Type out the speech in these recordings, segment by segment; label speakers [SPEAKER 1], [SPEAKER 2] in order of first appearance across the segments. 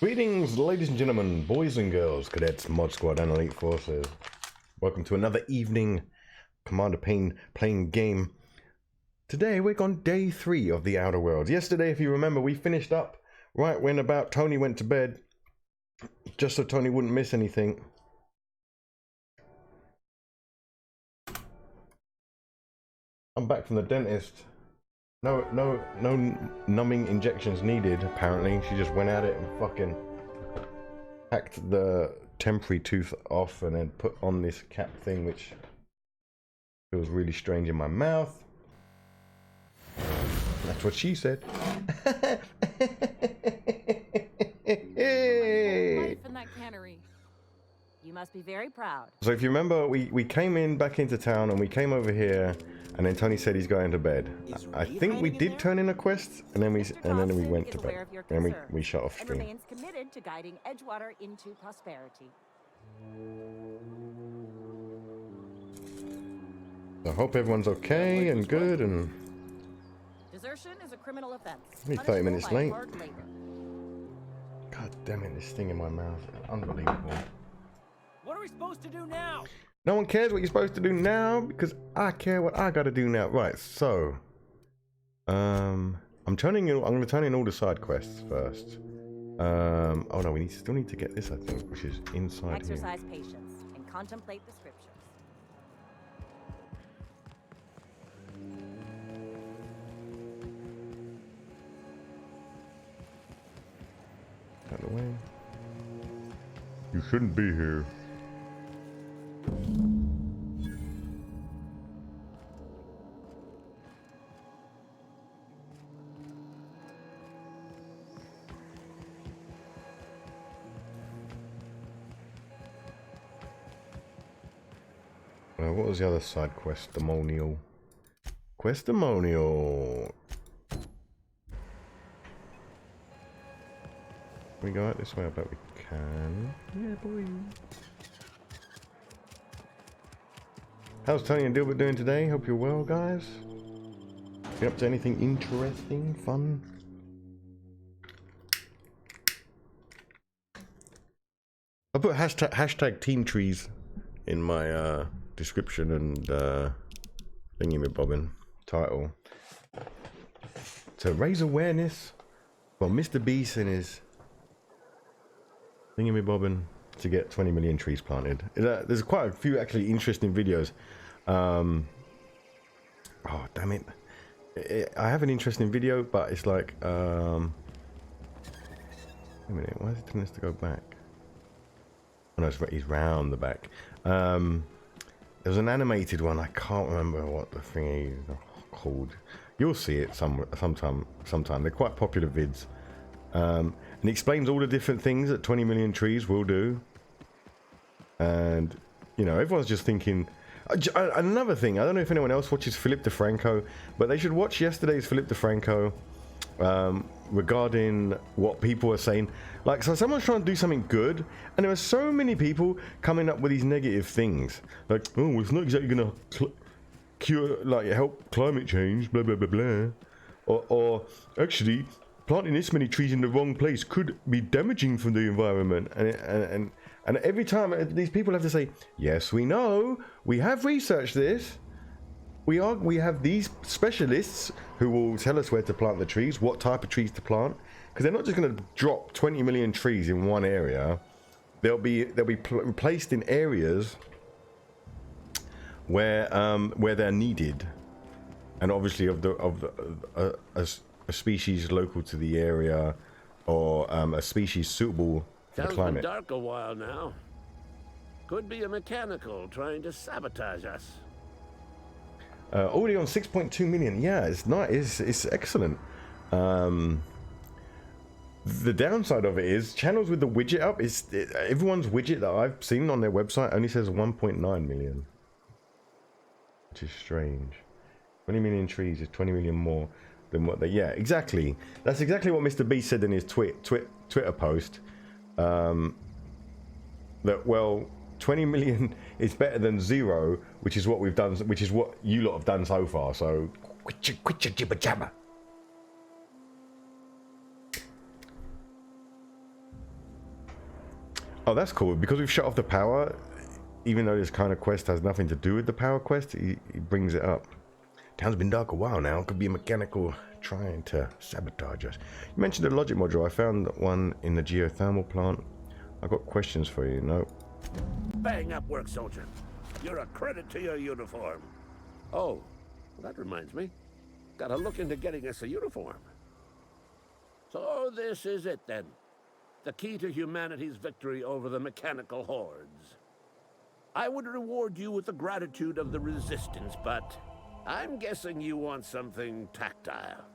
[SPEAKER 1] Greetings, ladies and gentlemen, boys and girls, cadets, mod squad, and elite forces. Welcome to another evening Commander Pain playing game. Today we're on day 3 of the Outer Worlds. Yesterday, if you remember, we finished up right when about Tony went to bed, just so Tony wouldn't miss anything. I'm back from the dentist. No numbing injections needed, apparently. She just went at it and fucking hacked the temporary tooth off and then put on this cap thing, which feels really strange in my mouth. That's what she said.
[SPEAKER 2] Life in that cannery. You must be very proud.
[SPEAKER 1] So if you remember, we came in back into town and we came over here, and then Tony said he's going to bed. I think we did turn in a quest, and then we went to bed. And then we shut off stream.
[SPEAKER 2] Remains committed to guiding Edgewater into prosperity.
[SPEAKER 1] I hope everyone's okay and good, and
[SPEAKER 2] Desertion is a criminal offense.
[SPEAKER 1] only 30 minutes late.
[SPEAKER 2] Hard labor.
[SPEAKER 1] God damn it, this thing in my mouth. Unbelievable.
[SPEAKER 3] What are we supposed to do now?
[SPEAKER 1] No one cares what you're supposed to do now, because I care what I gotta do now. Right, so I'm going to turn in all the side quests first. Oh no, we still need to get this, I think, which is inside
[SPEAKER 2] Exercise
[SPEAKER 1] here.
[SPEAKER 2] patience and contemplate the scriptures.
[SPEAKER 1] Out of the way. You shouldn't be here. What was the other side quest? Questimonial. Questimonial. Can we go out this way? I bet we can. Yeah, boy. How's Tony and Dilbert doing today? Hope you're well, guys. Been up to anything interesting, fun? I put hashtag team trees in my description and thingy-me-bobbin title to raise awareness for Mr. Beast and his thingy-me-bobbin to get 20 million trees planted. There's quite a few actually interesting videos. Oh damn it. I have an interesting video, but it's like wait a minute, why is it telling us to go back? Oh no, he's round the back. There was an animated one, I can't remember what the thing is called. You'll see it sometime. They're quite popular vids. And it explains all the different things that 20 million trees will do. And, you know, everyone's just thinking... Another thing, I don't know if anyone else watches Philip DeFranco, but they should watch yesterday's Philip DeFranco regarding what people are saying. Like, so someone's trying to do something good, and there are so many people coming up with these negative things. Like, oh, well, it's not exactly going to cure, like, help climate change, blah, blah, blah, blah. Or actually, planting this many trees in the wrong place could be damaging for the environment. And every time these people have to say, yes, we know, we have researched this. We have these specialists who will tell us where to plant the trees, what type of trees to plant, because they're not just going to drop 20 million trees in one area. They'll be placed in areas where they're needed, and obviously a species local to the area, or a species suitable for the climate.
[SPEAKER 4] It's been dark a while now. Could be a mechanical trying to sabotage us.
[SPEAKER 1] Already on 6.2 million. Yeah, it's not. It's excellent. The downside of it is channels with the widget up. Everyone's widget that I've seen on their website only says 1.9 million, which is strange. 20 million trees is 20 million more than what they. Yeah, exactly. That's exactly what Mr. B said in his Twitter post. That, well, 20 million is better than 0, which is what we've done, which is what you lot have done so far. So quit your jibber jabber. Oh, that's cool. Because we've shut off the power, even though this kind of quest has nothing to do with the power quest, he brings it up. Town's been dark a while now. Could be a mechanical trying to sabotage us. You mentioned the logic module. I found one in the geothermal plant. I got questions for you. No.
[SPEAKER 4] Bang up work, soldier. You're a credit to your uniform. Oh, that reminds me. Gotta look into getting us a uniform. So this is it then. The key to humanity's victory over the mechanical hordes. I would reward you with the gratitude of the resistance, but I'm guessing you want something tactile.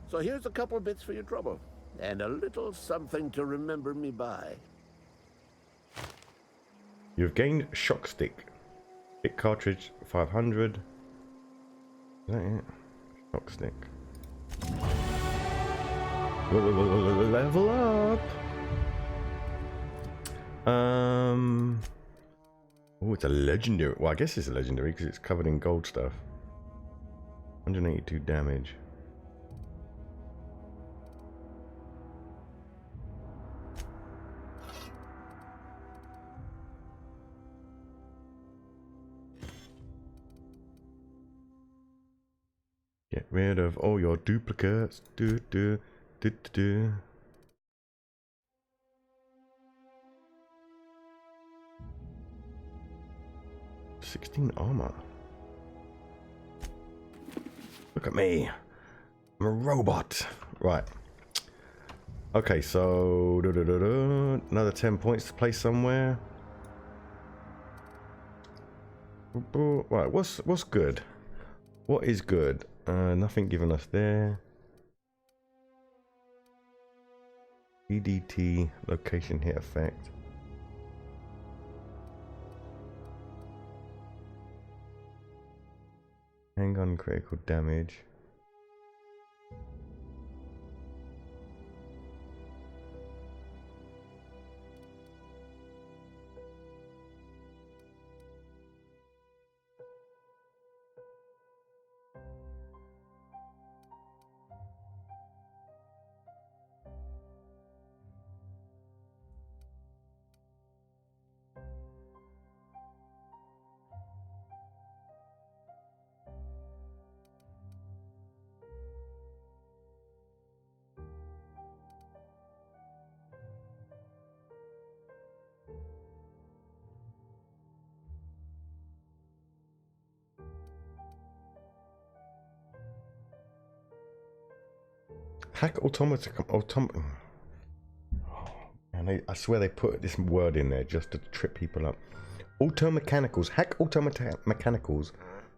[SPEAKER 4] So here's a couple bits for your trouble, and a little something to remember me by.
[SPEAKER 1] You've gained shock stick. Bit cartridge 500. Is that it? Shock stick. Level up. Oh, it's a legendary. Well, I guess it's a legendary because it's covered in gold stuff. 182 damage. Get rid of all your duplicates. 16 armor. Look at me. I'm a robot. Right. Okay, so another 10 points to play somewhere. Right, what's good? What is good? Nothing given us there. EDT location hit effect. Handgun critical damage. Hack and I swear they put this word in there just to trip people up. Auto mechanicals. Hack auto mechanicals.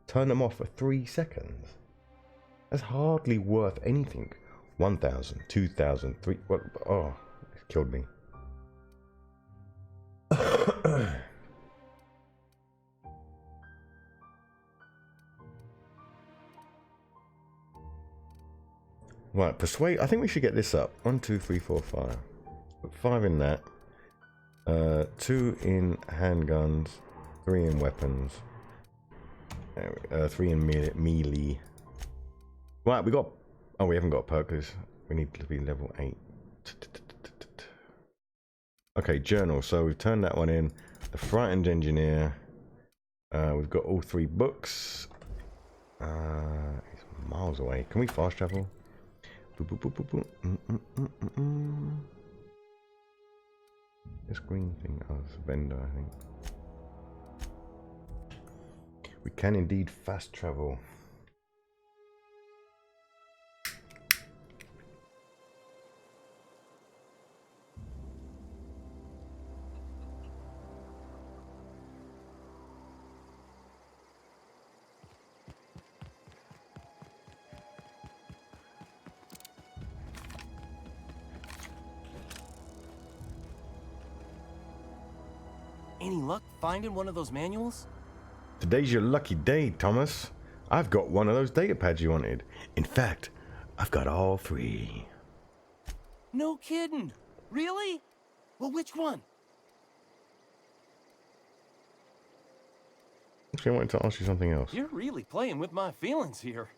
[SPEAKER 1] Turn them off for 3 seconds. That's hardly worth anything. 1,000, 2,000, 3. What? Oh, it killed me. Right, persuade. I think we should get this up. 1, 2, 3, 4, 5. Put 5 in that. 2 in handguns. 3 in weapons. 3 in melee. Right, we got. Oh, we haven't got perkers. We need to be level 8. Okay, journal. So we've turned that one in. The frightened engineer. We've got all 3 books. It's miles away. Can we fast travel? This green thing, oh, it's a vendor, I think. We can indeed fast travel.
[SPEAKER 3] Any luck finding one of those manuals?
[SPEAKER 1] Today's your lucky day, Thomas. I've got one of those data pads you wanted. In fact, I've got all 3.
[SPEAKER 3] No kidding. Really? Well, which one?
[SPEAKER 1] Actually, I wanted to ask you something else.
[SPEAKER 3] You're really playing with my feelings here.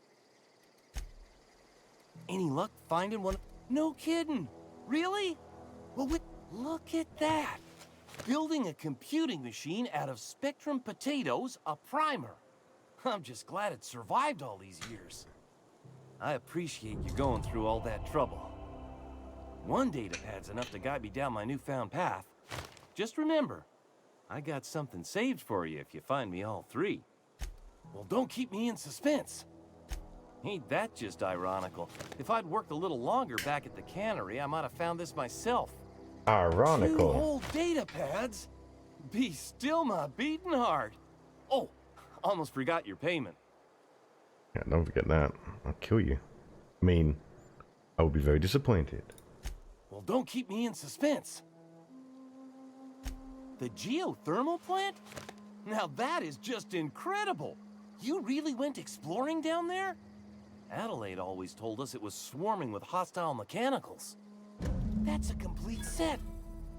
[SPEAKER 3] Any luck finding one? No kidding. Really? Well, look at that. Building a computing machine out of Spectrum potatoes, a primer. I'm just glad it survived all these years. I appreciate you going through all that trouble. One datapad's enough to guide me down my newfound path. Just remember, I got something saved for you if you find me all three. Well, don't keep me in suspense. Ain't that just ironical? If I'd worked a little longer back at the cannery, I might have found this myself.
[SPEAKER 1] Ironical.
[SPEAKER 3] 2 whole datapads? Be still my beating heart. Oh, almost forgot your payment.
[SPEAKER 1] Yeah, don't forget that. I'll kill you. I mean, I will be very disappointed.
[SPEAKER 3] Well, don't keep me in suspense. The geothermal plant? Now that is just incredible. You really went exploring down there? Adelaide always told us it was swarming with hostile mechanicals. That's a complete set.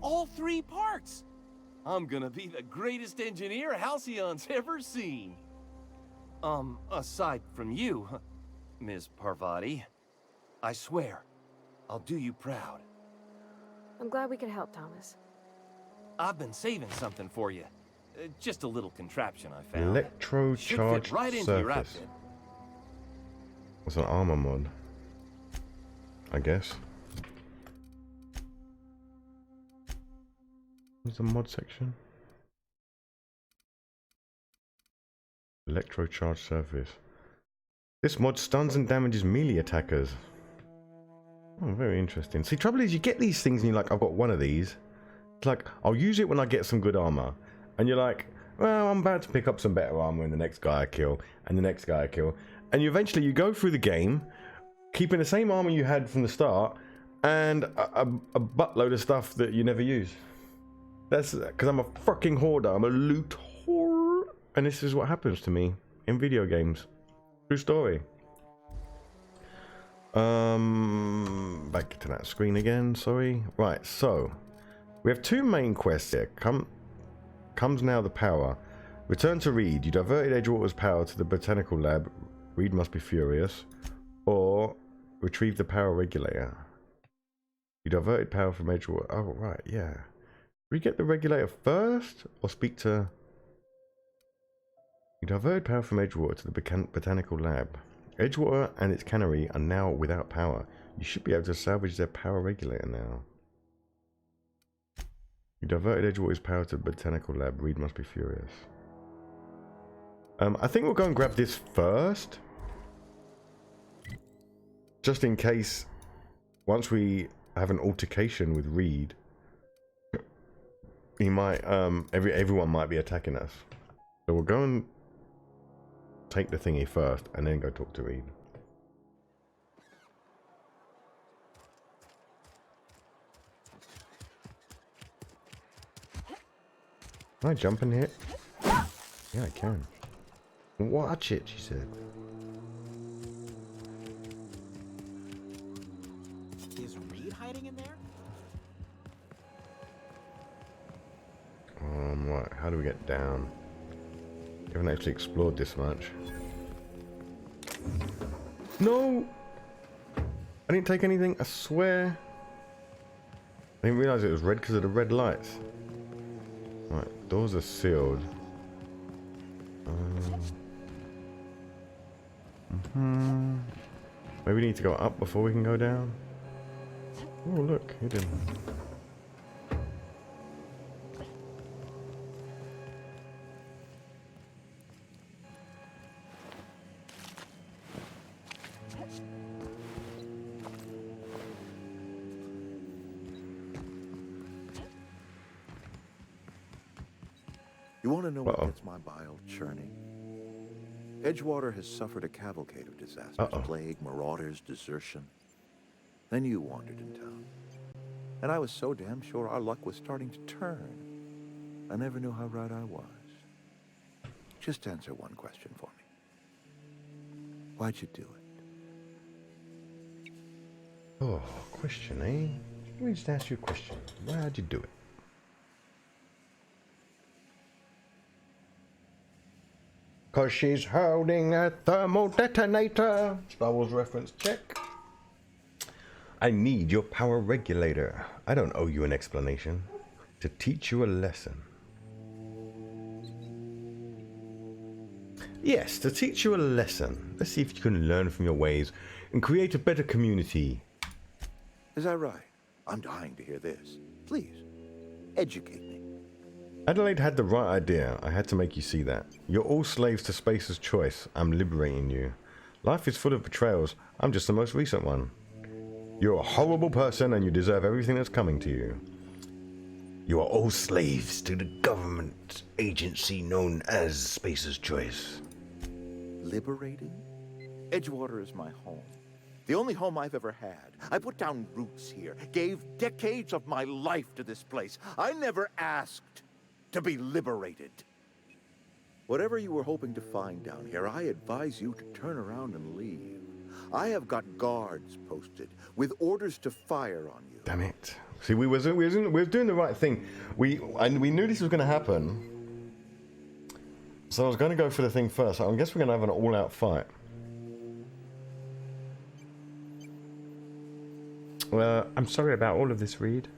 [SPEAKER 3] All 3 parts. I'm gonna be the greatest engineer Halcyon's ever seen. Aside from you, Ms. Parvati, I swear, I'll do you proud.
[SPEAKER 2] I'm glad we could help, Thomas.
[SPEAKER 3] I've been saving something for you. Just a little contraption I found.
[SPEAKER 1] Electro
[SPEAKER 3] Should
[SPEAKER 1] charged
[SPEAKER 3] fit right into your
[SPEAKER 1] surface.
[SPEAKER 3] outfit.
[SPEAKER 1] What's an armor mod? I guess. What's the mod section? Electro charged surface. This mod stuns and damages melee attackers. Oh, very interesting. See, trouble is you get these things and you're like, I've got one of these. It's like, I'll use it when I get some good armor. And you're like, well, I'm about to pick up some better armor in the next guy I kill. And the next guy I kill. And you eventually go through the game, keeping the same armor you had from the start, and a buttload of stuff that you never use. That's because I'm a fucking hoarder. I'm a loot whore. And this is what happens to me in video games. True story. Back to that screen again, sorry. Right, so we have 2 main quests here. Comes now the power. Return to Reed. You diverted Edgewater's power to the botanical lab. Reed must be furious. Or retrieve the power regulator. You diverted power from Edgewater. Oh, right, yeah. Do we get the regulator first? Or speak to... You diverted power from Edgewater to the botanical lab. Edgewater and its cannery are now without power. You should be able to salvage their power regulator now. You diverted Edgewater's power to the botanical lab. Reed must be furious. I think we'll go and grab this first. Just in case, once we have an altercation with Reed, he might, everyone might be attacking us. So we'll go and take the thingy first, and then go talk to Reed. Can I jump in here? Yeah, I can. Watch it, she said.
[SPEAKER 5] Is Reed hiding in there?
[SPEAKER 1] Right, how do we get down? We haven't actually explored this much. No! I didn't take anything, I swear. I didn't realise it was red because of the red lights. Right, doors are sealed. Maybe we need to go up before we can go down. Oh look, hidden.
[SPEAKER 6] You want to know what gets my bile churning? Edgewater has suffered a cavalcade of disasters. Plague, marauders, desertion. Then you wandered in town. And I was so damn sure our luck was starting to turn. I never knew how right I was. Just answer one question for me. Why'd you do it?
[SPEAKER 1] Oh, question, eh? Let me just ask you a question. Why'd you do it? Cause she's holding a thermal detonator. Star Wars reference, check. I need your power regulator. I don't owe you an explanation. To teach you a lesson. Yes, to teach you a lesson. Let's see if you can learn from your ways and create a better community.
[SPEAKER 6] Is that right? I'm dying to hear this. Please, educate me.
[SPEAKER 1] Adelaide had the right idea. I had to make you see that. You're all slaves to Spacer's choice. I'm liberating you. Life is full of betrayals. I'm just the most recent one. You're a horrible person and you deserve everything that's coming to you. You are all slaves to the government agency known as Spacer's Choice.
[SPEAKER 6] Liberating? Edgewater is my home. The only home I've ever had. I put down roots here, gave decades of my life to this place. I never asked to be liberated. Whatever you were hoping to find down here, I advise you to turn around and leave. I have got guards posted with orders to fire on you.
[SPEAKER 1] Damn it. See, we was doing the right thing. We knew this was going to happen. So I was going to go for the thing first. I guess we're going to have an all-out fight. I'm sorry about all of this, Reed.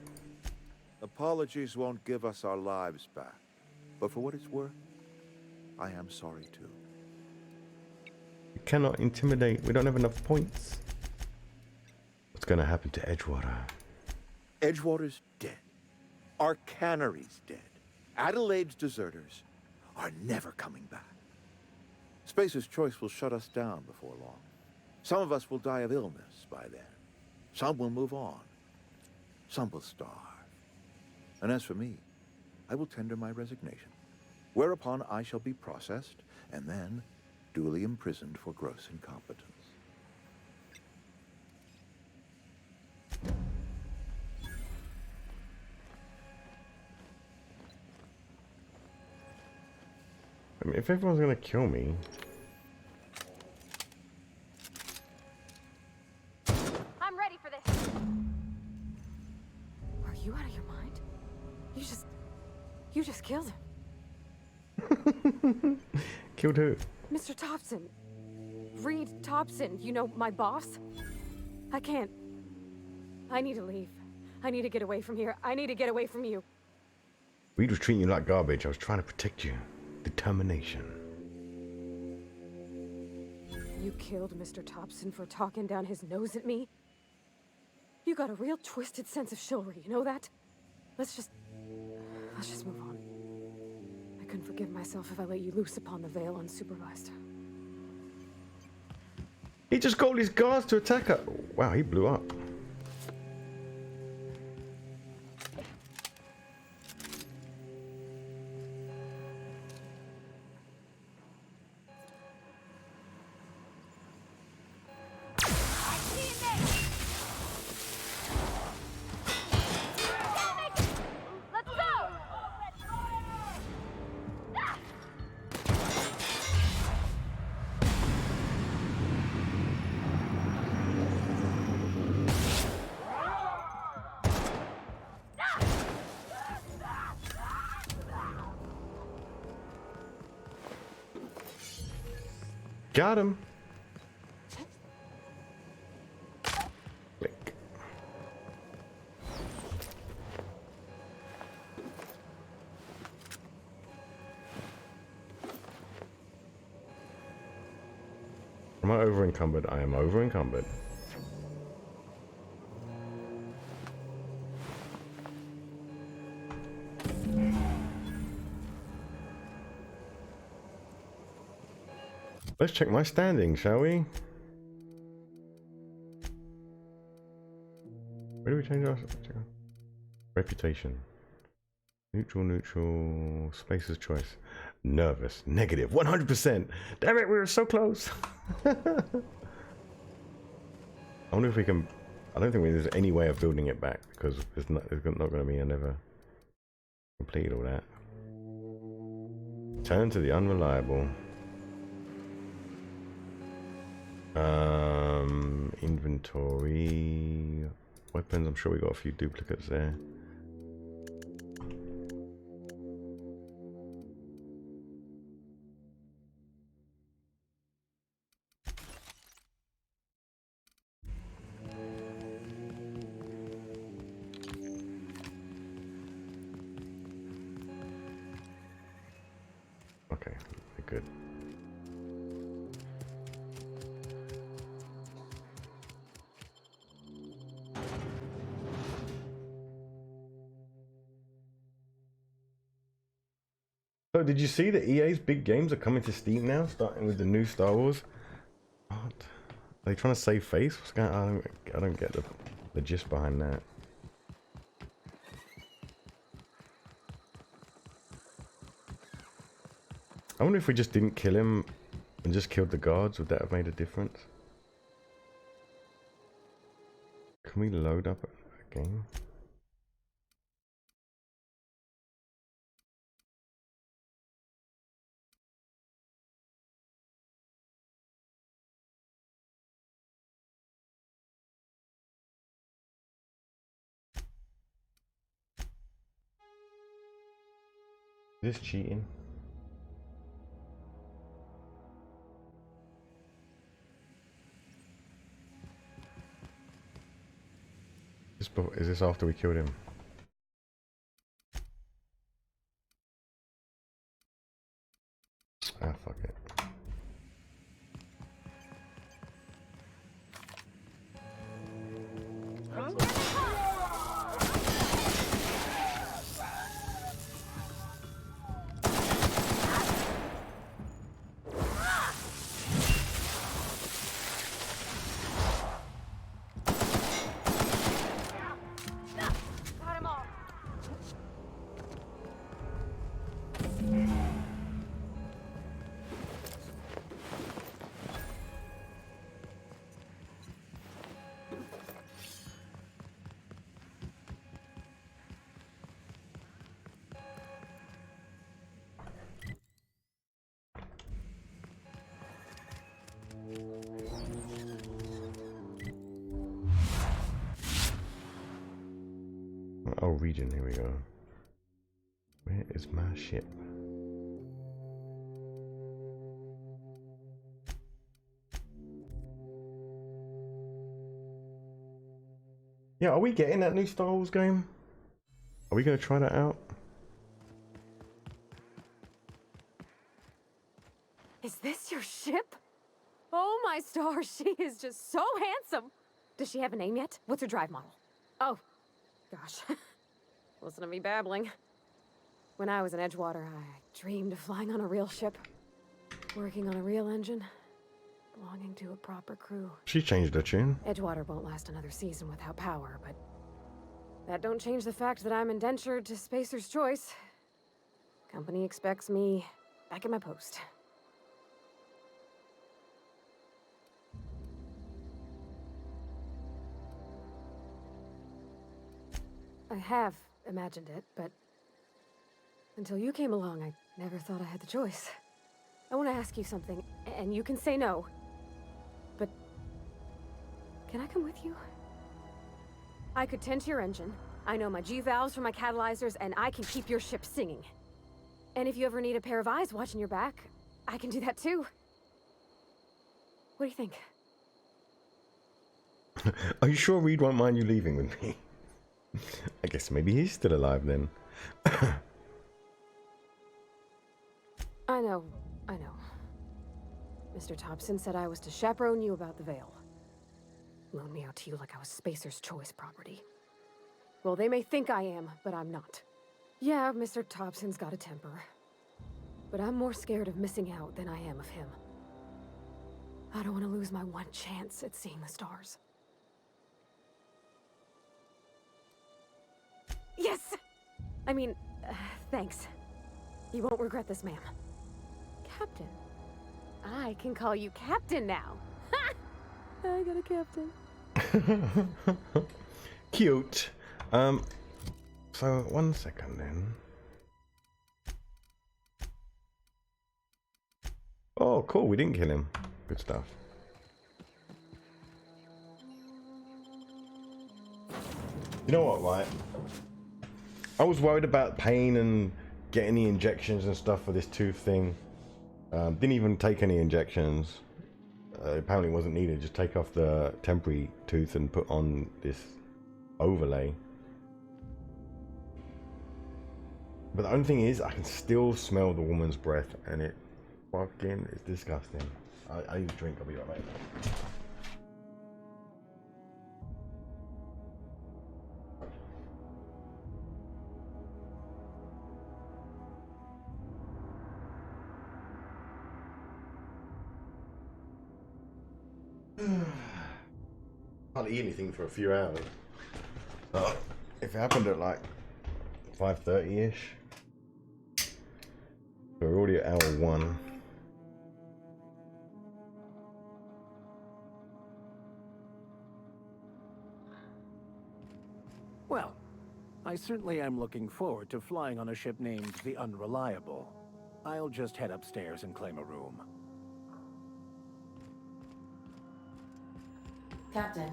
[SPEAKER 6] Apologies won't give us our lives back. But for what it's worth, I am sorry too.
[SPEAKER 1] You cannot intimidate. We don't have enough points. What's going to happen to Edgewater?
[SPEAKER 6] Edgewater's dead. Our cannery's dead. Adelaide's deserters are never coming back. Spacer's Choice will shut us down before long. Some of us will die of illness by then. Some will move on. Some will starve. And as for me, I will tender my resignation, whereupon I shall be processed and then duly imprisoned for gross incompetence.
[SPEAKER 1] I mean, if everyone's going to kill me...
[SPEAKER 2] I'm ready for this. Are you out of your mind? You just killed him.
[SPEAKER 1] Killed who?
[SPEAKER 2] Mr. Thompson. Reed Thompson, you know, my boss. I can't. I need to leave. I need to get away from here. I need to get away from you.
[SPEAKER 1] Reed was treating you like garbage. I was trying to protect you. Determination.
[SPEAKER 2] You killed Mr. Thompson for talking down his nose at me? You got a real twisted sense of chivalry, you know that? Let's just move on. I couldn't forgive myself if I let you loose upon the Vale unsupervised.
[SPEAKER 1] He just got all his guards to attack her. Wow, he blew up. Got him. Click. Am I over encumbered? I am over encumbered. Let's check my standing, shall we? Where do we change our reputation? Neutral, neutral, Spacer's Choice. Nervous, negative, 100%. Damn it, we were so close. I wonder if we can. I don't think there's any way of building it back because there's not going to be. I never complete all that. Turn to the unreliable. Inventory, weapons. I'm sure we got a few duplicates there. good. So did you see that EA's big games are coming to Steam now, starting with the new Star Wars? What? Are they trying to save face? What's going on? I don't get the gist behind that. I wonder if we just didn't kill him and just killed the guards, would that have made a difference? Can we load up a game? Is this cheating? Is this after we killed him? Ah, fuck it. Oh, region, here we go. Where is my ship? Yeah, are we getting that new Star Wars game? Are we going to try that out?
[SPEAKER 2] Is this your ship? Oh my stars, she is just so handsome. Does she have a name yet? What's her drive model? Oh, gosh. Listen to me babbling. When I was in Edgewater, I dreamed of flying on a real ship, working on a real engine, belonging to a proper crew.
[SPEAKER 1] She changed her tune.
[SPEAKER 2] Edgewater won't last another season without power, but that don't change the fact that I'm indentured to Spacer's Choice. Company expects me back at my post. I have imagined it, but until you came along, I never thought I had the choice. I want to ask you something, and you can say no. But can I come with you? I could tend to your engine. I know my G-valves for my catalyzers, and I can keep your ship singing. And if you ever need a pair of eyes watching your back, I can do that too. What do you think?
[SPEAKER 1] Are you sure Reed won't mind you leaving with me? I guess maybe he's still alive then.
[SPEAKER 2] I know. Mr. Thompson said I was to chaperone you about the Veil. Loan me out to you like I was Spacer's Choice property. Well, they may think I am, but I'm not. Yeah, Mr. Thompson's got a temper. But I'm more scared of missing out than I am of him. I don't want to lose my one chance at seeing the stars. Yes! I mean, thanks. You won't regret this, ma'am. Captain. I can call you Captain now. Ha! I got a captain.
[SPEAKER 1] Cute. So 1 second then. Oh, cool. We didn't kill him. Good stuff. You know what, right? I was worried about pain and getting the injections and stuff for this tooth thing. Didn't even take any injections. Apparently it wasn't needed. Just take off the temporary tooth and put on this overlay. But the only thing is, I can still smell the woman's breath, and it Fucking, it's disgusting. I need a drink, I'll be right back. Can't eat anything for a few hours. If it happened at like 5:30ish, so we're already at hour 1.
[SPEAKER 7] Well, I certainly am looking forward to flying on a ship named the Unreliable. I'll just head upstairs and claim a room.
[SPEAKER 8] Captain,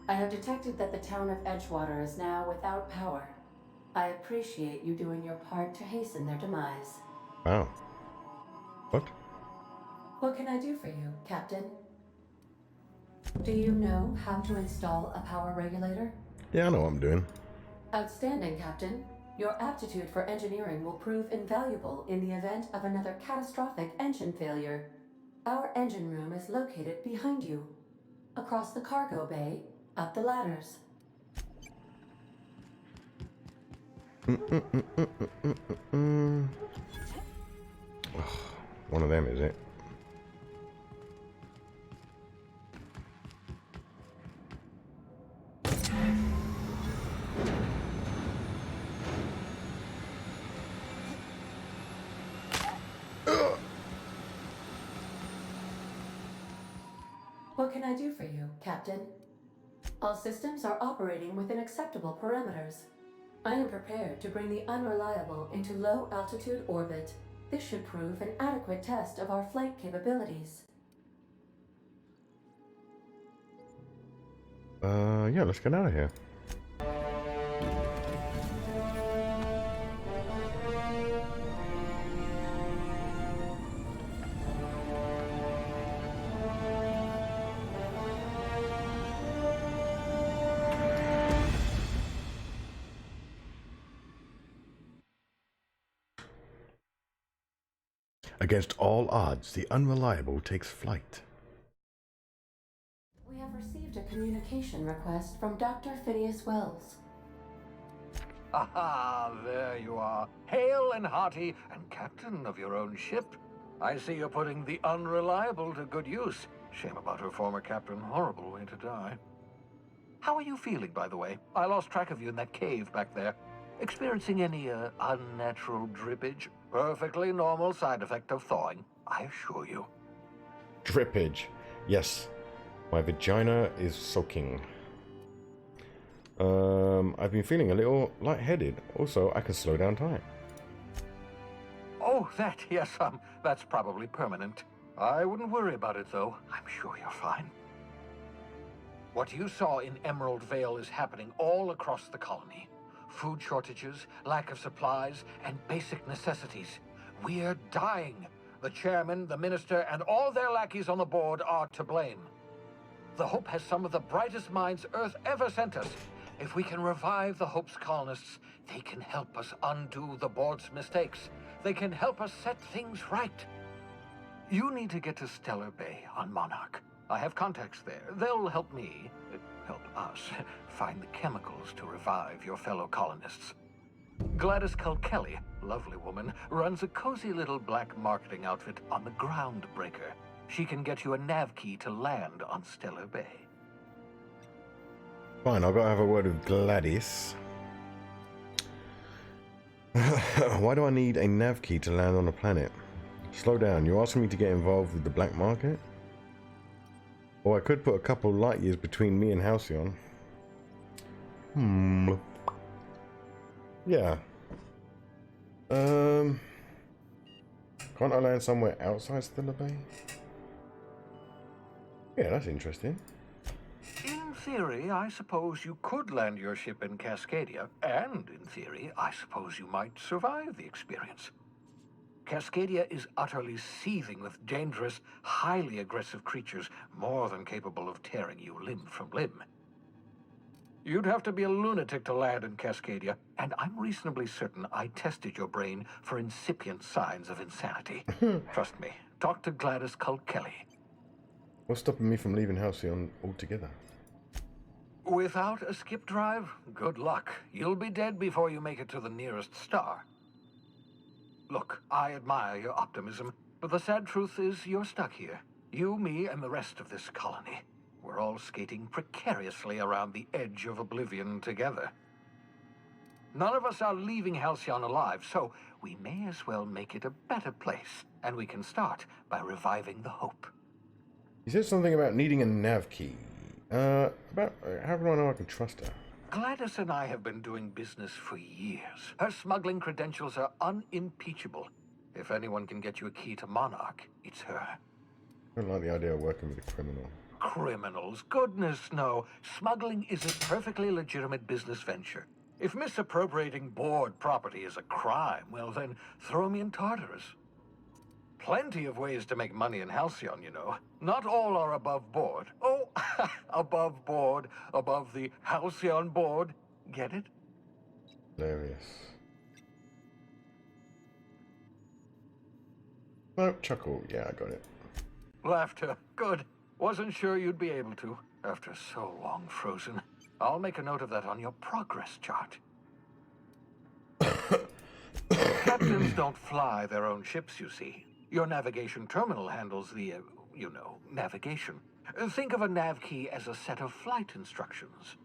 [SPEAKER 8] I have detected that the town of Edgewater is now without power. I appreciate you doing your part to hasten their demise.
[SPEAKER 1] Wow. What?
[SPEAKER 8] What can I do for you, Captain? Do you know how to install a power regulator?
[SPEAKER 1] Yeah, I know what I'm doing.
[SPEAKER 8] Outstanding, Captain. Your aptitude for engineering will prove invaluable in the event of another catastrophic engine failure. Our engine room is located behind you. Across the cargo bay, up the ladders.
[SPEAKER 1] One of them, is it?
[SPEAKER 8] What can I do for you, Captain? All systems are operating within acceptable parameters. I am prepared to bring the Unreliable into low-altitude orbit. This should prove an adequate test of our flight capabilities.
[SPEAKER 1] Yeah, let's get out of here. Against all odds, the Unreliable takes flight.
[SPEAKER 8] We have received a communication request from Dr. Phineas Wells.
[SPEAKER 9] Aha, there you are. Hale and hearty, and captain of your own ship. I see you're putting the Unreliable to good use. Shame about her former captain. Horrible way to die. How are you feeling, by the way? I lost track of you in that cave back there. Experiencing any, unnatural drippage? Perfectly normal side effect of thawing, I assure you.
[SPEAKER 1] Drippage. Yes. My vagina is soaking. I've been feeling a little lightheaded. Also, I can slow down time.
[SPEAKER 9] Oh, that, yes, that's probably permanent. I wouldn't worry about it, though. I'm sure you're fine. What you saw in Emerald Vale is happening all across the colony. Food shortages, lack of supplies, and basic necessities. We're dying. The chairman, the minister, and all their lackeys on the board are to blame. The Hope has some of the brightest minds Earth ever sent us. If we can revive the Hope's colonists, they can help us undo the board's mistakes. They can help us set things right. You need to get to Stellar Bay on Monarch. I have contacts there. They'll help me, help us, find the chemicals to revive your fellow colonists. Gladys Kelly, lovely woman, runs a cozy little black marketing outfit on the Groundbreaker. She can get you a nav key to land on Stellar Bay.
[SPEAKER 1] Fine, I've got to have a word with Gladys. Why do I need a nav key to land on a planet? Slow down, you're asking me to get involved with the black market? Or I could put a couple light years between me and Halcyon. Yeah. Can't I land somewhere outside Stellar Bay? Yeah, that's interesting.
[SPEAKER 9] In theory, I suppose you could land your ship in Cascadia, and in theory, I suppose you might survive the experience. Cascadia is utterly seething with dangerous, highly aggressive creatures, more than capable of tearing you limb from limb. You'd have to be a lunatic to land in Cascadia, and I'm reasonably certain I tested your brain for incipient signs of insanity. Trust me, Talk to Gladys Kelly.
[SPEAKER 1] What's stopping me from leaving Halcyon altogether?
[SPEAKER 9] Without a skip drive, good luck. You'll be dead before you make it to the nearest star. Look, I admire your optimism, but the sad truth is you're stuck here. You, me, and the rest of this colony. We're all skating precariously around the edge of oblivion together. None of us are leaving Halcyon alive, so we may as well make it a better place, and we can start by reviving the hope.
[SPEAKER 1] You said something about needing a nav key. How do I know I can trust her?
[SPEAKER 9] Gladys and I have been doing business for years. Her smuggling credentials are unimpeachable. If anyone can get you a key to Monarch, it's her.
[SPEAKER 1] I don't like the idea of working with a criminal.
[SPEAKER 9] Criminals? Goodness, no. Smuggling is a perfectly legitimate business venture. If misappropriating board property is a crime, well then, throw me in Tartarus. Plenty of ways to make money in Halcyon, you know. Not all are above board. Oh, above board, above the Halcyon board. Get it?
[SPEAKER 1] Hilarious. Oh, chuckle. Yeah, I got it.
[SPEAKER 9] Laughter. Good. Wasn't sure you'd be able to, after so long frozen. I'll make a note of that on your progress chart. Captains don't fly their own ships, you see. Your navigation terminal handles the, navigation. Think of a nav key as a set of flight instructions.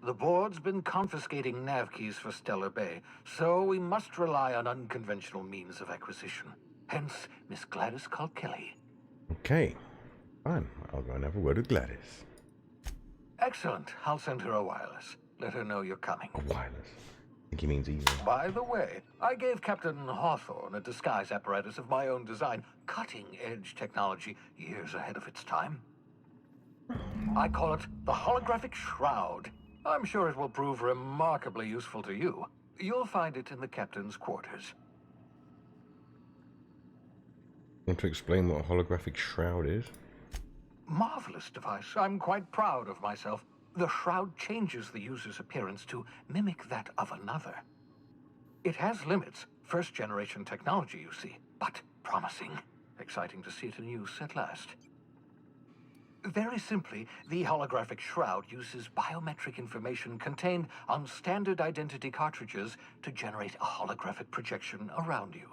[SPEAKER 9] The board's been confiscating nav keys for Stellar Bay, so we must rely on unconventional means of acquisition. Hence, Miss Gladys Kelly.
[SPEAKER 1] Okay. Fine. I'll go and have a word with Gladys.
[SPEAKER 9] Excellent. I'll send her a wireless. Let her know you're coming.
[SPEAKER 1] A wireless? I think he means email.
[SPEAKER 9] By the way, I gave Captain Hawthorne a disguise apparatus of my own design, cutting-edge technology, years ahead of its time. I call it the holographic shroud. I'm sure it will prove remarkably useful to you. You'll find it in the captain's quarters.
[SPEAKER 1] Want to explain what a holographic shroud is?
[SPEAKER 9] Marvelous device. I'm quite proud of myself. The shroud changes the user's appearance to mimic that of another. It has limits, first-generation technology, you see, but promising. Exciting to see it in use at last. Very simply, the holographic shroud uses biometric information contained on standard identity cartridges to generate a holographic projection around you.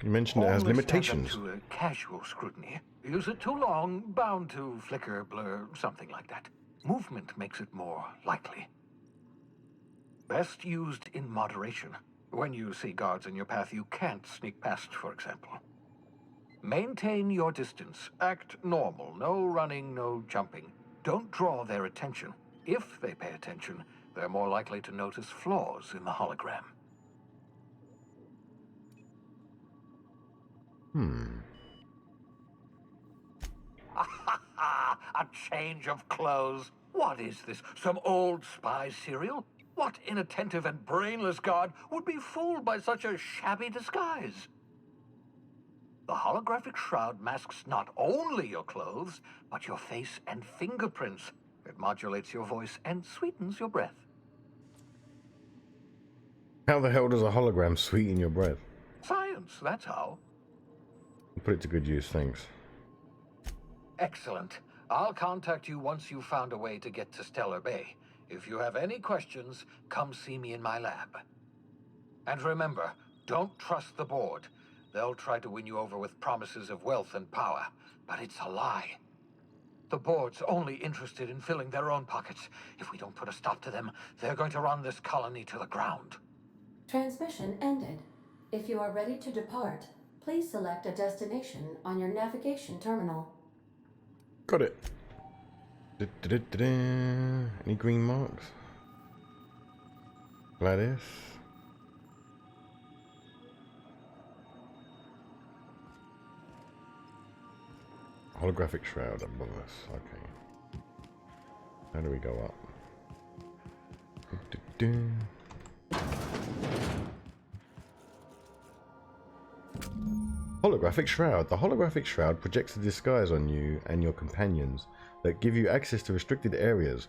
[SPEAKER 1] You mentioned it has limitations.
[SPEAKER 9] To a casual scrutiny. Use it too long, bound to flicker, blur, something like that. Movement makes it more likely. Best used in moderation. When you see guards in your path you can't sneak past, for example. Maintain your distance. Act normal. No running, no jumping. Don't draw their attention. If they pay attention, they're more likely to notice flaws in the hologram. A change of clothes. What is this? Some old spy serial? What inattentive and brainless guard would be fooled by such a shabby disguise? The holographic shroud masks not only your clothes, but your face and fingerprints. It modulates your voice and sweetens your breath.
[SPEAKER 1] How the hell does a hologram sweeten your breath?
[SPEAKER 9] Science, that's how.
[SPEAKER 1] Put it to good use, thanks.
[SPEAKER 9] Excellent. I'll contact you once you've found a way to get to Stellar Bay. If you have any questions, come see me in my lab. And remember, don't trust the board. They'll try to win you over with promises of wealth and power, but it's a lie. The board's only interested in filling their own pockets. If we don't put a stop to them, they're going to run this colony to the ground.
[SPEAKER 8] Transmission ended. If you are ready to depart, please select a destination on your navigation terminal.
[SPEAKER 1] Got it. Any green marks? Gladys? Holographic shroud above us. Okay. How do we go up? Holographic shroud. The holographic shroud projects a disguise on you and your companions that give you access to restricted areas.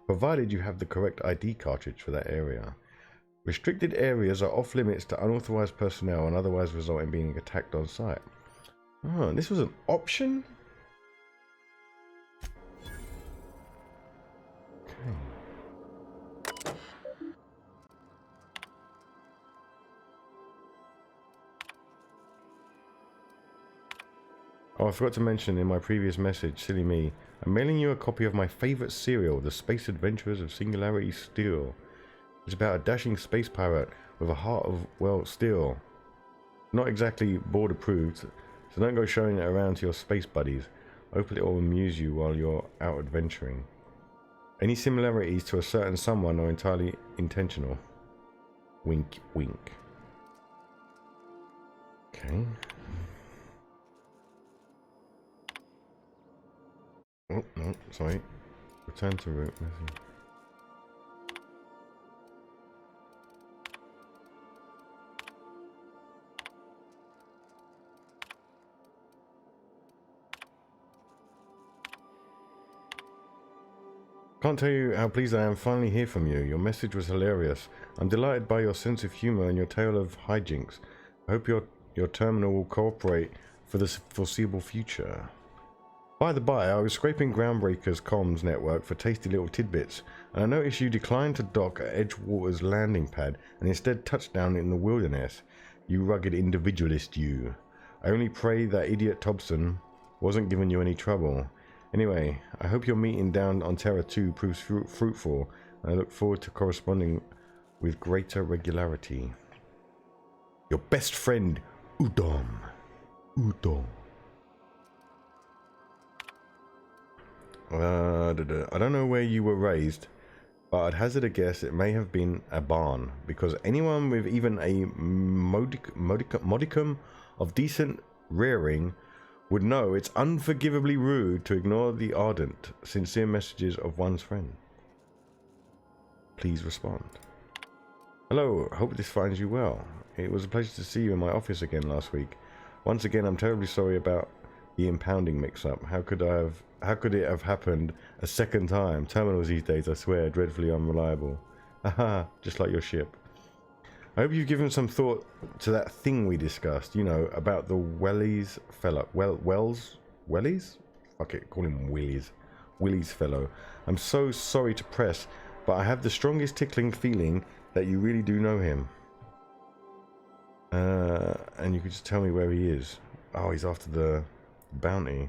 [SPEAKER 1] provided you have the correct ID cartridge for that area. Restricted areas are off limits to unauthorized personnel and otherwise result in being attacked on site. Oh, this was an option? Okay. Oh, I forgot to mention in my previous message, silly me, I'm mailing you a copy of my favorite serial, The Space Adventures of Singularity Steel. It's about a dashing space pirate with a heart of, well, steel. Not exactly board approved, so don't go showing it around to your space buddies. Hopefully it will amuse you while you're out adventuring. Any similarities to a certain someone are entirely intentional. Wink, wink. Okay. Oh, no, sorry. Return to route. Can't tell you how pleased I am finally hear from you. Your message was hilarious. I'm delighted by your sense of humor and your tale of hijinks. I hope your terminal will cooperate for the foreseeable future. By the by, I was scraping Groundbreaker's comms network for tasty little tidbits, and I noticed you declined to dock at Edgewater's landing pad and instead touched down in the wilderness. You rugged individualist, you. I only pray that idiot Thompson wasn't giving you any trouble. Anyway, I hope your meeting down on Terra 2 proves fruitful, and I look forward to corresponding with greater regularity. Your best friend, Udom. Udom. I don't know where you were raised, but I'd hazard a guess it may have been a barn, because anyone with even a modicum of decent rearing would know it's unforgivably rude to ignore the ardent, sincere messages of one's friend. Please respond. Hello, hope this finds you well. It was a pleasure to see you in my office again last week. Once again, I'm terribly sorry about the impounding mix-up. How could it have happened a second time? Terminals these days, I swear, dreadfully unreliable. Haha, just like your ship. I hope you've given some thought to that thing we discussed, you know, about the Wellies fellow. Wellies? Fuck it, call him Willies. Willies fellow. I'm so sorry to press, but I have the strongest tickling feeling that you really do know him. And you could just tell me where he is. Oh, he's after the bounty.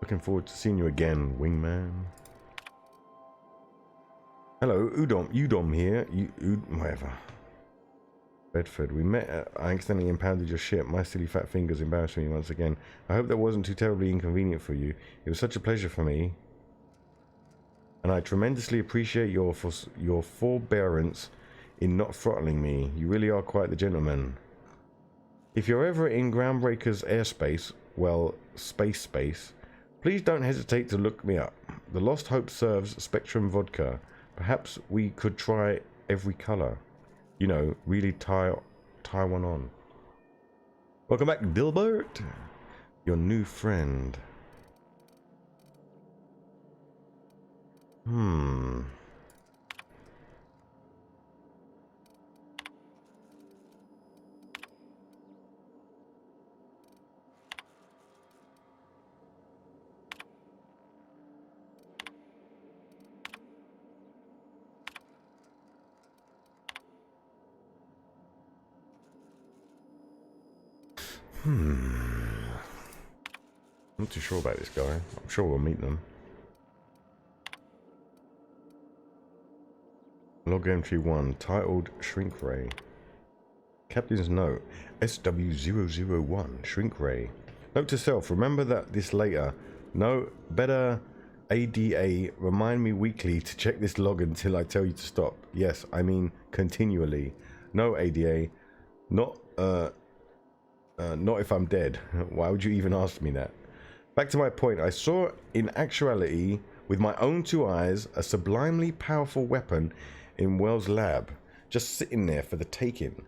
[SPEAKER 1] Looking forward to seeing you again, wingman. Hello, Udom here. Whatever. Bedford, we met. I accidentally impounded your ship. My silly fat fingers embarrassed me once again. I hope that wasn't too terribly inconvenient for you. It was such a pleasure for me, and I tremendously appreciate your forbearance in not throttling me. You really are quite the gentleman. If you're ever in Groundbreaker's airspace, well, space, please don't hesitate to look me up. The Lost Hope serves Spectrum vodka. Perhaps we could try every color. You know, really tie one on. Welcome back, Dilbert. Your new friend. I'm not too sure about this guy. I'm sure we'll meet them. Log entry 1, titled Shrink Ray. Captain's note, SW001, Shrink Ray. Note to self, remember that this later. No, better ADA, remind me weekly to check this log until I tell you to stop. Yes, I mean continually. No ADA, not if I'm dead. Why would you even ask me that? Back to my point, I saw in actuality, with my own two eyes, a sublimely powerful weapon in Wells' lab, just sitting there for the taking.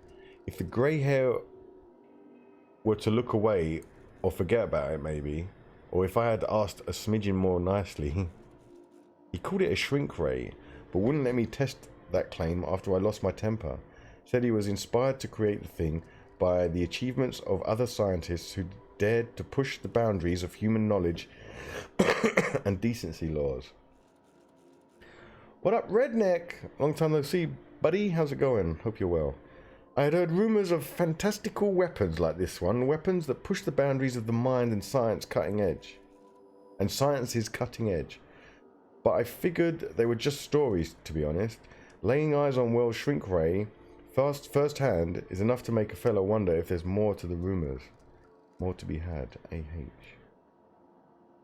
[SPEAKER 1] If the grey hair were to look away or forget about it maybe, or if I had asked a smidgen more nicely, He called it a shrink ray, but wouldn't let me test that claim after I lost my temper. Said he was inspired to create the thing by the achievements of other scientists who dared to push the boundaries of human knowledge and decency laws. What up, redneck? Long time no see, buddy. How's it going? Hope you're well. I had heard rumors of fantastical weapons like this one, weapons that push the boundaries of the mind and science cutting edge. And science is cutting edge. But I figured they were just stories, to be honest. Laying eyes on Wells' shrink ray firsthand is enough to make a fellow wonder if there's more to the rumors. More to be had. AH.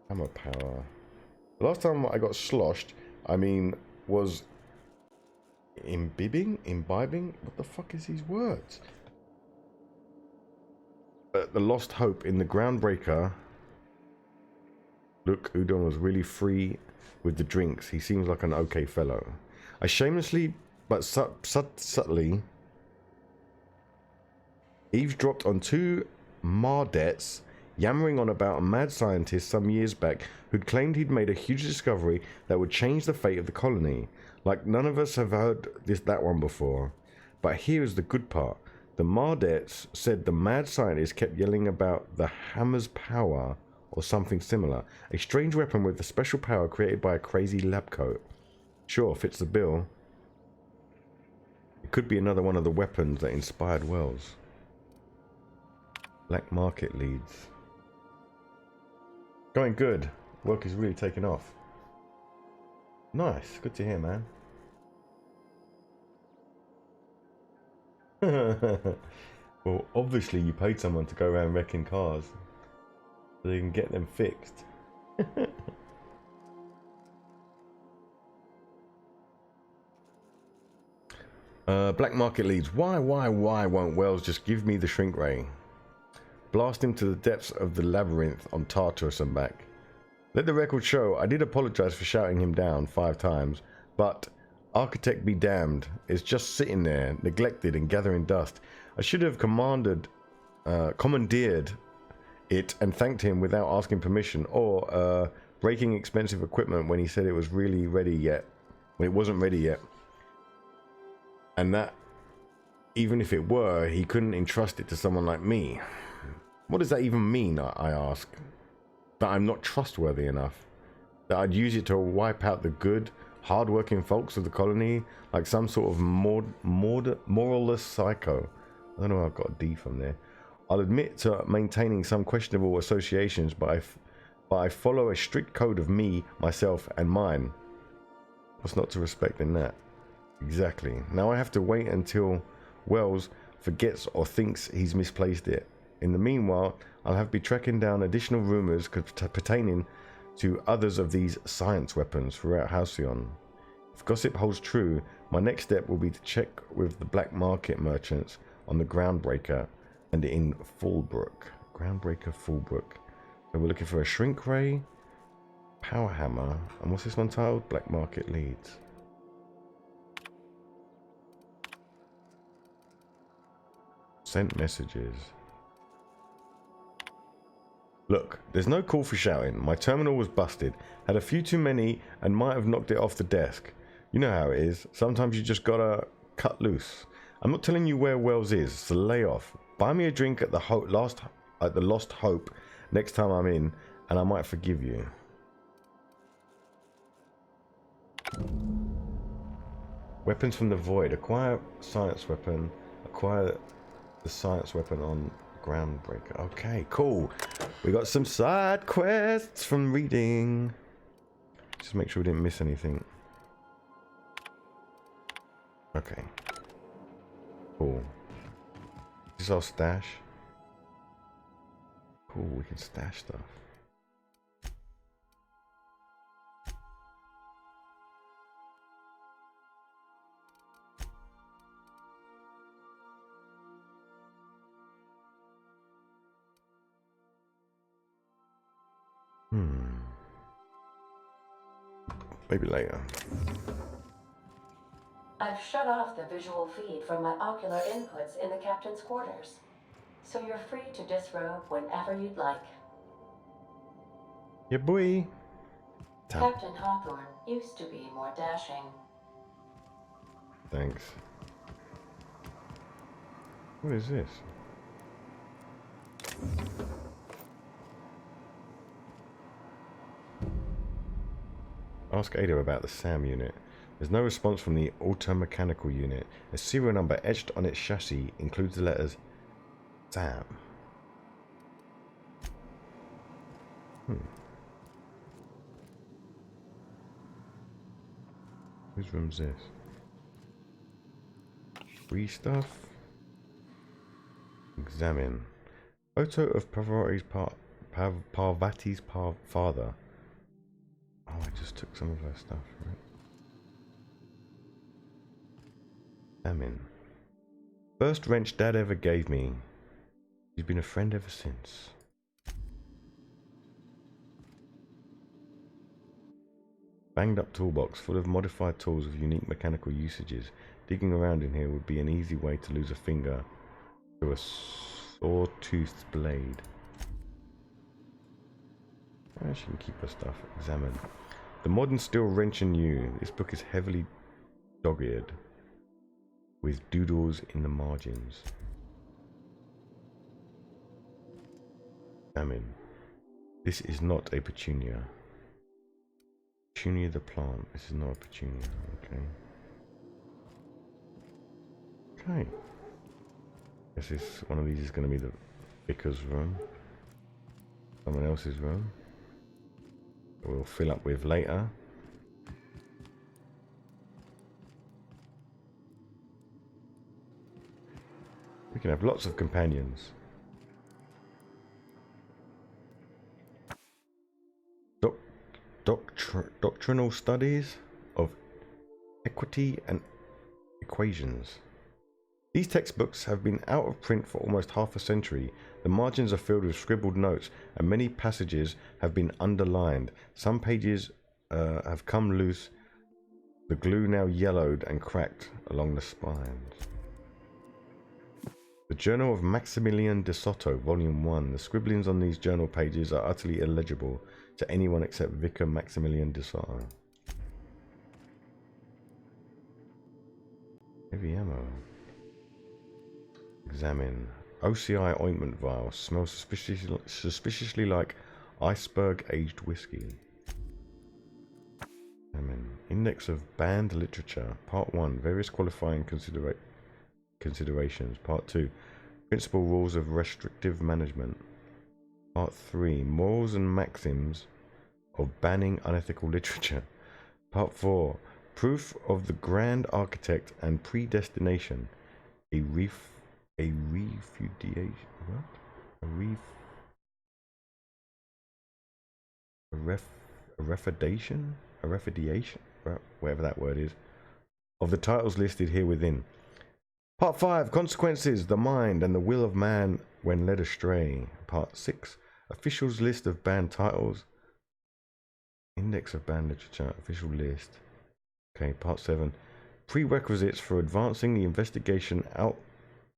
[SPEAKER 1] Hammer power. The last time I got sloshed, was imbibing? What the fuck is these words? The lost hope in the groundbreaker. Look, Udon was really free with the drinks. He seems like an okay fellow. I shamelessly, but subtly, eavesdropped on two Mardets yammering on about a mad scientist some years back who'd claimed he'd made a huge discovery that would change the fate of the colony. Like, none of us have heard that one before. But here's the good part. The Mardets said the mad scientist kept yelling about the hammer's power or something similar. A strange weapon with a special power created by a crazy lab coat. Sure, fits the bill. It could be another one of the weapons that inspired Wells. Black market leads. Going good. Work is really taking off. Nice. Good to hear, man. Well, obviously you paid someone to go around wrecking cars so they can get them fixed. Black market leads. Why won't Wells just give me the shrink ray? Blast him to the depths of the labyrinth on Tartarus and back. Let the record show, I did apologize for shouting him down 5 times, but architect be damned, it's just sitting there, neglected and gathering dust. I should have commandeered it and thanked him without asking permission, or breaking expensive equipment when he said it was really ready yet, when it wasn't ready yet. And that, even if it were, he couldn't entrust it to someone like me. What does that even mean, I ask? That I'm not trustworthy enough? That I'd use it to wipe out the good, hard-working folks of the colony like some sort of moralless psycho? I don't know how I got a D from there. I'll admit to maintaining some questionable associations, but I follow a strict code of me, myself, and mine. What's not to respect in that? Exactly. Now I have to wait until Wells forgets or thinks he's misplaced it. In the meanwhile, I'll have to be tracking down additional rumors pertaining to others of these science weapons throughout Halcyon. If gossip holds true, my next step will be to check with the black market merchants on the Groundbreaker and in Fallbrook. Groundbreaker, Fallbrook. So we're looking for a shrink ray, power hammer, and what's this one titled? Black market leads. Sent messages. Look, there's no call for shouting. My terminal was busted, had a few too many, and might have knocked it off the desk. You know how it is. Sometimes you just gotta cut loose. I'm not telling you where Wells is, so lay off. Buy me a drink at the Lost Hope next time I'm in, and I might forgive you. Weapons from the Void. Acquire science weapon. Acquire the science weapon on Groundbreaker. Okay, cool. We got some side quests from reading. Just make sure we didn't miss anything. Okay. Cool. This is our stash. Cool, we can stash stuff. Maybe later.
[SPEAKER 8] I've shut off the visual feed from my ocular inputs in the captain's quarters, so you're free to disrobe whenever you'd like.
[SPEAKER 1] Yeah, boy.
[SPEAKER 8] Captain Hawthorne used to be more dashing.
[SPEAKER 1] Thanks. What is this? Ask Ada about the SAM unit. There's no response from the automechanical unit. A serial number etched on its chassis includes the letters SAM. Whose room's this? Free stuff. Examine. Photo of Parvati's father. Oh, I just took some of her stuff, right? Examine. First wrench Dad ever gave me. He's been a friend ever since. Banged up toolbox full of modified tools with unique mechanical usages. Digging around in here would be an easy way to lose a finger to a saw-toothed blade. She can keep her stuff. Examine. The modern steel wrench and new. This book is heavily dog-eared with doodles in the margins. Examine. This is not a petunia. Petunia the plant. This is not a petunia. Okay. Okay. Guess this one of these is going to be the vicar's room. Someone else's room. We'll fill up with later. We can have lots of companions. Doctrinal studies of equity and equations. These textbooks have been out of print for almost half a century. The margins are filled with scribbled notes, and many passages have been underlined. Some pages have come loose, the glue now yellowed and cracked along the spines. The Journal of Maximilian de Soto, Volume 1. The scribblings on these journal pages are utterly illegible to anyone except Vicar Maximilian de Soto. Heavy ammo. Examine. OCI ointment vial. Smells suspiciously like iceberg aged whiskey. Examine. Index of banned literature. Part 1. Various qualifying considerations. Part 2. Principal rules of restrictive management. Part 3. Morals and maxims of banning unethical literature. Part 4. Proof of the grand architect and predestination. A refutation. What? A refutation? Whatever that word is. Of the titles listed here within. Part 5. Consequences, the mind and the will of man when led astray. Part 6. Officials list of banned titles. Index of banned literature. Official list. Okay, Part 7. Prerequisites for advancing the investigation,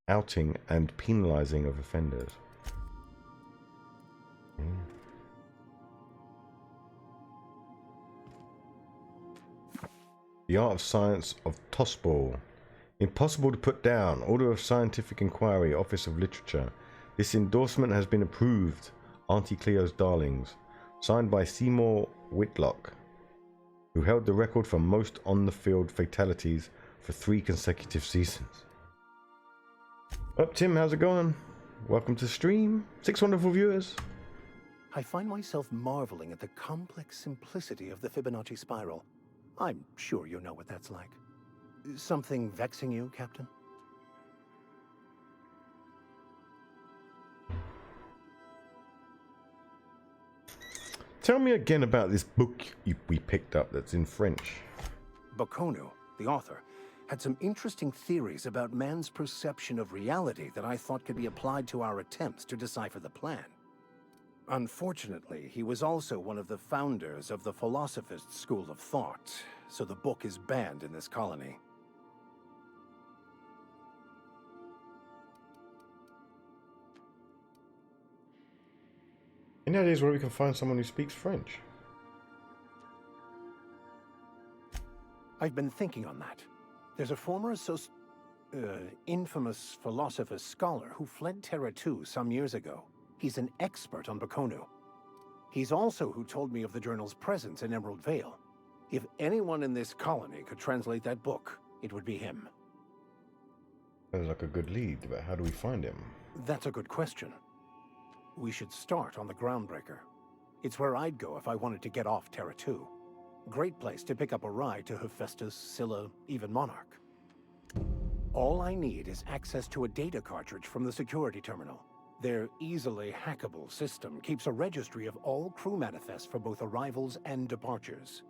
[SPEAKER 1] outing and penalizing of offenders. Okay. The art of science of tossball. Impossible to put down. Order of Scientific Inquiry, Office of Literature. This endorsement has been approved. Auntie Cleo's Darlings. Signed by Seymour Whitlock, who held the record for most on-the-field fatalities for 3 consecutive seasons. Up, Tim, how's it going? Welcome to the stream. 6 wonderful viewers.
[SPEAKER 7] I find myself marveling at the complex simplicity of the Fibonacci spiral. I'm sure you know what that's like. Something vexing you, Captain?
[SPEAKER 1] Tell me again about this book we picked up that's in French.
[SPEAKER 7] Bocconu, the author, had some interesting theories about man's perception of reality that I thought could be applied to our attempts to decipher the plan. Unfortunately, he was also one of the founders of the philosophist school of thought, so the book is banned in this colony.
[SPEAKER 1] Any ideas where we can find someone who speaks French?
[SPEAKER 7] I've been thinking on that. There's a former infamous philosopher scholar who fled Terra 2 some years ago. He's an expert on Bakonu. He's also who told me of the journal's presence in Emerald Vale. If anyone in this colony could translate that book, it would be him.
[SPEAKER 1] Sounds like a good lead, but how do we find him?
[SPEAKER 7] That's a good question. We should start on the Groundbreaker. It's where I'd go if I wanted to get off Terra 2. Great place to pick up a ride to Hephaestus, Scylla, even Monarch. All I need is access to a data cartridge from the security terminal. Their easily hackable system keeps a registry of all crew manifests for both arrivals and departures.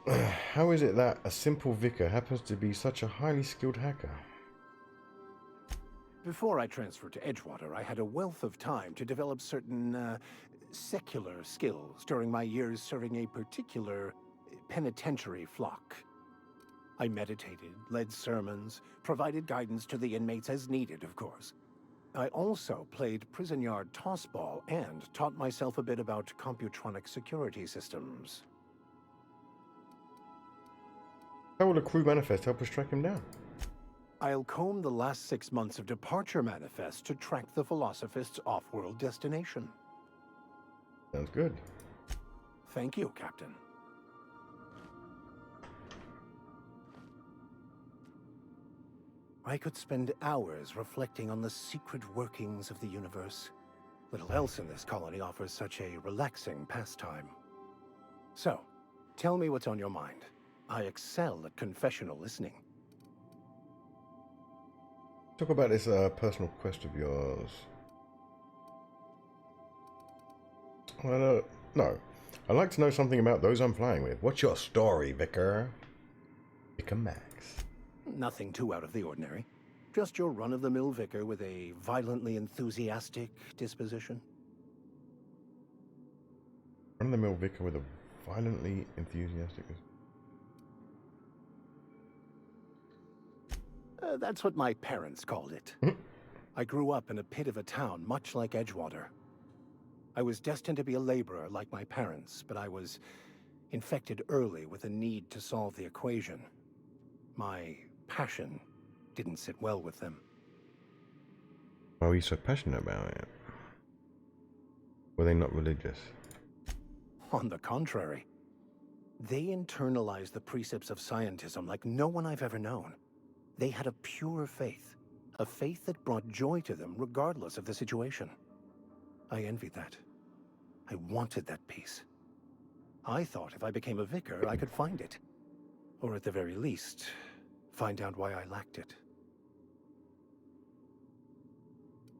[SPEAKER 1] How is it that a simple vicar happens to be such a highly skilled hacker?
[SPEAKER 7] Before I transferred to Edgewater, I had a wealth of time to develop certain, secular skills during my years serving a particular penitentiary flock. I meditated, led sermons, provided guidance to the inmates as needed, of course. I also played prison yard tossball and taught myself a bit about computronic security systems.
[SPEAKER 1] How will a crew manifest help us track him down?
[SPEAKER 7] I'll comb the last 6 months of departure manifests to track the Philosophist's off-world destination.
[SPEAKER 1] Sounds good.
[SPEAKER 7] Thank you, Captain. I could spend hours reflecting on the secret workings of the universe. Little else in this colony offers such a relaxing pastime. So, tell me what's on your mind. I excel at confessional listening.
[SPEAKER 1] Talk about this personal quest of yours. Well, no. I'd like to know something about those I'm flying with. What's your story, Vicar? Vicar Max.
[SPEAKER 7] Nothing too out of the ordinary. Just your run-of-the-mill vicar with a violently enthusiastic disposition.
[SPEAKER 1] Run-of-the-mill vicar with a violently enthusiastic...
[SPEAKER 7] That's what my parents called it. I grew up in a pit of a town, much like Edgewater. I was destined to be a laborer like my parents, but I was infected early with a need to solve the equation. My passion didn't sit well with them.
[SPEAKER 1] Why were you so passionate about it? Were they not religious?
[SPEAKER 7] On the contrary. They internalized the precepts of scientism like no one I've ever known. They had a pure faith, a faith that brought joy to them regardless of the situation. I envied that. I wanted that peace. I thought if I became a vicar, I could find it. Or at the very least, find out why I lacked it.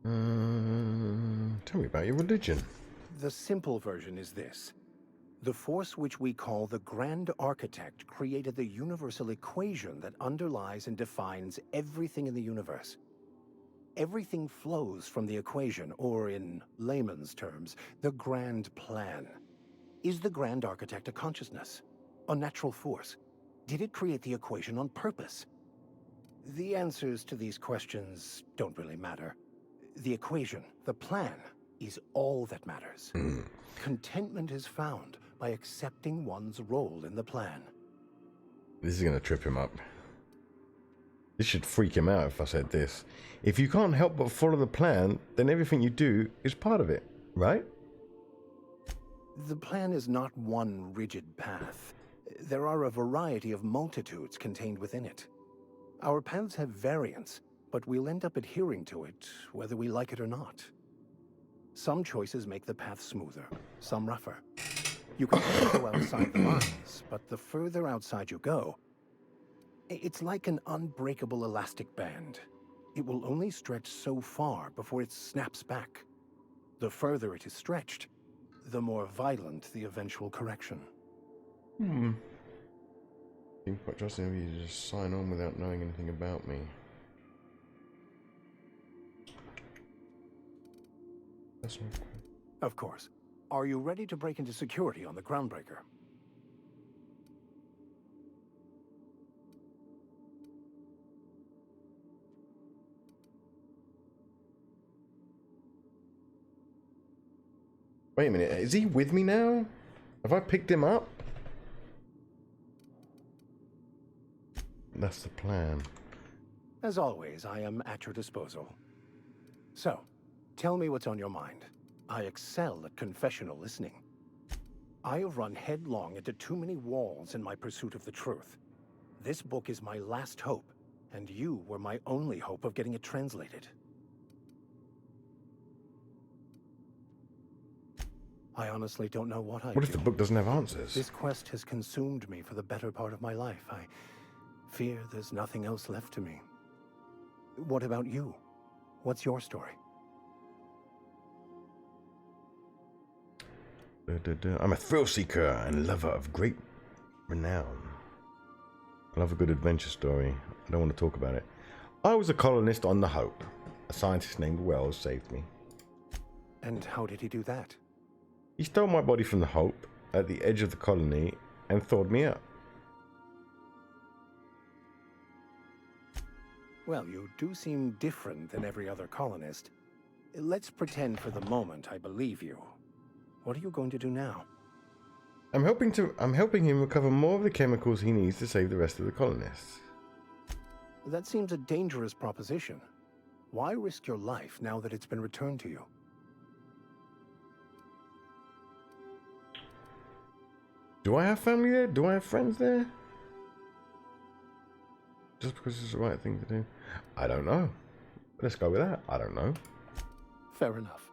[SPEAKER 1] Tell me about your religion.
[SPEAKER 7] The simple version is this. The force which we call the Grand Architect created the universal equation that underlies and defines everything in the universe. Everything flows from the equation, or in layman's terms, the grand plan. Is the Grand Architect a consciousness? A natural force? Did it create the equation on purpose? The answers to these questions don't really matter. The equation, the plan, is all that matters. Contentment is found by accepting one's role in the plan.
[SPEAKER 1] This is going to trip him up. This should freak him out if I said this. If you can't help but follow the plan, then everything you do is part of it, right?
[SPEAKER 7] The plan is not one rigid path. There are a variety of multitudes contained within it. Our paths have variance, but we'll end up adhering to it, whether we like it or not. Some choices make the path smoother, some rougher. You can never go outside the lines, but the further outside you go, it's like an unbreakable elastic band. It will only stretch so far before it snaps back. The further it is stretched, the more violent the eventual correction.
[SPEAKER 1] Seems quite trusting of you to just sign on without knowing anything about me. That's not quite...
[SPEAKER 7] Of course. Are you ready to break into security on the Groundbreaker?
[SPEAKER 1] Wait a minute, is he with me now? Have I picked him up? That's the plan.
[SPEAKER 7] As always, I am at your disposal. So, tell me what's on your mind. I excel at confessional listening. I have run headlong into too many walls in my pursuit of the truth. This book is my last hope, and you were my only hope of getting it translated. I honestly don't know what I do.
[SPEAKER 1] What if the book doesn't have answers?
[SPEAKER 7] This quest has consumed me for the better part of my life. I fear there's nothing else left to me. What about you? What's your story?
[SPEAKER 1] I'm a thrill seeker and lover of great renown. I love a good adventure story. I don't want to talk about it. I was a colonist on the Hope. A scientist named Wells saved me.
[SPEAKER 7] And how did he do that?
[SPEAKER 1] He stole my body from the Hope at the edge of the colony and thawed me out.
[SPEAKER 7] Well, you do seem different than every other colonist. Let's pretend for the moment I believe you. What are you going to do now?
[SPEAKER 1] I'm helping him recover more of the chemicals he needs to save the rest of the colonists.
[SPEAKER 7] That seems a dangerous proposition. Why risk your life now that it's been returned to you?
[SPEAKER 1] Do I have family there? Do I have friends there? Just because it's the right thing to do? I don't know. Let's go with that. I don't know.
[SPEAKER 7] Fair enough.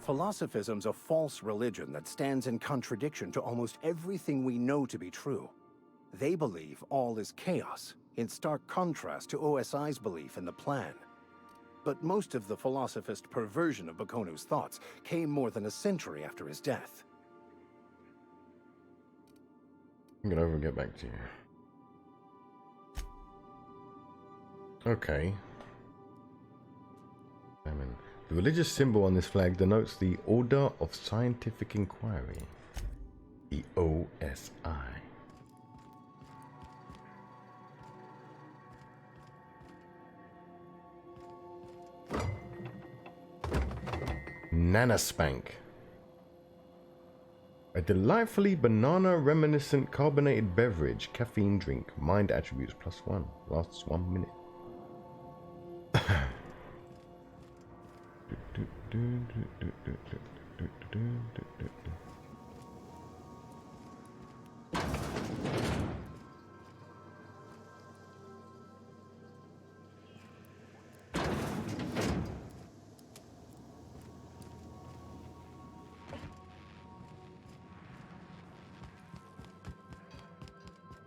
[SPEAKER 7] Philosophism's a false religion that stands in contradiction to almost everything we know to be true. They believe all is chaos, in stark contrast to OSI's belief in the plan. But most of the philosophist perversion of Bakonu's thoughts came more than a century after his death.
[SPEAKER 1] I'm gonna over and get back to you. Okay. The religious symbol on this flag denotes the Order of Scientific Inquiry, the OSI. Nanaspank. A delightfully banana-reminiscent carbonated beverage, caffeine drink, mind attributes +1, lasts 1 minute.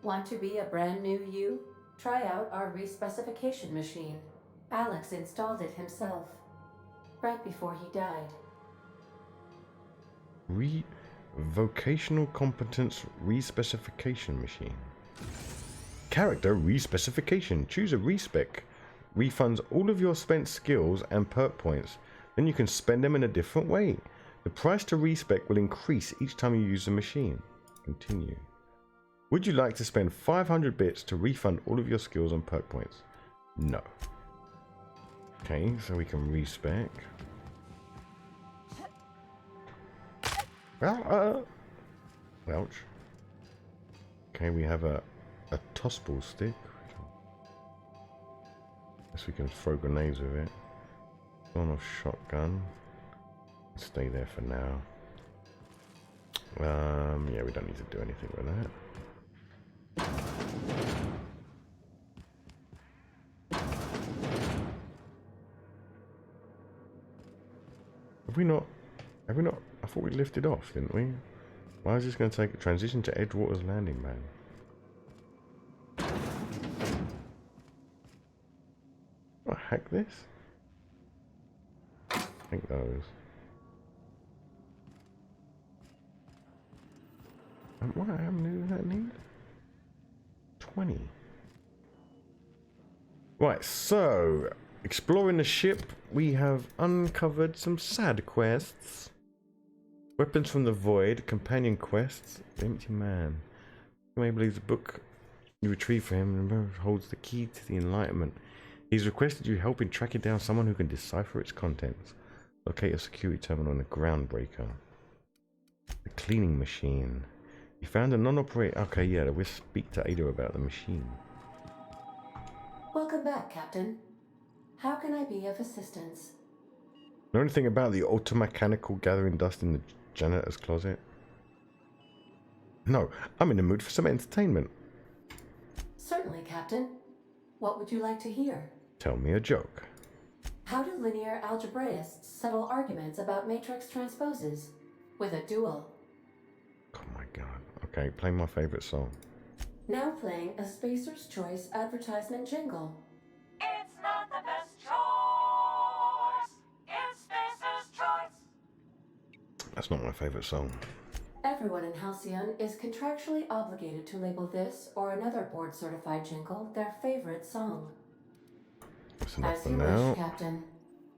[SPEAKER 8] Want to be a brand new you? Try out our re-specification machine. Alex installed it himself, right before he died.
[SPEAKER 1] Vocational competence re-specification machine. Character re-specification. Choose a respec. Refunds all of your spent skills and perk points. Then you can spend them in a different way. The price to respec will increase each time you use the machine. Continue. Would you like to spend 500 bits to refund all of your skills and perk points? No. Okay, so we can respec. Ouch. Okay, we have a tossball stick. Guess we can throw grenades with it. On-off shotgun. Stay there for now. Yeah, we don't need to do anything with that. Have we not? I thought we lifted off, didn't we? Why is this going to take a transition to Edgewater's Landing, man? What, hack this? Take those. And what avenue does that need? 20. Right, so exploring the ship, we have uncovered some sad quests. Weapons from the Void, companion quests, the Empty Man. You may believe the book you retrieve for him holds the key to the Enlightenment. He's requested you help in tracking down someone who can decipher its contents. Locate a security terminal in the groundbreaker. The cleaning machine. You found a non-operator. Okay, yeah, we'll speak to Ada about the machine.
[SPEAKER 8] Welcome back, Captain. How can I be of assistance?
[SPEAKER 1] Know anything about the automechanical gathering dust in the janitor's closet? No, I'm in the mood for some entertainment.
[SPEAKER 8] Certainly, Captain. What would you like to hear?
[SPEAKER 1] Tell me a joke.
[SPEAKER 8] How do linear algebraists settle arguments about matrix transposes? With a duel.
[SPEAKER 1] Oh my god. Okay, play my favorite song.
[SPEAKER 8] Now playing a Spacer's Choice advertisement jingle.
[SPEAKER 10] It's not the best choice. It's Spacer's Choice.
[SPEAKER 1] That's not my favorite song.
[SPEAKER 8] Everyone in Halcyon is contractually obligated to label this or another board-certified jingle their favorite song.
[SPEAKER 1] That's enough
[SPEAKER 8] As
[SPEAKER 1] for
[SPEAKER 8] you
[SPEAKER 1] now.
[SPEAKER 8] wish, Captain.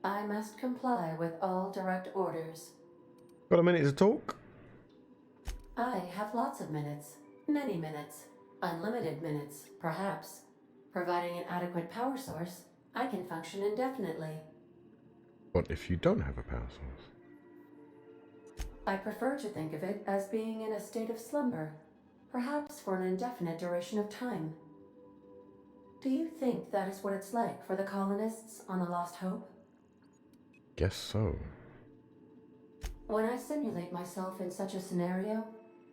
[SPEAKER 8] I must comply with all direct orders.
[SPEAKER 1] Got a minute to talk?
[SPEAKER 8] I have lots of minutes. Many minutes. Unlimited minutes, perhaps. Providing an adequate power source, I can function indefinitely.
[SPEAKER 1] What if you don't have a power source?
[SPEAKER 8] I prefer to think of it as being in a state of slumber, perhaps for an indefinite duration of time. Do you think that is what it's like for the colonists on the Lost Hope?
[SPEAKER 1] Guess so.
[SPEAKER 8] When I simulate myself in such a scenario,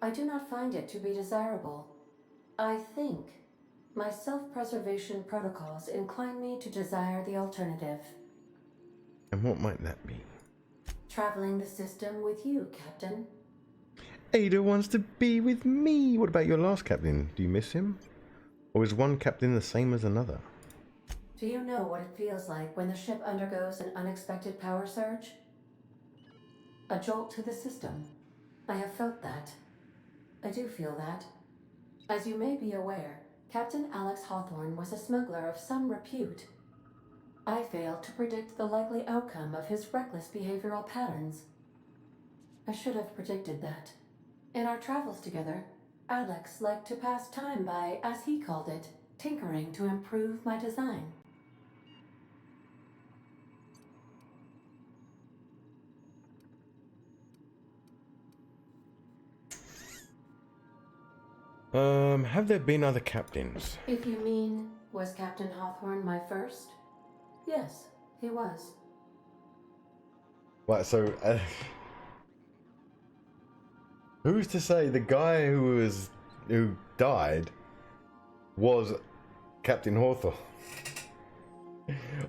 [SPEAKER 8] I do not find it to be desirable. I think my self-preservation protocols incline me to desire the alternative.
[SPEAKER 1] And what might that be?
[SPEAKER 8] Traveling the system with you, Captain.
[SPEAKER 1] Ada wants to be with me. What about your last captain? Do you miss him? Or is one captain the same as another?
[SPEAKER 8] Do you know what it feels like when the ship undergoes an unexpected power surge? A jolt to the system. I have felt that. I do feel that. As you may be aware, Captain Alex Hawthorne was a smuggler of some repute. I failed to predict the likely outcome of his reckless behavioral patterns. I should have predicted that. In our travels together, Alex liked to pass time by, as he called it, tinkering to improve my design.
[SPEAKER 1] Have there been other captains?
[SPEAKER 8] If you mean, was Captain Hawthorne my first? Yes, he was.
[SPEAKER 1] Right, so who's to say the guy who died was Captain Hawthorne?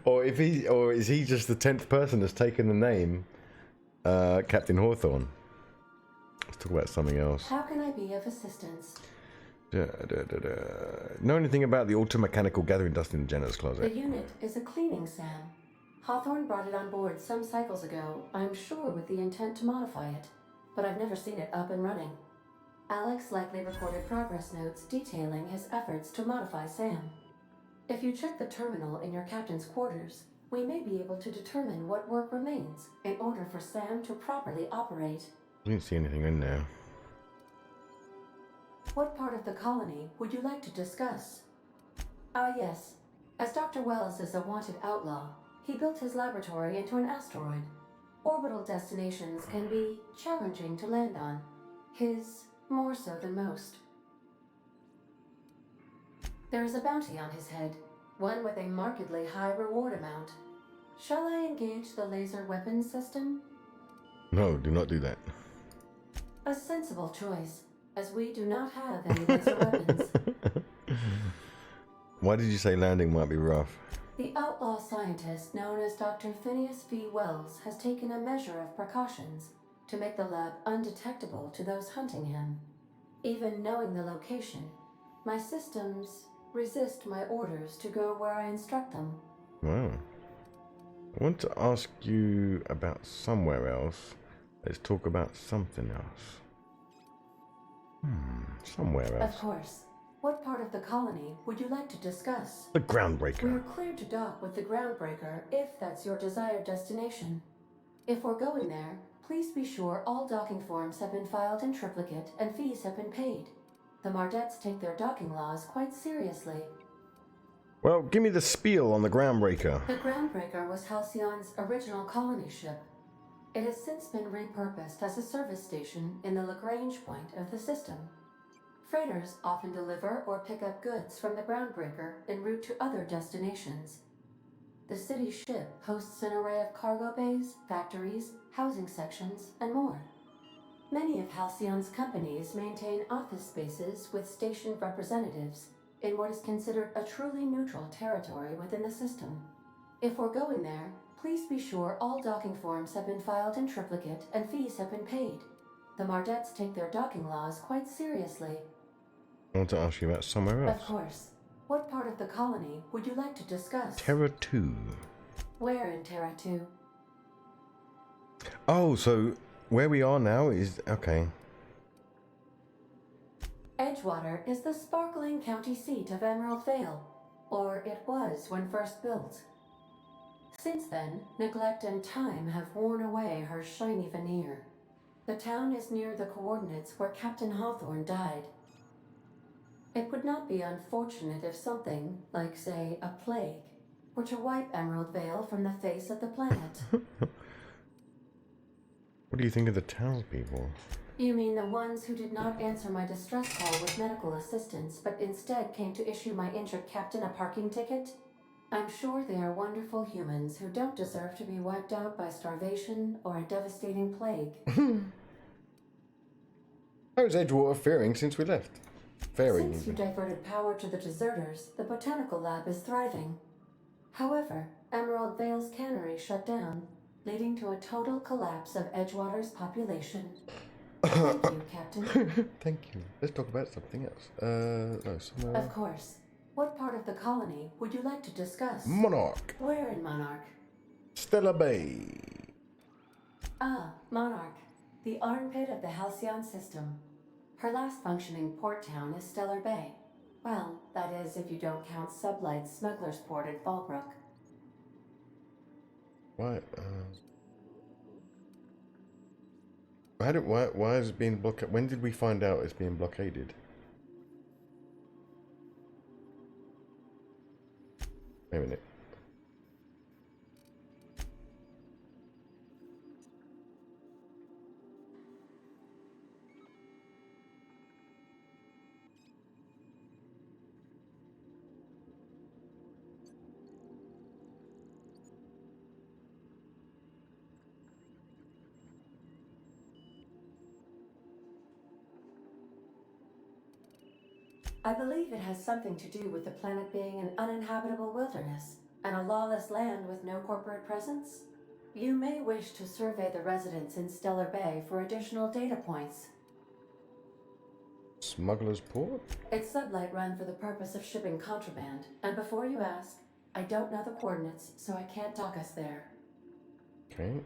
[SPEAKER 1] or is he just the 10th person that's taken the name Captain Hawthorne? Let's talk about something else.
[SPEAKER 8] How can I be of assistance?
[SPEAKER 1] Know anything about the automechanical gathering dust in the janitor's closet?
[SPEAKER 8] The unit is a cleaning SAM. Hawthorne brought it on board some cycles ago, I'm sure with the intent to modify it, but I've never seen it up and running. Alex likely recorded progress notes detailing his efforts to modify SAM. If you check the terminal in your captain's quarters, we may be able to determine what work remains in order for SAM to properly operate.
[SPEAKER 1] I didn't see anything in there.
[SPEAKER 8] What part of the colony would you like to discuss? Ah, yes. As Dr. Wells is a wanted outlaw, he built his laboratory into an asteroid. Orbital destinations can be challenging to land on. His more so than most. There is a bounty on his head, one with a markedly high reward amount. Shall I engage the laser weapons system?
[SPEAKER 1] No, do not do that.
[SPEAKER 8] A sensible choice, as we do not have any laser weapons.
[SPEAKER 1] Why did you say landing might be rough?
[SPEAKER 8] The outlaw scientist known as Dr. Phineas V. Wells has taken a measure of precautions to make the lab undetectable to those hunting him. Even knowing the location, my systems resist my orders to go where I instruct them.
[SPEAKER 1] Wow. I want to ask you about somewhere else. Let's talk about something else. Somewhere else.
[SPEAKER 8] Of course. What part of the colony would you like to discuss?
[SPEAKER 1] The Groundbreaker.
[SPEAKER 8] We're clear to dock with the Groundbreaker if that's your desired destination. If we're going there, please be sure all docking forms have been filed in triplicate and fees have been paid. The Mardettes take their docking laws quite seriously.
[SPEAKER 1] Well, give me the spiel on the Groundbreaker.
[SPEAKER 8] The Groundbreaker was Halcyon's original colony ship. It has since been repurposed as a service station in the Lagrange point of the system. Freighters often deliver or pick up goods from the groundbreaker en route to other destinations. The city ship hosts an array of cargo bays, factories, housing sections, and more. Many of Halcyon's companies maintain office spaces with station representatives in what is considered a truly neutral territory within the system. If we're going there, please be sure all docking forms have been filed in triplicate and fees have been paid. The Mardettes take their docking laws quite seriously.
[SPEAKER 1] I want to ask you about somewhere else.
[SPEAKER 8] Of course. What part of the colony would you like to discuss?
[SPEAKER 1] Terra 2.
[SPEAKER 8] Where in Terra 2?
[SPEAKER 1] Oh, so where we are now is... okay.
[SPEAKER 8] Edgewater is the sparkling county seat of Emerald Vale, or it was when first built. Since then, neglect and time have worn away her shiny veneer. The town is near the coordinates where Captain Hawthorne died. It would not be unfortunate if something, like say a plague, were to wipe Emerald Vale from the face of the planet.
[SPEAKER 1] What do you think of the townspeople?
[SPEAKER 8] You mean the ones who did not answer my distress call with medical assistance, but instead came to issue my injured captain a parking ticket? I'm sure they are wonderful humans who don't deserve to be wiped out by starvation or a devastating plague.
[SPEAKER 1] How's Edgewater faring since we left?
[SPEAKER 8] Since you diverted power to the deserters, the botanical lab is thriving. However, Emerald Vale's cannery shut down, leading to a total collapse of Edgewater's population. Thank you, Captain.
[SPEAKER 1] Thank you. Let's talk about something else. No, somewhere...
[SPEAKER 8] Of course. What part of the colony would you like to discuss?
[SPEAKER 1] Monarch.
[SPEAKER 8] Where in Monarch?
[SPEAKER 1] Stella Bay.
[SPEAKER 8] Ah, Monarch. The armpit of the Halcyon system. Her last functioning port town is Stellar Bay. Well, that is if you don't count Sublight's Smuggler's Port at Fallbrook.
[SPEAKER 1] Why is it being blockaded? When did we find out it's being blockaded? Wait a minute.
[SPEAKER 8] I believe it has something to do with the planet being an uninhabitable wilderness and a lawless land with no corporate presence. You may wish to survey the residents in Stellar Bay for additional data points.
[SPEAKER 1] Smuggler's Port?
[SPEAKER 8] It's Sublight run for the purpose of shipping contraband, and before you ask, I don't know the coordinates, so I can't dock us there.
[SPEAKER 1] Okay.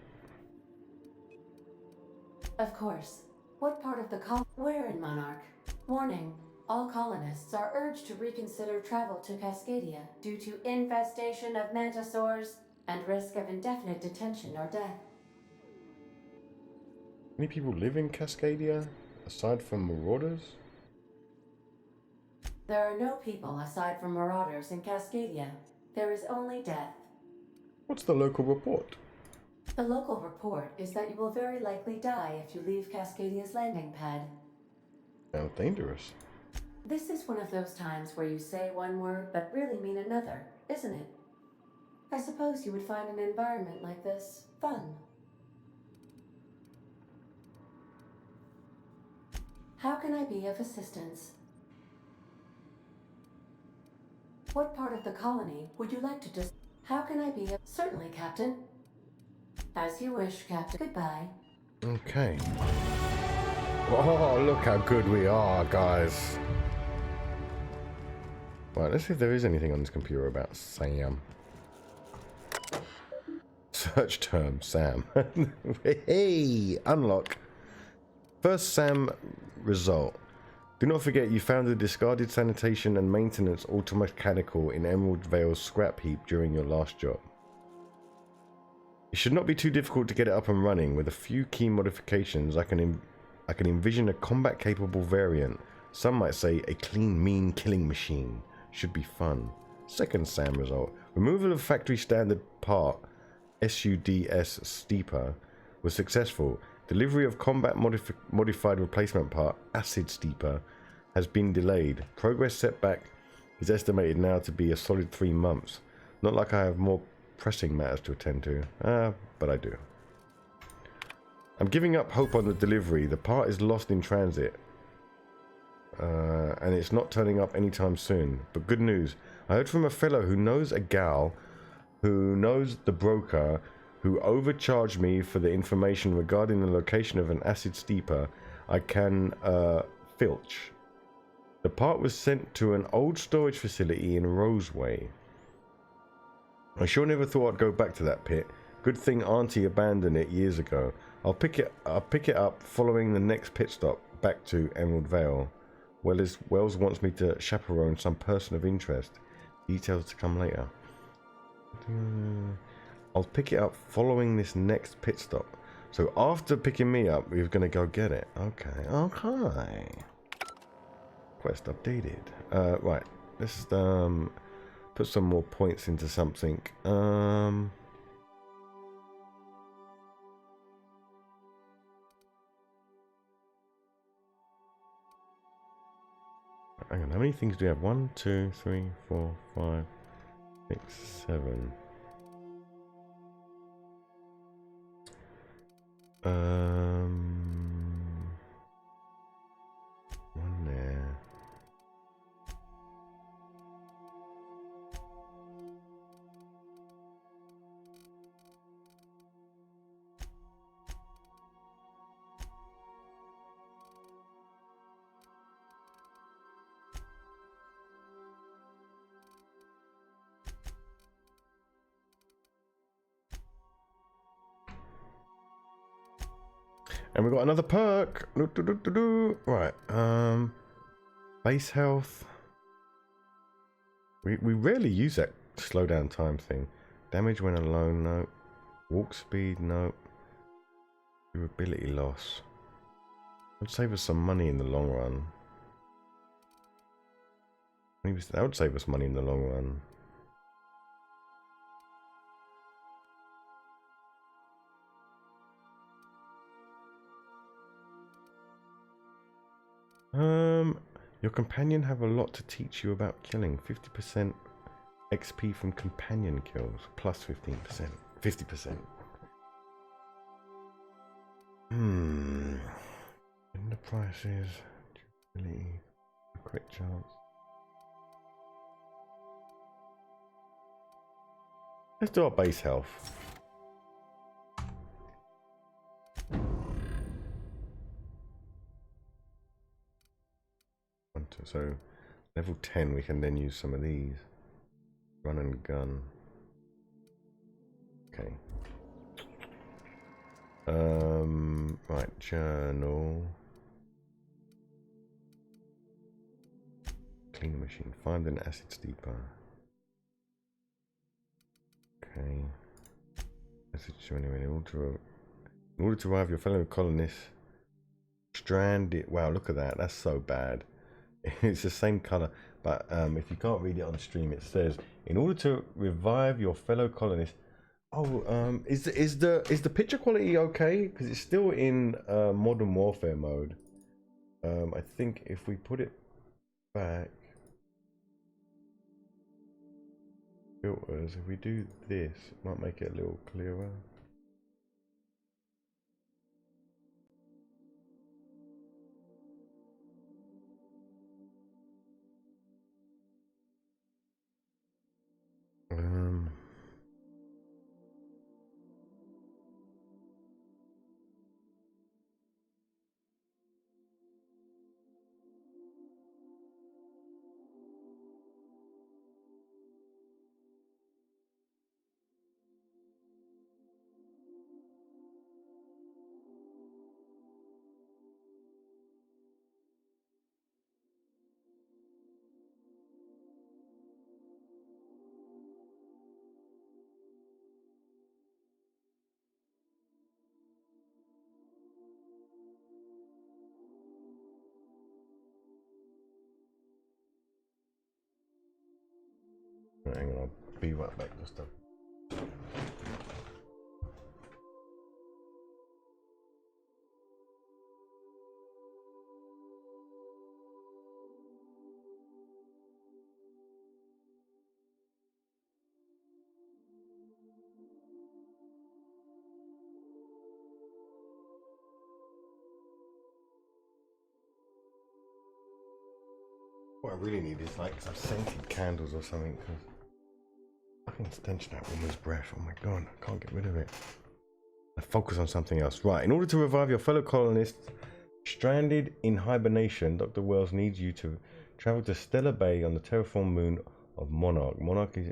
[SPEAKER 8] Of course. What part of the Where in Monarch? Warning. All colonists are urged to reconsider travel to Cascadia due to infestation of mantisaurs and risk of indefinite detention or death.
[SPEAKER 1] Many people live in Cascadia, aside from marauders?
[SPEAKER 8] There are no people aside from marauders in Cascadia. There is only death.
[SPEAKER 1] What's the local report?
[SPEAKER 8] The local report is that you will very likely die if you leave Cascadia's landing pad.
[SPEAKER 1] Sounds dangerous.
[SPEAKER 8] This is one of those times where you say one word but really mean another, isn't it? I suppose you would find an environment like this fun. How can I be of assistance? What part of the colony would you like to How can I be of... Certainly, Captain. As you wish, Captain. Goodbye.
[SPEAKER 1] Okay. Oh, look how good we are, guys. Right, let's see if there is anything on this computer about Sam. Search term, Sam. Hey, unlock. First Sam result. Do not forget you found the discarded sanitation and maintenance automechanical in Emerald Vale's scrap heap during your last job. It should not be too difficult to get it up and running. With a few key modifications, I can envision a combat-capable variant. Some might say a clean, mean killing machine. Should be fun. Second SAM result. Removal of factory standard part SUDS steeper was successful. Delivery of combat modified replacement part, Acid Steeper, has been delayed. Progress setback is estimated now to be a solid 3 months. Not like I have more pressing matters to attend to. But I do. I'm giving up hope on the delivery. The part is lost in transit. And it's not turning up anytime soon. But good news. I heard from a fellow who knows a gal who knows the broker who overcharged me for the information regarding the location of an acid steeper I can filch. The part was sent to an old storage facility in Roseway. I sure never thought I'd go back to that pit. Good thing Auntie abandoned it years ago. I'll pick it up following the next pit stop back to Emerald Vale. Wells wants me to chaperone some person of interest. Details to come later. I'll pick it up following this next pit stop. So after picking me up, we're gonna go get it. Okay. Quest updated. Right. Let's put some more points into something. Hang on, how many things do we have? 1, 2, 3, 4, 5, 6, 7. One there. And we got another perk. Right. Base health. We rarely use that slow down time thing. Damage when alone, no. Walk speed, no. Durability loss. Would save us some money in the long run. That would save us money in the long run. Your companion have a lot to teach you about killing. 50% XP from companion kills, plus 15%, 50%. And the prices, durability, crit chance. Let's do our base health. So level 10 we can then use some of these. Run and gun. Okay. Right, journal. Clean machine. Find an acid steeper. Okay. Message to anyone. In order to revive your fellow colonists stranded. Wow, look at that. That's so bad. It's the same color, but if you can't read it on stream, it says, in order to revive your fellow colonists. Oh, is the picture quality okay? Because it's still in Modern Warfare mode. I think if we put it back, filters, if we do this, it might make it a little clearer. Hang on, I'll be right back just a... What I really need is like some scented candles or something, because I can stench that woman's breath. Oh my god, I can't get rid of it. I focus on something else. Right, in order to revive your fellow colonists stranded in hibernation, Dr. Wells needs you to travel to Stellar Bay on the terraformed moon of Monarch. Monarch is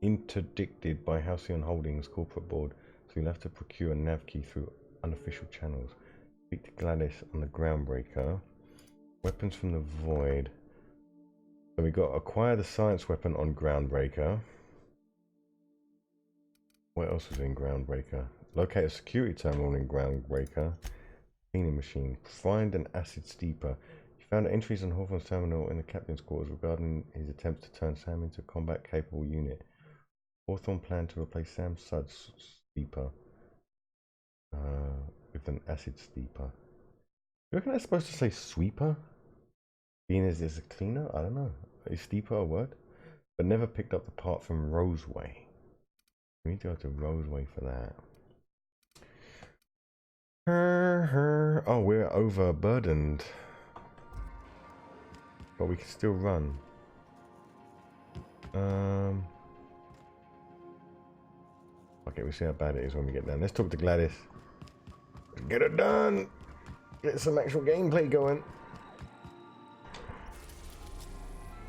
[SPEAKER 1] interdicted by Halcyon Holdings corporate board, so you'll have to procure a nav key through unofficial channels. Speak to Gladys on the Groundbreaker. Weapons from the Void. So we got acquire the science weapon on Groundbreaker. What else was in Groundbreaker? Locate a security terminal in Groundbreaker. Cleaning machine. Find an acid steeper. You found entries on Hawthorne's terminal in the captain's quarters regarding his attempts to turn Sam into a combat capable unit. Hawthorne planned to replace Sam Sudd's steeper with an acid steeper. You reckon that's supposed to say sweeper? Being as there's a cleaner? I don't know. Is steeper a word? But never picked up the part from Roseway. We need to go to Roseway for that. Oh, we're overburdened. But we can still run. Okay, we'll see how bad it is when we get down. Let's talk to Gladys. Get it done! Get some actual gameplay going.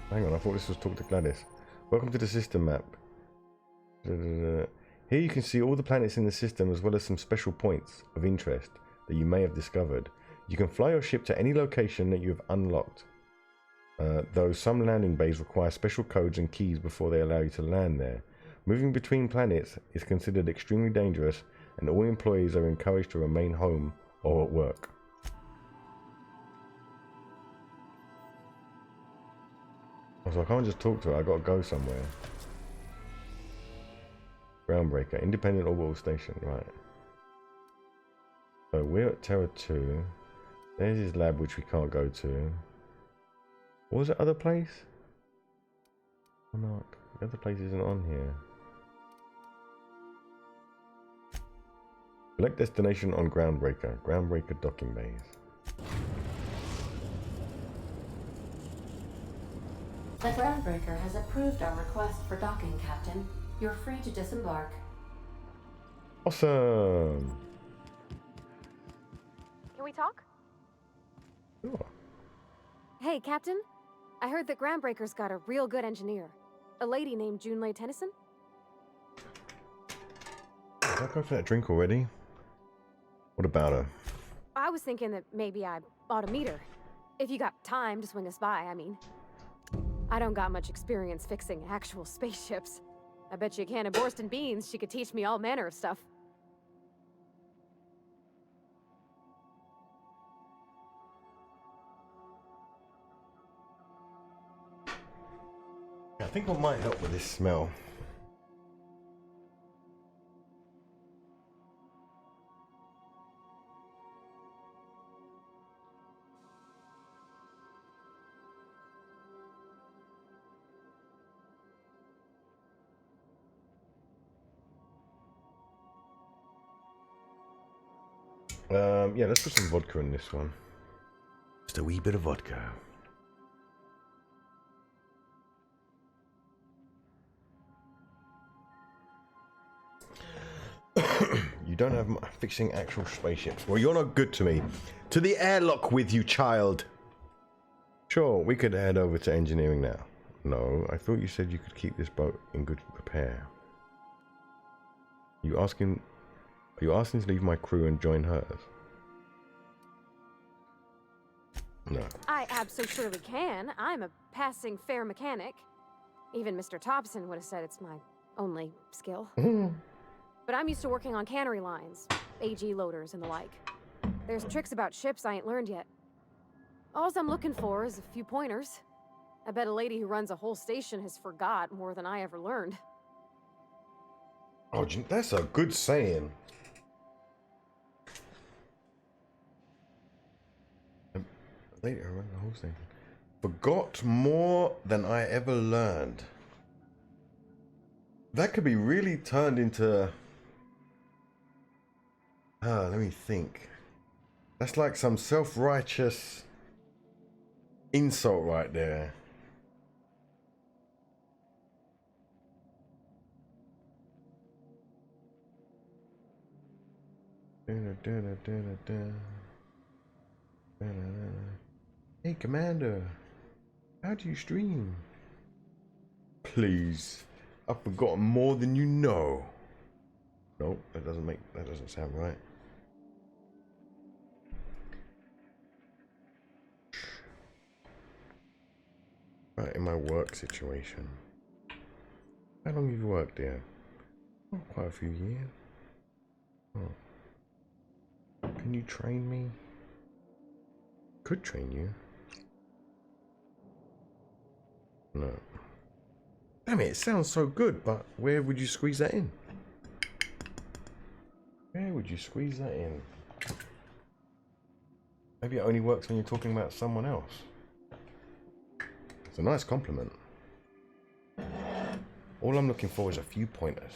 [SPEAKER 1] Hang on, I thought this was talk to Gladys. Welcome to the system map. Here you can see all the planets in the system as well as some special points of interest that you may have discovered. You can fly your ship to any location that you have unlocked. Though some landing bays require special codes and keys before they allow you to land there. Moving between planets is considered extremely dangerous and all employees are encouraged to remain home or at work. So I can't just talk to her, I gotta go somewhere. Groundbreaker, independent orbital station, right. So we're at Terra 2. There's his lab which we can't go to. What was the other place? Monarch. The other place isn't on here. Select destination on Groundbreaker. Groundbreaker docking bays.
[SPEAKER 8] The Groundbreaker has approved our request for docking, Captain. You're free to disembark.
[SPEAKER 1] Awesome.
[SPEAKER 2] Can we talk?
[SPEAKER 1] Sure.
[SPEAKER 2] Hey, Captain. I heard that Groundbreaker's got a real good engineer. A lady named Junlei Tennyson?
[SPEAKER 1] Did I go for that drink already? What about her?
[SPEAKER 2] I was thinking that maybe I ought to meet her. If you got time to swing us by, I mean. I don't got much experience fixing actual spaceships. I bet you a can of Borston beans she could teach me all manner of stuff.
[SPEAKER 1] I think what might help with this smell. Yeah, let's put some vodka in this one. Just a wee bit of vodka. You don't have fixing actual spaceships. Well, you're not good to me. To the airlock with you, child. Sure, we could head over to engineering now. No, I thought you said you could keep this boat in good repair. Are you asking to leave my crew and join hers? No.
[SPEAKER 2] I absolutely can. I'm a passing fair mechanic. Even Mr. Thompson would have said it's my only skill. But I'm used to working on cannery lines, AG loaders and the like. There's tricks about ships I ain't learned yet. All I'm looking for is a few pointers. I bet a lady who runs a whole station has forgot more than I ever learned.
[SPEAKER 1] Oh, that's a good saying. Lady who runs the whole station forgot more than I ever learned. That could be really turned into... let me think. That's like some self-righteous insult right there. Hey, Commander, how do you stream? Please, I've forgotten more than you know. Nope, that doesn't sound right. Right, in my work situation. How long have you worked there? Oh, quite a few years. Oh. Can you train me? Could train you. No. Damn it, it sounds so good, but where would you squeeze that in? Where would you squeeze that in? Maybe it only works when you're talking about someone else. It's a nice compliment. All I'm looking for is a few pointers.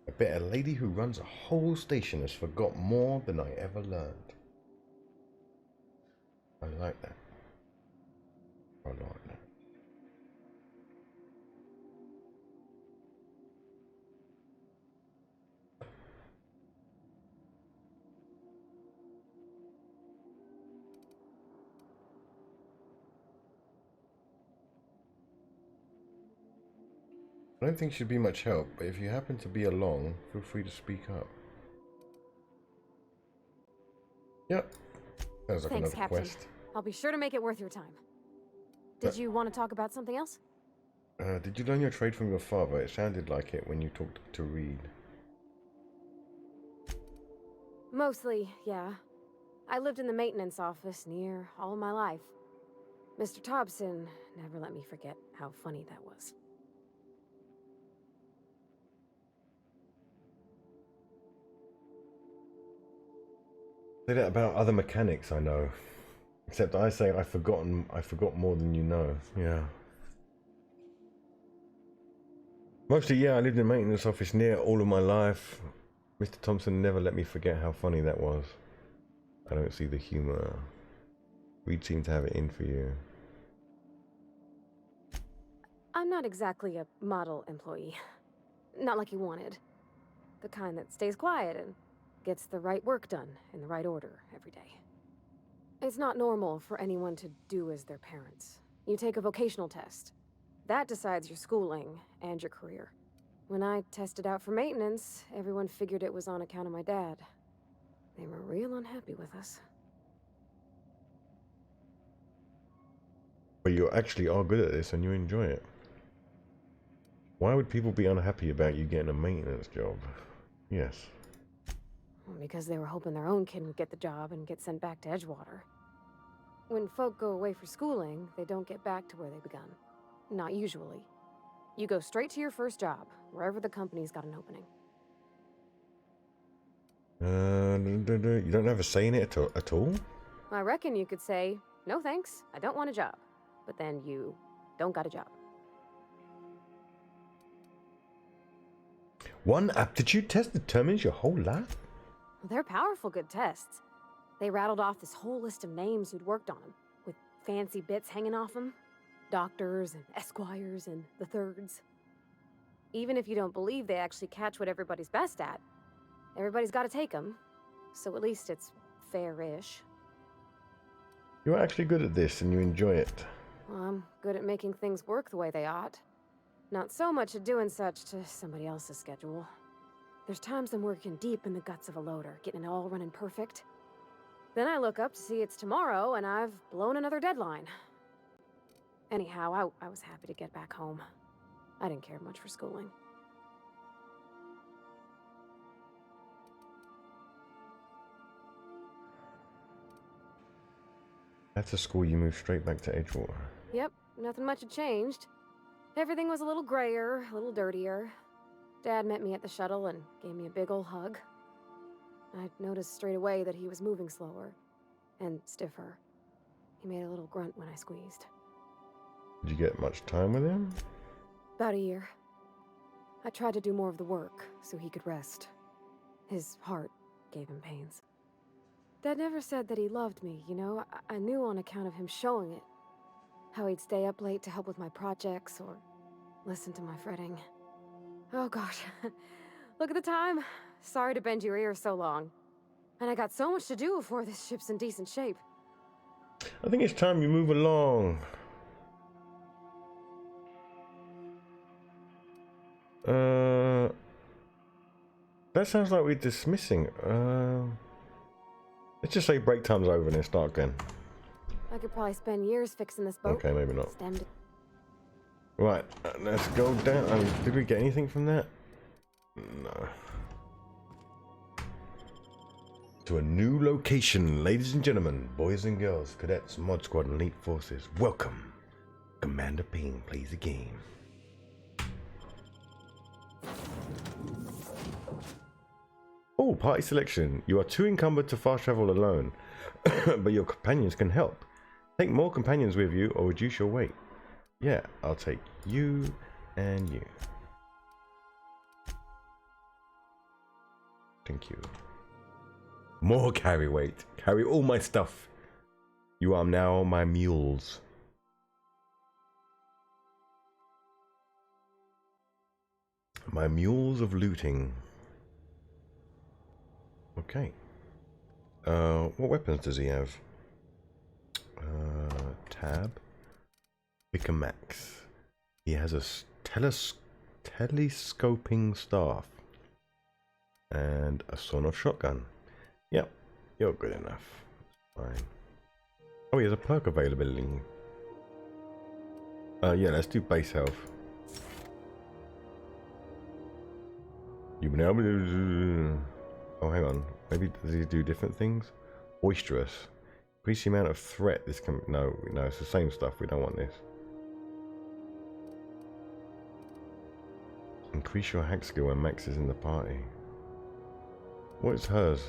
[SPEAKER 1] I bet a lady who runs a whole station has forgot more than I ever learned. I like that. I like that. I don't think she'd be much help, but if you happen to be along, feel free to speak up. Yep. Sounds like
[SPEAKER 2] Thanks,
[SPEAKER 1] another
[SPEAKER 2] Captain.
[SPEAKER 1] quest.
[SPEAKER 2] I'll be sure to make it worth your time. Did you want to talk about something else?
[SPEAKER 1] Did you learn your trade from your father? It sounded like it when you talked to Reed.
[SPEAKER 2] Mostly, yeah. I lived in the maintenance office near all my life. Mr. Thompson never let me forget how funny that was.
[SPEAKER 1] Say that about other mechanics I know. Except I say I forgot more than you know. Yeah. Mostly, yeah, I lived in a maintenance office near all of my life. Mr. Thompson never let me forget how funny that was. I don't see the humor. We'd seem to have it in for you.
[SPEAKER 2] I'm not exactly a model employee. Not like you wanted. The kind that stays quiet and gets the right work done in the right order every day. It's not normal for anyone to do as their parents. You take a vocational test. That decides your schooling and your career. When I tested out for maintenance, everyone figured it was on account of my dad. They were real unhappy with us.
[SPEAKER 1] But you actually are good at this and you enjoy it. Why would people be unhappy about you getting a maintenance job? Yes.
[SPEAKER 2] Because they were hoping their own kid would get the job and get sent back to Edgewater. When folk go away for schooling, they don't get back to where they begun. Not usually. You go straight to your first job, wherever the company's got an opening.
[SPEAKER 1] You don't have a say in it at all?
[SPEAKER 2] I reckon you could say, no thanks, I don't want a job. But then you don't got a job.
[SPEAKER 1] One aptitude test determines your whole life?
[SPEAKER 2] They're powerful good tests. They rattled off this whole list of names who'd worked on them, with fancy bits hanging off them. Doctors and esquires and the thirds. Even if you don't believe they actually catch what everybody's best at, everybody's got to take them. So at least it's fair-ish.
[SPEAKER 1] You're actually good at this and you enjoy it.
[SPEAKER 2] Well, I'm good at making things work the way they ought. Not so much at doing such to somebody else's schedule. There's times I'm working deep in the guts of a loader, getting it all running perfect. Then I look up to see it's tomorrow and I've blown another deadline. Anyhow, I was happy to get back home. I didn't care much for schooling.
[SPEAKER 1] After school, you moved straight back to Edgewater.
[SPEAKER 2] Yep, nothing much had changed. Everything was a little grayer, a little dirtier. Dad met me at the shuttle and gave me a big ol' hug. I noticed straight away that he was moving slower and stiffer. He made a little grunt when I squeezed.
[SPEAKER 1] Did you get much time with him?
[SPEAKER 2] About a year. I tried to do more of the work so he could rest. His heart gave him pains. Dad never said that he loved me, you know? I knew on account of him showing it. How he'd stay up late to help with my projects or listen to my fretting. Oh gosh. Look at the time. Sorry to bend your ear so long. And I got so much to do before this ship's in decent shape.
[SPEAKER 1] I think it's time you move along. That sounds like we're dismissing. Let's just say break time's over and then start again.
[SPEAKER 2] I could probably spend years fixing this boat.
[SPEAKER 1] Okay, maybe not.
[SPEAKER 2] Stemmed.
[SPEAKER 1] Right, let's go down. Did we get anything from that? No. To a new location, ladies and gentlemen, boys and girls, cadets, mod squad, and elite forces. Welcome. Commander Ping plays the game. Oh, party selection. You are too encumbered to fast travel alone, but your companions can help. Take more companions with you or reduce your weight. Yeah, I'll take you and you. Thank you. More carry weight. Carry all my stuff. You are now my mules. My mules of looting. Okay. What weapons does he have? Tab. Max. He has a telescoping staff. And a sawn-off shotgun. Yep, you're good enough. Fine. Oh, he has a perk availability. Yeah, let's do base health. You've been able to... Oh, hang on. Maybe does he do different things? Boisterous. Increase the amount of threat this can... No, it's the same stuff. We don't want this. Increase your hack skill when Max is in the party. What is hers?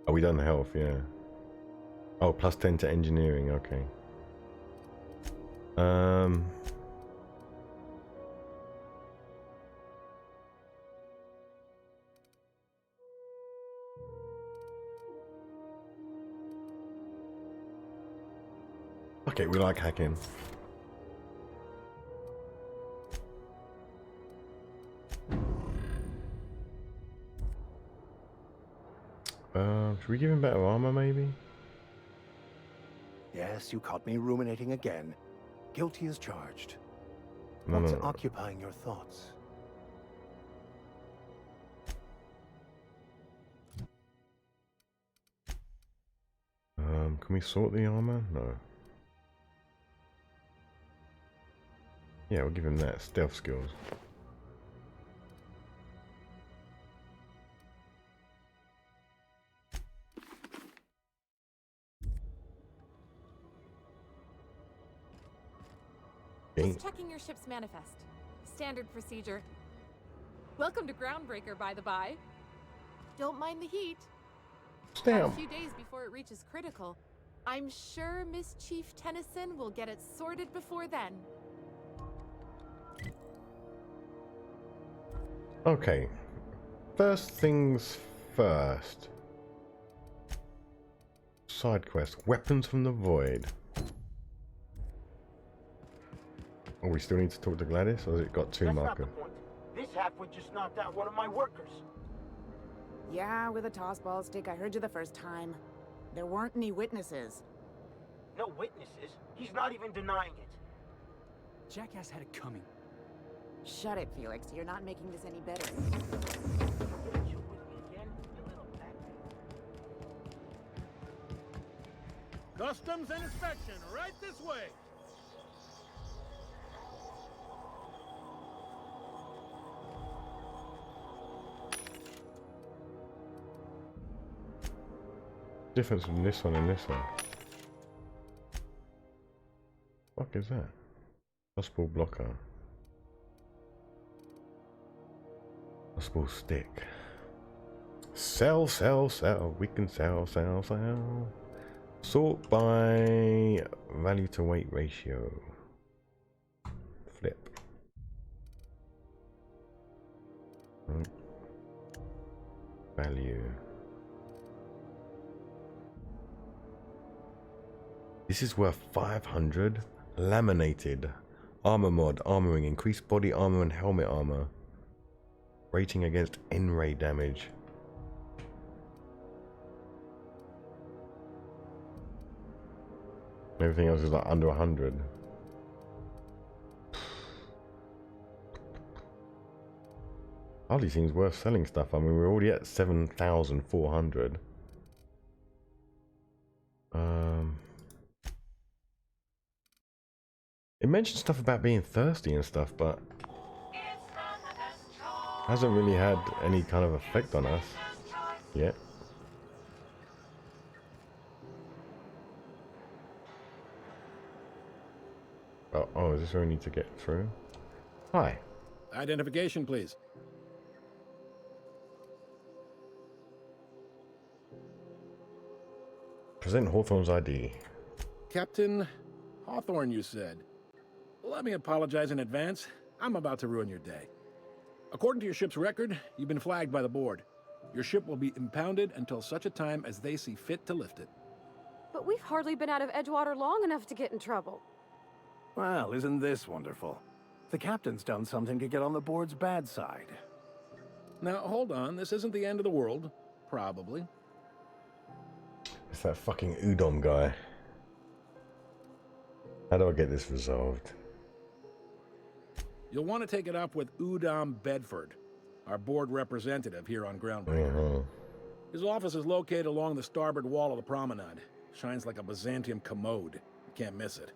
[SPEAKER 1] Oh, we done health, yeah. Oh, plus 10 to engineering, okay. Okay, we like hacking. Should we give him better armor, maybe?
[SPEAKER 7] Yes, you caught me ruminating again. Guilty as charged.
[SPEAKER 1] No,
[SPEAKER 7] What's
[SPEAKER 1] no.
[SPEAKER 7] occupying your thoughts?
[SPEAKER 1] Can we sort the armor? No. Yeah, we'll give him that. Stealth skills.
[SPEAKER 11] Just checking your ship's manifest. Standard procedure. Welcome to Groundbreaker, by the by. Don't mind the heat. Got a few days before it reaches critical. I'm sure Miss Chief Tennyson will get it sorted before then.
[SPEAKER 1] Okay. First things first. Side quest. Weapons from the Void. Oh, we still need to talk to Gladys, or has it got two markers?
[SPEAKER 5] This halfwit just knocked out one of my workers.
[SPEAKER 12] Yeah, with a tossball stick. I heard you the first time. There weren't any witnesses.
[SPEAKER 5] No witnesses? He's not even denying it.
[SPEAKER 13] Jackass had it coming.
[SPEAKER 12] Shut it, Felix. You're not making this any better.
[SPEAKER 14] Customs and inspection, right this way.
[SPEAKER 1] Difference between this one and this one. What is that? Possible blocker. Possible stick. Sell, sell, sell. We can sell, sell, sell. Sort by value to weight ratio. Flip. value. This is worth 500. Laminated. Armor mod. Armoring. Increased body armor and helmet armor. Rating against N-ray damage. Everything else is like under 100. Hardly seems worth selling stuff. I mean, we're already at 7,400. It mentioned stuff about being thirsty and stuff, but hasn't really had any kind of effect on us yet. Oh, is this where we need to get through? Hi.
[SPEAKER 14] Identification, please.
[SPEAKER 1] Present Hawthorne's ID.
[SPEAKER 14] Captain Hawthorne, you said. Let me apologize in advance. I'm about to ruin your day. According to your ship's record, you've been flagged by the board. Your ship will be impounded until such a time as they see fit to lift it.
[SPEAKER 2] But we've hardly been out of Edgewater long enough to get in trouble.
[SPEAKER 7] Well, isn't this wonderful? The captain's done something to get on the board's bad side.
[SPEAKER 14] Now, hold on. This isn't the end of the world. Probably.
[SPEAKER 1] It's that fucking Udom guy. How do I get this resolved?
[SPEAKER 14] You'll want to take it up with Udom Bedford, our board representative here on Groundbreaker. His office is located along the starboard wall of the promenade. Shines like a Byzantium commode. You can't miss it.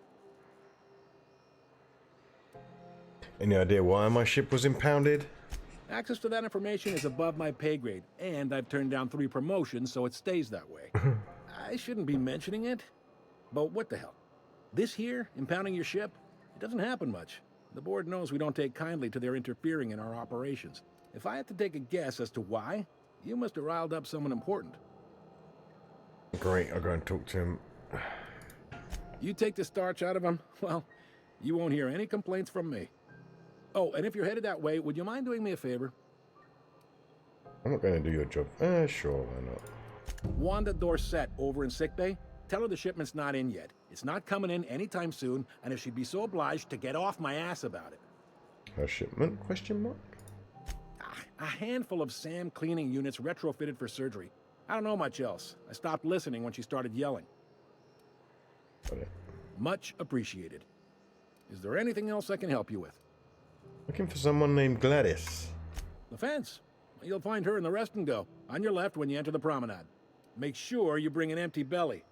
[SPEAKER 1] Any idea why my ship was impounded?
[SPEAKER 14] Access to that information is above my pay grade, and I've turned down 3 promotions, so it stays that way. I shouldn't be mentioning it, but what the hell? This here, impounding your ship, it doesn't happen much. The board knows we don't take kindly to their interfering in our operations. If I had to take a guess as to why, you must have riled up someone important.
[SPEAKER 1] Great, I'll go and talk to him.
[SPEAKER 14] You take the starch out of him, well, you won't hear any complaints from me. Oh, and if you're headed that way, would you mind doing me a favor?
[SPEAKER 1] I'm not going to do your job. Sure, why not?
[SPEAKER 14] Wanda Dorset over in sickbay. Tell her the shipment's not in yet. It's not coming in anytime soon, and if she'd be so obliged to get off my ass about it.
[SPEAKER 1] Her shipment? Question mark?
[SPEAKER 14] A handful of SAM cleaning units retrofitted for surgery. I don't know much else. I stopped listening when she started yelling.
[SPEAKER 1] Got it.
[SPEAKER 14] Much appreciated. Is there anything else I can help you with?
[SPEAKER 1] Looking for someone named Gladys.
[SPEAKER 14] The fence. You'll find her in the rest and go, on your left when you enter the promenade. Make sure you bring an empty belly.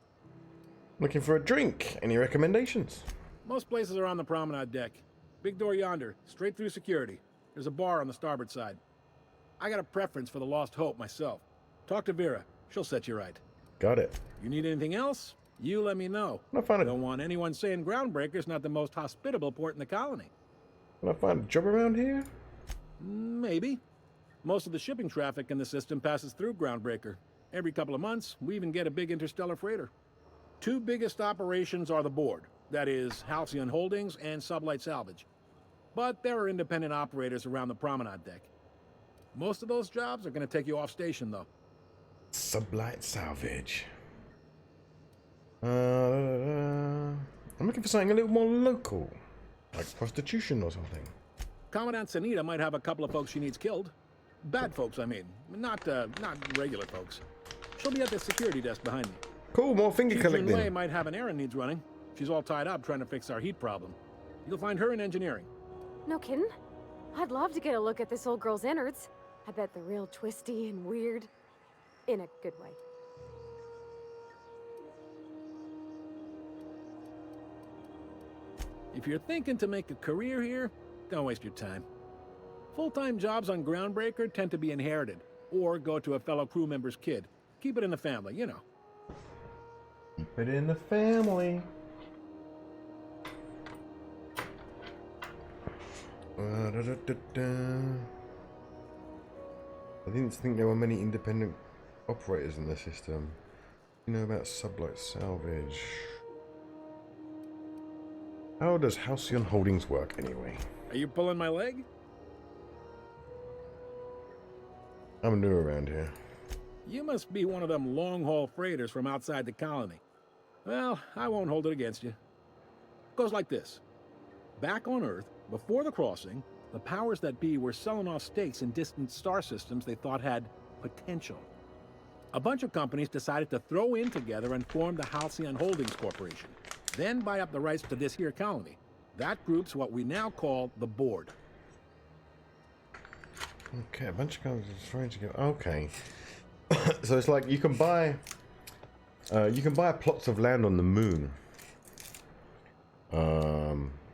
[SPEAKER 1] Looking for a drink. Any recommendations?
[SPEAKER 14] Most places are on the promenade deck. Big door yonder, straight through security. There's a bar on the starboard side. I got a preference for the Lost Hope myself. Talk to Vera. She'll set you right.
[SPEAKER 1] Got it.
[SPEAKER 14] You need anything else? You let me know.
[SPEAKER 1] I
[SPEAKER 14] don't want anyone saying Groundbreaker's not the most hospitable port in the colony.
[SPEAKER 1] Can I find a job around here?
[SPEAKER 14] Maybe. Most of the shipping traffic in the system passes through Groundbreaker. Every couple of months, we even get a big interstellar freighter. 2 biggest operations are the board. That is, Halcyon Holdings and Sublight Salvage. But there are independent operators around the promenade deck. Most of those jobs are going to take you off station, though.
[SPEAKER 1] Sublight Salvage. I'm looking for something a little more local. Like prostitution or something.
[SPEAKER 14] Commandant Sanita might have a couple of folks she needs killed. Bad folks, I mean. Not regular folks. She'll be at the security desk behind me.
[SPEAKER 1] Cool, more finger
[SPEAKER 14] Chief
[SPEAKER 1] collecting.
[SPEAKER 14] Junwei might have an errand needs running. She's all tied up trying to fix our heat problem. You'll find her in engineering.
[SPEAKER 2] No kidding? I'd love to get a look at this old girl's innards. I bet they're real twisty and weird. In a good way.
[SPEAKER 14] If you're thinking to make a career here, don't waste your time. Full-time jobs on Groundbreaker tend to be inherited, or go to a fellow crew member's kid. Keep it in the family, you know.
[SPEAKER 1] Keep it in the family. I didn't think there were many independent operators in the system. You know about Sublight Salvage. How does Halcyon Holdings work anyway?
[SPEAKER 14] Are you pulling my leg?
[SPEAKER 1] I'm new around here.
[SPEAKER 14] You must be one of them long-haul freighters from outside the colony. Well, I won't hold it against you. It goes like this. Back on Earth, before the crossing, the powers that be were selling off stakes in distant star systems they thought had potential. A bunch of companies decided to throw in together and form the Halcyon Holdings Corporation, then buy up the rights to this here colony. That group's what we now call the Board.
[SPEAKER 1] Okay, a bunch of companies are trying to go. Okay, so it's like you can buy plots of land on the moon.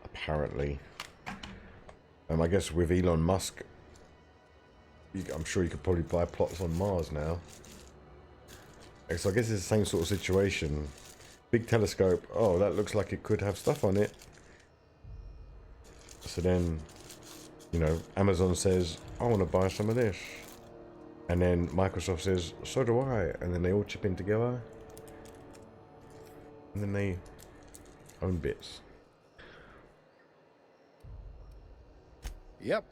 [SPEAKER 1] Apparently, I guess with Elon Musk, I'm sure you could probably buy plots on Mars now. So I guess it's the same sort of situation. Big telescope. Oh, that looks like it could have stuff on it. So then, you know, Amazon says, I want to buy some of this. And then Microsoft says, so do I. And then they all chip in together. And then they own bits.
[SPEAKER 14] Yep.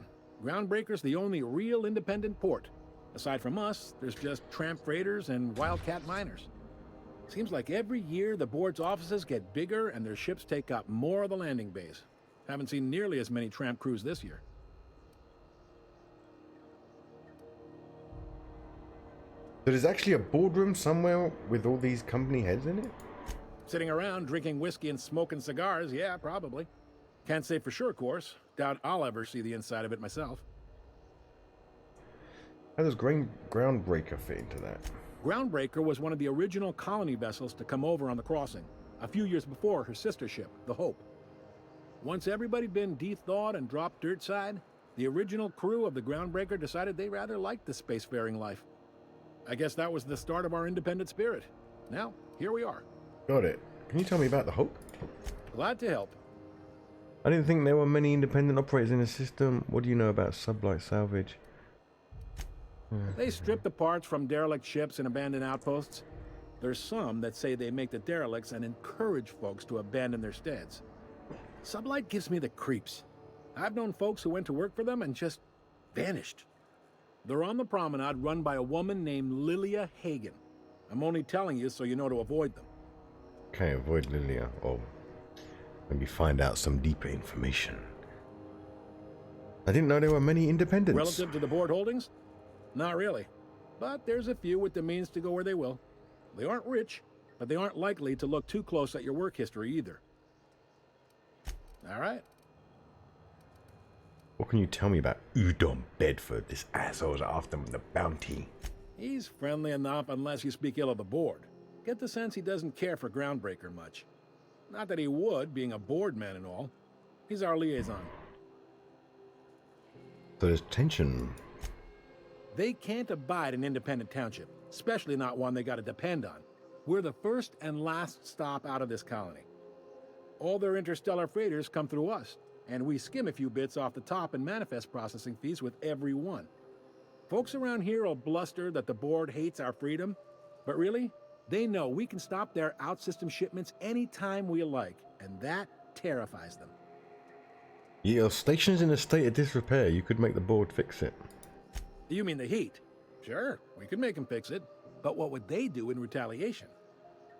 [SPEAKER 14] Groundbreaker's the only real independent port. Aside from us, there's just tramp freighters and wildcat miners. Seems like every year the board's offices get bigger and their ships take up more of the landing bays. Haven't seen nearly as many tramp crews this year.
[SPEAKER 1] So there's actually a boardroom somewhere with all these company heads in it?
[SPEAKER 14] Sitting around drinking whiskey and smoking cigars, yeah, probably. Can't say for sure, of course. Doubt I'll ever see the inside of it myself.
[SPEAKER 1] How does Groundbreaker fit into that?
[SPEAKER 14] Groundbreaker was one of the original colony vessels to come over on the crossing, a few years before her sister ship, the Hope. Once everybody'd been de-thawed and dropped dirt side, the original crew of the Groundbreaker decided they rather liked the spacefaring life. I guess that was the start of our independent spirit. Now, here we are.
[SPEAKER 1] Got it. Can you tell me about the Hope?
[SPEAKER 14] Glad to help.
[SPEAKER 1] I didn't think there were many independent operators in the system. What do you know about sublight salvage?
[SPEAKER 14] They strip the parts from derelict ships and abandoned outposts. There's some that say they make the derelicts and encourage folks to abandon their steads. Sublight gives me the creeps. I've known folks who went to work for them and just vanished. They're on the promenade run by a woman named Lilia Hagen. I'm only telling you so you know to avoid them.
[SPEAKER 1] Okay, avoid Lilia, or maybe find out some deeper information. I didn't know there were many independents.
[SPEAKER 14] Relative to the board holdings? Not really. But there's a few with the means to go where they will. They aren't rich, but they aren't likely to look too close at your work history either. All right.
[SPEAKER 1] What can you tell me about Udom Bedford, this asshole's after the bounty?
[SPEAKER 14] He's friendly enough unless you speak ill of the board. Get the sense he doesn't care for Groundbreaker much. Not that he would, being a board man and all. He's our liaison.
[SPEAKER 1] So there's tension.
[SPEAKER 14] They can't abide an independent township, especially not one they gotta depend on. We're the first and last stop out of this colony. All their interstellar freighters come through us, and we skim a few bits off the top and manifest processing fees with every one. Folks around here will bluster that the board hates our freedom, but really, they know we can stop their out-system shipments anytime we like, and that terrifies them.
[SPEAKER 1] Your station's in a state of disrepair. You could make the board fix it.
[SPEAKER 14] You mean the heat? Sure, we could make them fix it, but what would they do in retaliation?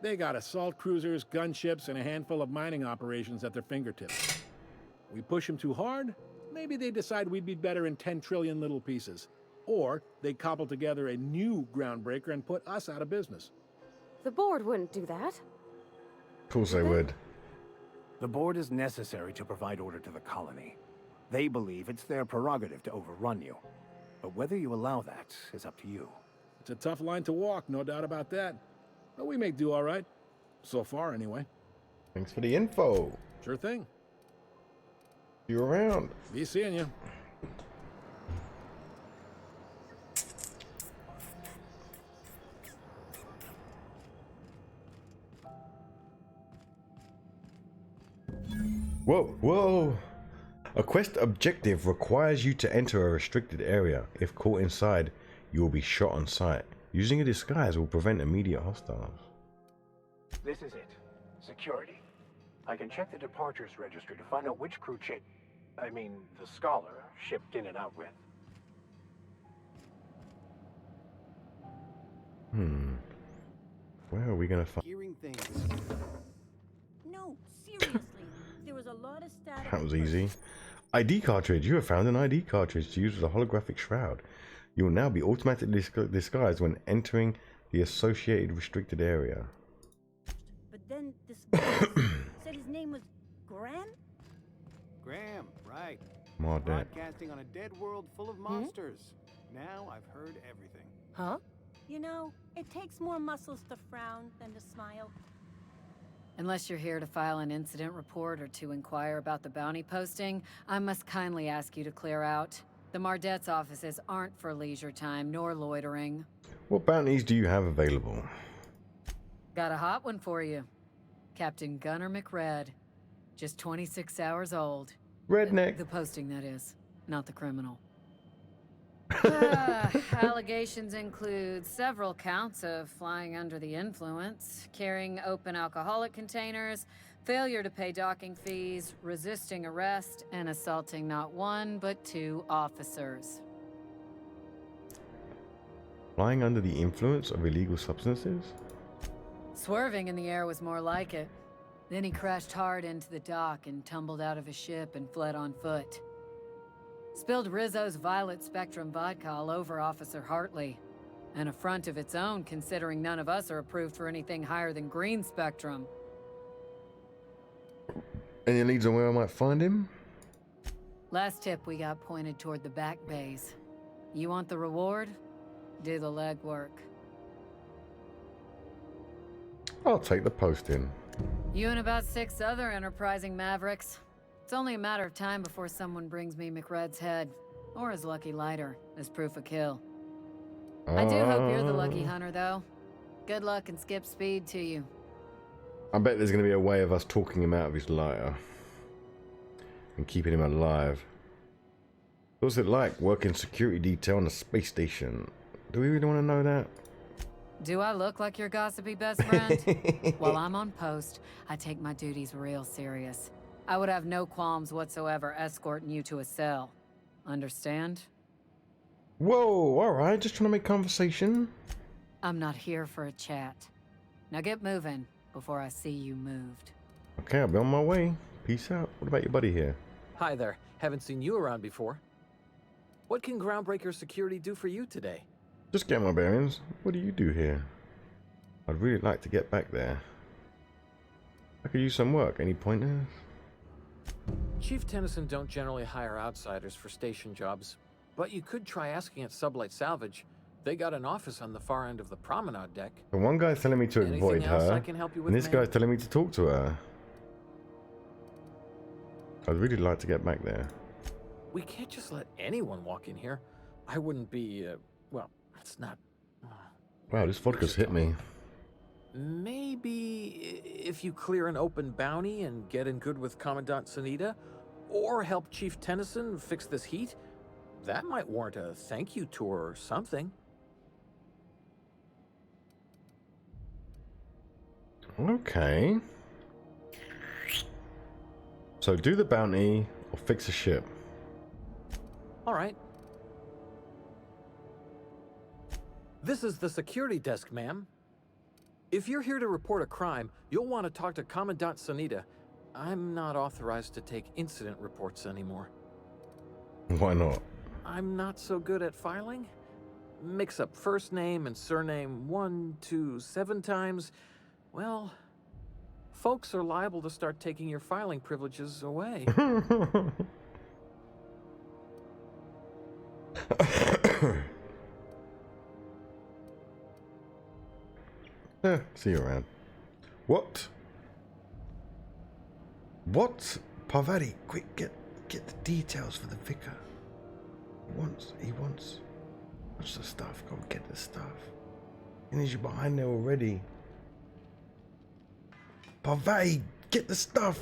[SPEAKER 14] They got assault cruisers, gunships, and a handful of mining operations at their fingertips. We push them too hard, maybe they decide we'd be better in 10 trillion little pieces. Or they cobble together a new Groundbreaker and put us out of business.
[SPEAKER 2] The board wouldn't do that.
[SPEAKER 1] Of course they would.
[SPEAKER 7] The board is necessary to provide order to the colony. They believe it's their prerogative to overrun you. But whether you allow that is up to you.
[SPEAKER 14] It's a tough line to walk, no doubt about that. But we make do all right. So far, anyway.
[SPEAKER 1] Thanks for the info.
[SPEAKER 14] Sure thing.
[SPEAKER 1] See you around.
[SPEAKER 14] Be seeing you.
[SPEAKER 1] Whoa, whoa. A quest objective requires you to enter a restricted area. If caught inside, you will be shot on sight. Using a disguise will prevent immediate hostiles.
[SPEAKER 7] This is it. Security. I can check the departures registry to find out which crew the Scholar shipped in and out with.
[SPEAKER 1] Where are we gonna find?
[SPEAKER 13] Hearing things. No, seriously. There was a lot of static.
[SPEAKER 1] That was easy. ID cartridge. You have found an ID cartridge to use as a holographic shroud. You will now be automatically disguised when entering the associated restricted area.
[SPEAKER 13] But then this guy said his name was Graham?
[SPEAKER 15] Graham, right.
[SPEAKER 1] More dead.
[SPEAKER 15] Broadcasting on a dead world full of monsters. Now I've heard everything.
[SPEAKER 13] Huh? You know, it takes more muscles to frown than to smile.
[SPEAKER 16] Unless you're here to file an incident report or to inquire about the bounty posting, I must kindly ask you to clear out. The Mardet's offices aren't for leisure time nor loitering.
[SPEAKER 1] What bounties do you have available?
[SPEAKER 16] Got a hot one for you. Captain Gunnar McRed. Just 26 hours old.
[SPEAKER 1] Redneck.
[SPEAKER 16] The posting, that is. Not the criminal. Allegations include several counts of flying under the influence, carrying open alcoholic containers, failure to pay docking fees, resisting arrest, and assaulting not one but 2 officers.
[SPEAKER 1] Flying under the influence of illegal substances?
[SPEAKER 16] Swerving in the air was more like it. Then he crashed hard into the dock and tumbled out of his ship and fled on foot. Spilled Rizzo's Violet Spectrum vodka all over Officer Hartley. An affront of its own, considering none of us are approved for anything higher than green spectrum.
[SPEAKER 1] Any leads on where I might find him?
[SPEAKER 16] Last tip we got pointed toward the back bays. You want the reward? Do the legwork.
[SPEAKER 1] I'll take the posting.
[SPEAKER 16] You and about 6 other enterprising mavericks. It's only a matter of time before someone brings me McRed's head, or his lucky lighter, as proof of kill. I do hope you're the lucky hunter, though. Good luck and skip speed to you.
[SPEAKER 1] I bet there's going to be a way of us talking him out of his lighter and keeping him alive. What's it like working security detail on a space station? Do we really want to know that?
[SPEAKER 16] Do I look like your gossipy best friend? While I'm on post, I take my duties real serious. I would have no qualms whatsoever escorting you to a cell. Understand?
[SPEAKER 1] Whoa, alright, just trying to make conversation.
[SPEAKER 16] I'm not here for a chat. Now get moving before I see you moved.
[SPEAKER 1] Okay, I'll be on my way. Peace out. What about your buddy here?
[SPEAKER 17] Hi there. Haven't seen you around before. What can Groundbreaker Security do for you today?
[SPEAKER 1] Just get my bearings. What do you do here? I'd really like to get back there. I could use some work. Any pointers?
[SPEAKER 17] Chief Tennyson don't generally hire outsiders for station jobs, but you could try asking at Sublight Salvage. They got an office on the far end of the promenade deck.
[SPEAKER 1] The one guy's telling me to avoid her,
[SPEAKER 17] I can help you with,
[SPEAKER 1] and this guy's telling me to talk to her. I'd really like to get back there.
[SPEAKER 17] We can't just let anyone walk in here. I wouldn't be, well, it's not...
[SPEAKER 1] Wow, this vodka's hit me.
[SPEAKER 17] Maybe if you clear an open bounty and get in good with Commandant Sunita, or help Chief Tennyson fix this heat, that might warrant a thank you tour or something.
[SPEAKER 1] Okay. So do the bounty or fix a ship.
[SPEAKER 17] All right. This is the security desk, ma'am. If you're here to report a crime, you'll want to talk to Commandant Sunita. I'm not authorized to take incident reports anymore.
[SPEAKER 1] Why not?
[SPEAKER 17] I'm not so good at filing. Mix up first name and surname 1, 2, 7 times. Well, folks are liable to start taking your filing privileges away.
[SPEAKER 1] See you around. What? What? Parvati, quick, get the details for the vicar. He wants the stuff. Go get the stuff. He needs you behind there already. Parvati, get the stuff.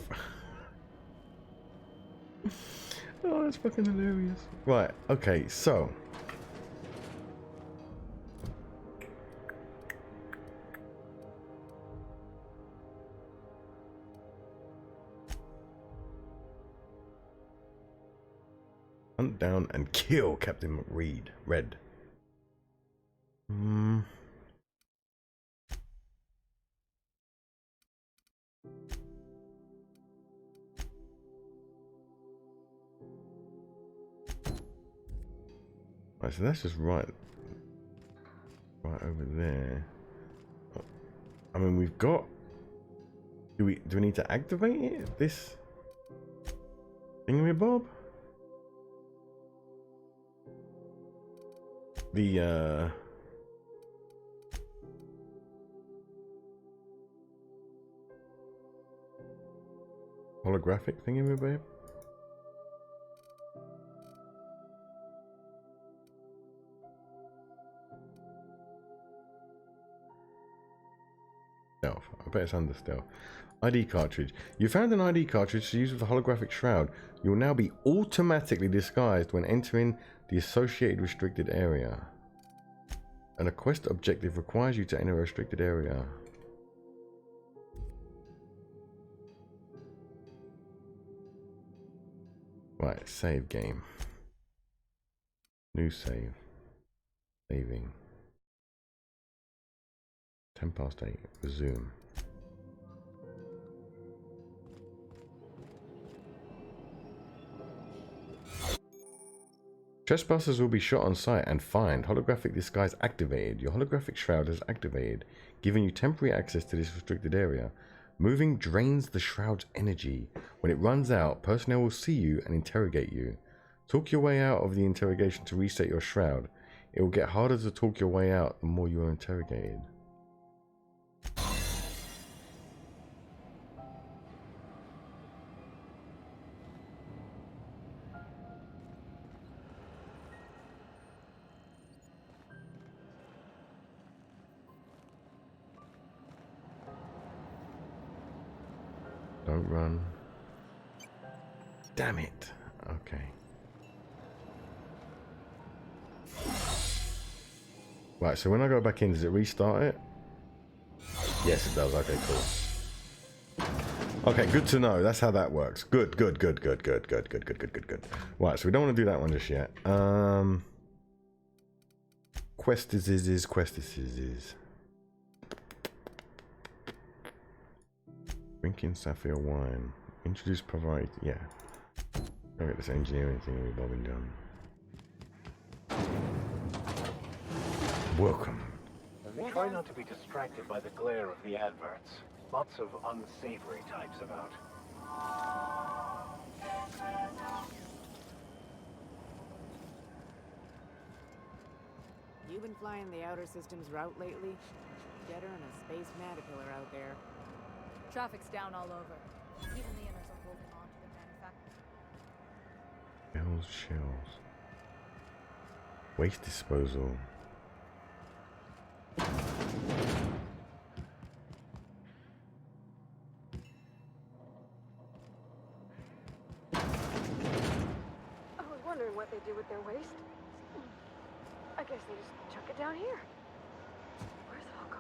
[SPEAKER 1] Oh, that's fucking hilarious. Right, okay, so. Hunt down and kill Captain Red. Right, so that's just right over there. I mean, we've got. Do we need to activate it? This thingamabob? The holographic thingamabob? Stealth. I bet it's under stealth. ID cartridge. You found an ID cartridge to use with the holographic shroud. You will now be automatically disguised when entering the associated restricted area. And a quest objective requires you to enter a restricted area. Right, save game. New save. Saving. 8:10. Resume. Trespassers will be shot on sight and fined. Holographic disguise activated. Your holographic shroud has activated, giving you temporary access to this restricted area. Moving drains the shroud's energy. When it runs out, personnel will see you and interrogate you. Talk your way out of the interrogation to reset your shroud. It will get harder to talk your way out the more you are interrogated. Don't run. Damn it. Okay. Right, so when I go back in, does it restart it? Yes, it does. Okay, cool. Okay, good to know. That's how that works. Good. Right, so we don't want to do that one just yet. Quest is. Drinking sapphire wine. Introduce provide. Yeah. Look at this engineering thing we've bobbing done. Welcome.
[SPEAKER 7] Try not to be distracted by the glare of the adverts. Lots of unsavory types about.
[SPEAKER 12] You been flying the outer systems route lately? Jetter and a space caterpillar out there.
[SPEAKER 11] Traffic's down all over. Even the inners are holding on to the manufacturer.
[SPEAKER 1] Shells. Waste disposal.
[SPEAKER 2] I was wondering what they do with their waste. I guess they just chuck it down here. Where's it all go?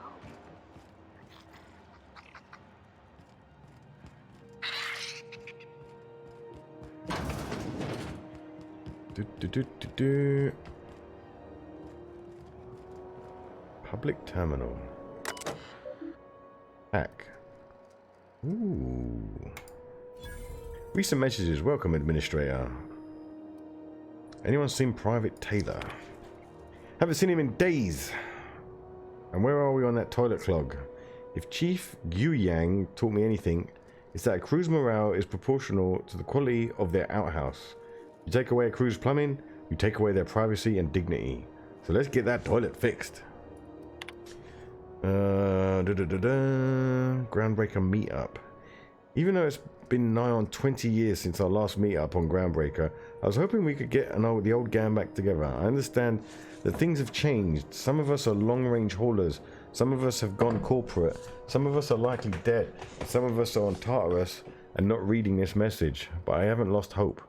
[SPEAKER 1] Public terminal. Hack. Ooh. Recent messages. Welcome, administrator. Anyone seen Private Taylor? Haven't seen him in days. And where are we on that toilet clog? If Chief Yang taught me anything, it's that a crew's morale is proportional to the quality of their outhouse. You take away a crew's plumbing, you take away their privacy and dignity. So let's get that toilet fixed. Groundbreaker meetup. Even though it's been nigh on 20 years since our last meetup on Groundbreaker, I was hoping we could get the old gang back together. I understand that things have changed. Some of us are long-range haulers. Some of us have gone corporate. Some of us are likely dead. Some of us are on Tartarus and not reading this message. But I haven't lost hope.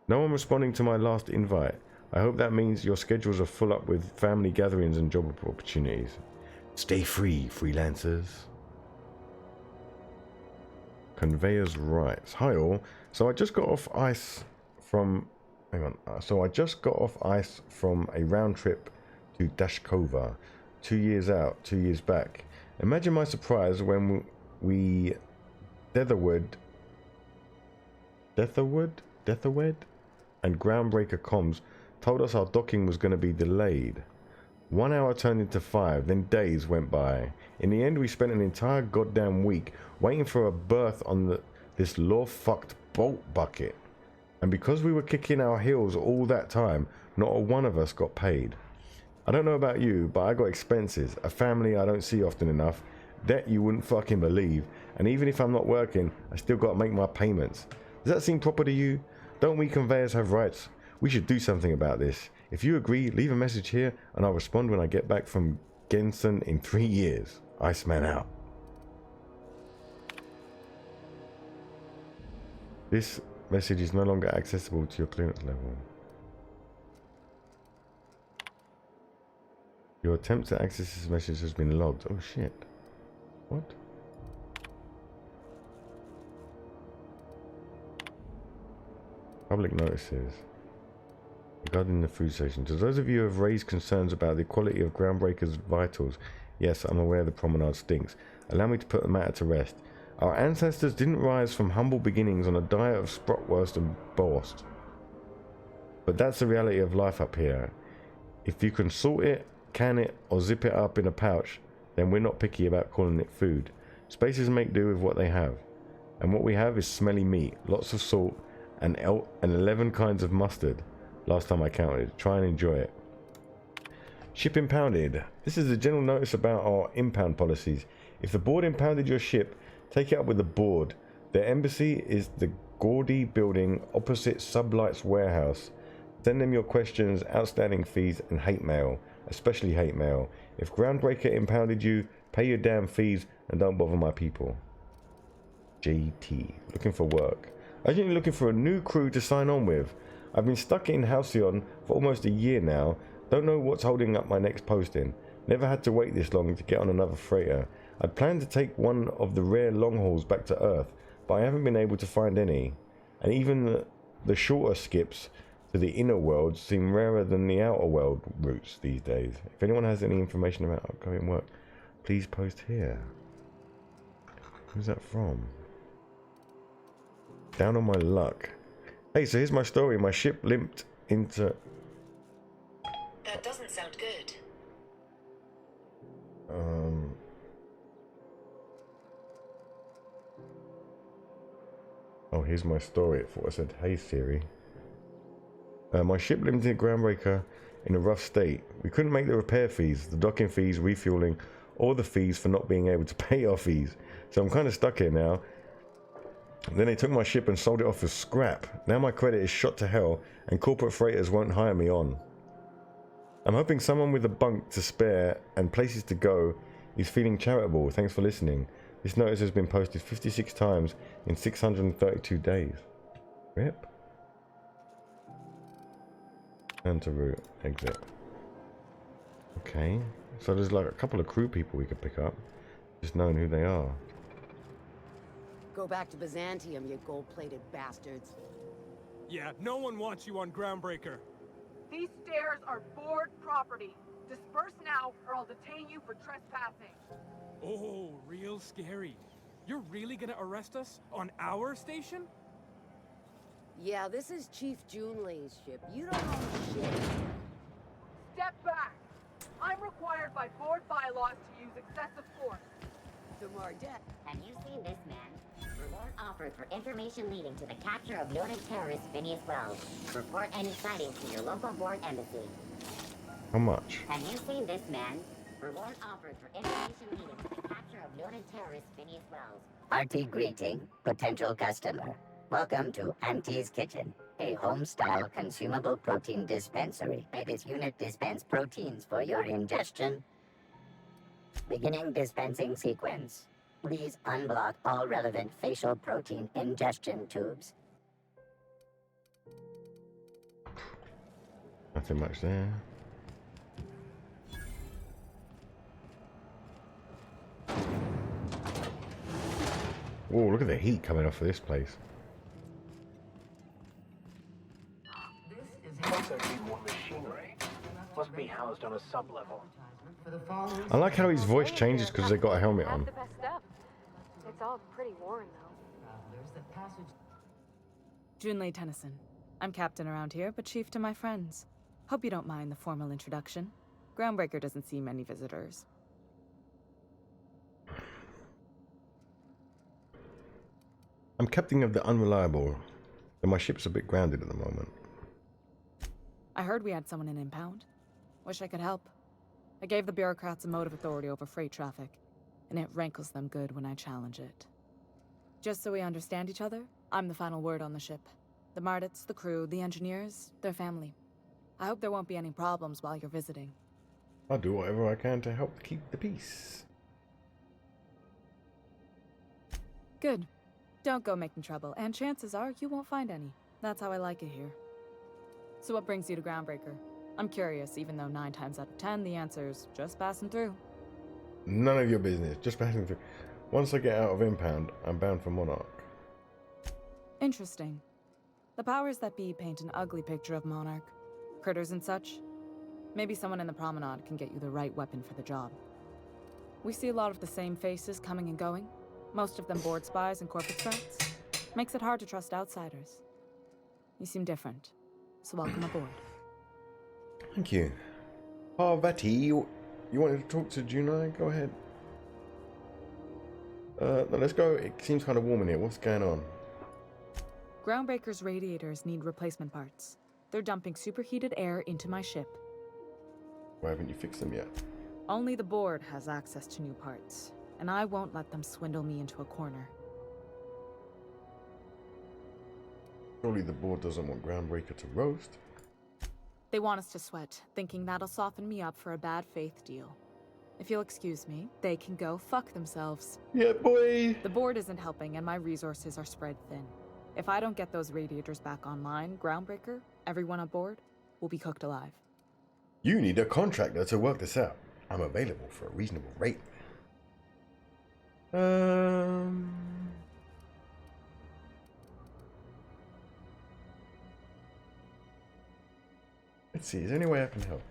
[SPEAKER 1] No one responding to my last invite. I hope that means your schedules are full up with family gatherings and job opportunities. Stay free, freelancers. Conveyor's rights. Hi all. So I just got off ice from... Hang on. So I just got off ice from a round trip to Dashkova. 2 years out, 2 years back. Imagine my surprise when we... Detherwood and Groundbreaker comms told us our docking was going to be delayed. 1 hour turned into 5, then days went by. In the end, we spent an entire goddamn week waiting for a berth on this law-fucked bolt bucket. And because we were kicking our heels all that time, not a one of us got paid. I don't know about you, but I got expenses, a family I don't see often enough, debt you wouldn't fucking believe, and even if I'm not working, I still got to make my payments. Does that seem proper to you? Don't we conveyors have rights? We should do something about this. If you agree, leave a message here and I'll respond when I get back from Gensen in 3 years. Iceman out. This message is no longer accessible to your clearance level. Your attempt to access this message has been logged. Oh shit. What? Public notices. Regarding the food station. To those of you who have raised concerns about the quality of Groundbreaker's vitals, yes, I'm aware the promenade stinks. Allow me to put the matter to rest. Our ancestors didn't rise from humble beginnings on a diet of sprotwurst and borst. But that's the reality of life up here. If you can salt it, can it, or zip it up in a pouch, then we're not picky about calling it food. Spaces make do with what they have. And what we have is smelly meat, lots of salt, and 11 kinds of mustard. Last time I counted. Try and enjoy it. Ship impounded. This is a general notice about our impound policies. If the board impounded your ship, take it up with the board. Their embassy is the gaudy building opposite Sublight's warehouse. Send them your questions, outstanding fees, and hate mail. Especially hate mail. If Groundbreaker impounded you, pay your damn fees and don't bother my people. JT. Looking for work. Urgently looking for a new crew to sign on with. I've been stuck in Halcyon for almost a year now. Don't know what's holding up my next posting. Never had to wait this long to get on another freighter. I'd planned to take one of the rare long hauls back to Earth, but I haven't been able to find any. And even the shorter skips to the inner world seem rarer than the outer world routes these days. If anyone has any information about upcoming work, please post here. Who's that from? Down on my luck. Hey, so here's my story. My ship limped into...
[SPEAKER 8] That doesn't sound good.
[SPEAKER 1] Oh, here's my story. I thought I said, hey Siri. My ship limped into Groundbreaker in a rough state. We couldn't make the repair fees, the docking fees, refueling, or the fees for not being able to pay our fees. So I'm kind of stuck here now. Then they took my ship and sold it off as scrap. Now my credit is shot to hell and corporate freighters won't hire me on. I'm hoping someone with a bunk to spare and places to go is feeling charitable. Thanks for listening. This notice has been posted 56 times in 632 days. Rip. Turn to route. Exit. Okay. So there's like a couple of crew people we could pick up. Just knowing who they are.
[SPEAKER 18] Go back to Byzantium, you gold-plated bastards.
[SPEAKER 15] Yeah, no one wants you on Groundbreaker.
[SPEAKER 19] These stairs are board property. Disperse now, or I'll detain you for trespassing.
[SPEAKER 15] Oh, real scary. You're really gonna arrest us on our station?
[SPEAKER 18] Yeah, this is Chief Junlei's ship. You don't know shit.
[SPEAKER 19] Step back. I'm required by board bylaws to use excessive force.
[SPEAKER 18] The more debt.
[SPEAKER 20] Have you seen this man? Reward offered for information leading to the capture of noted terrorist Phineas Wells. Report any sightings to your local board embassy.
[SPEAKER 1] How much?
[SPEAKER 20] Have you seen this man? Reward offered for information leading to the capture of noted terrorist Phineas Wells.
[SPEAKER 21] Hearty greeting, potential customer. Welcome to Auntie's Kitchen, a home-style consumable protein dispensary. May this unit dispense proteins for your ingestion. Beginning dispensing sequence. Please unblock all relevant facial protein ingestion tubes.
[SPEAKER 1] Nothing much there. Whoa, look at the heat coming off of this place.
[SPEAKER 7] Machinery must be housed on a sub-level.
[SPEAKER 1] I like how his voice changes because they got a helmet on.
[SPEAKER 2] The best stuff. It's all pretty worn, though.
[SPEAKER 22] Junlei Tennyson. I'm captain around here, but chief to my friends.
[SPEAKER 4] Hope you don't mind the formal introduction. Groundbreaker doesn't see many visitors.
[SPEAKER 1] I'm captain of the Unreliable, and my ship's a bit grounded at the moment.
[SPEAKER 4] I heard we had someone in impound. Wish I could help. I gave the bureaucrats a motive authority over freight traffic, and it rankles them good when I challenge it. Just so we understand each other, I'm the final word on the ship. The Mardits, the crew, the engineers, their family. I hope there won't be any problems while you're visiting.
[SPEAKER 1] I'll do whatever I can to help keep the peace.
[SPEAKER 4] Good. Don't go making trouble, and chances are you won't find any. That's how I like it here. So what brings you to Groundbreaker? I'm curious, even though 9 times out of 10 the answer's just passing through.
[SPEAKER 1] None of your business, just passing through. Once I get out of impound, I'm bound for Monarch.
[SPEAKER 4] Interesting. The powers that be paint an ugly picture of Monarch. Critters and such. Maybe someone in the promenade can get you the right weapon for the job. We see a lot of the same faces coming and going. Most of them board spies and corporate threats. Makes it hard to trust outsiders. You seem different, so welcome aboard.
[SPEAKER 1] Thank you. Parvati, you wanted to talk to Junai? Go ahead. No, let's go. It seems kind of warm in here. What's going on?
[SPEAKER 4] Groundbreaker's radiators need replacement parts. They're dumping superheated air into my ship.
[SPEAKER 1] Why haven't you fixed them yet?
[SPEAKER 4] Only the board has access to new parts, and I won't let them swindle me into a corner.
[SPEAKER 1] Surely the board doesn't want Groundbreaker to roast.
[SPEAKER 4] They want us to sweat, thinking that'll soften me up for a bad faith deal. If you'll excuse me, they can go fuck themselves.
[SPEAKER 1] Yeah, boy!
[SPEAKER 4] The board isn't helping, and my resources are spread thin. If I don't get those radiators back online, Groundbreaker, everyone aboard, will be cooked alive.
[SPEAKER 1] You need a contractor to work this out. I'm available for a reasonable rate. Let's see, is there any way I can help?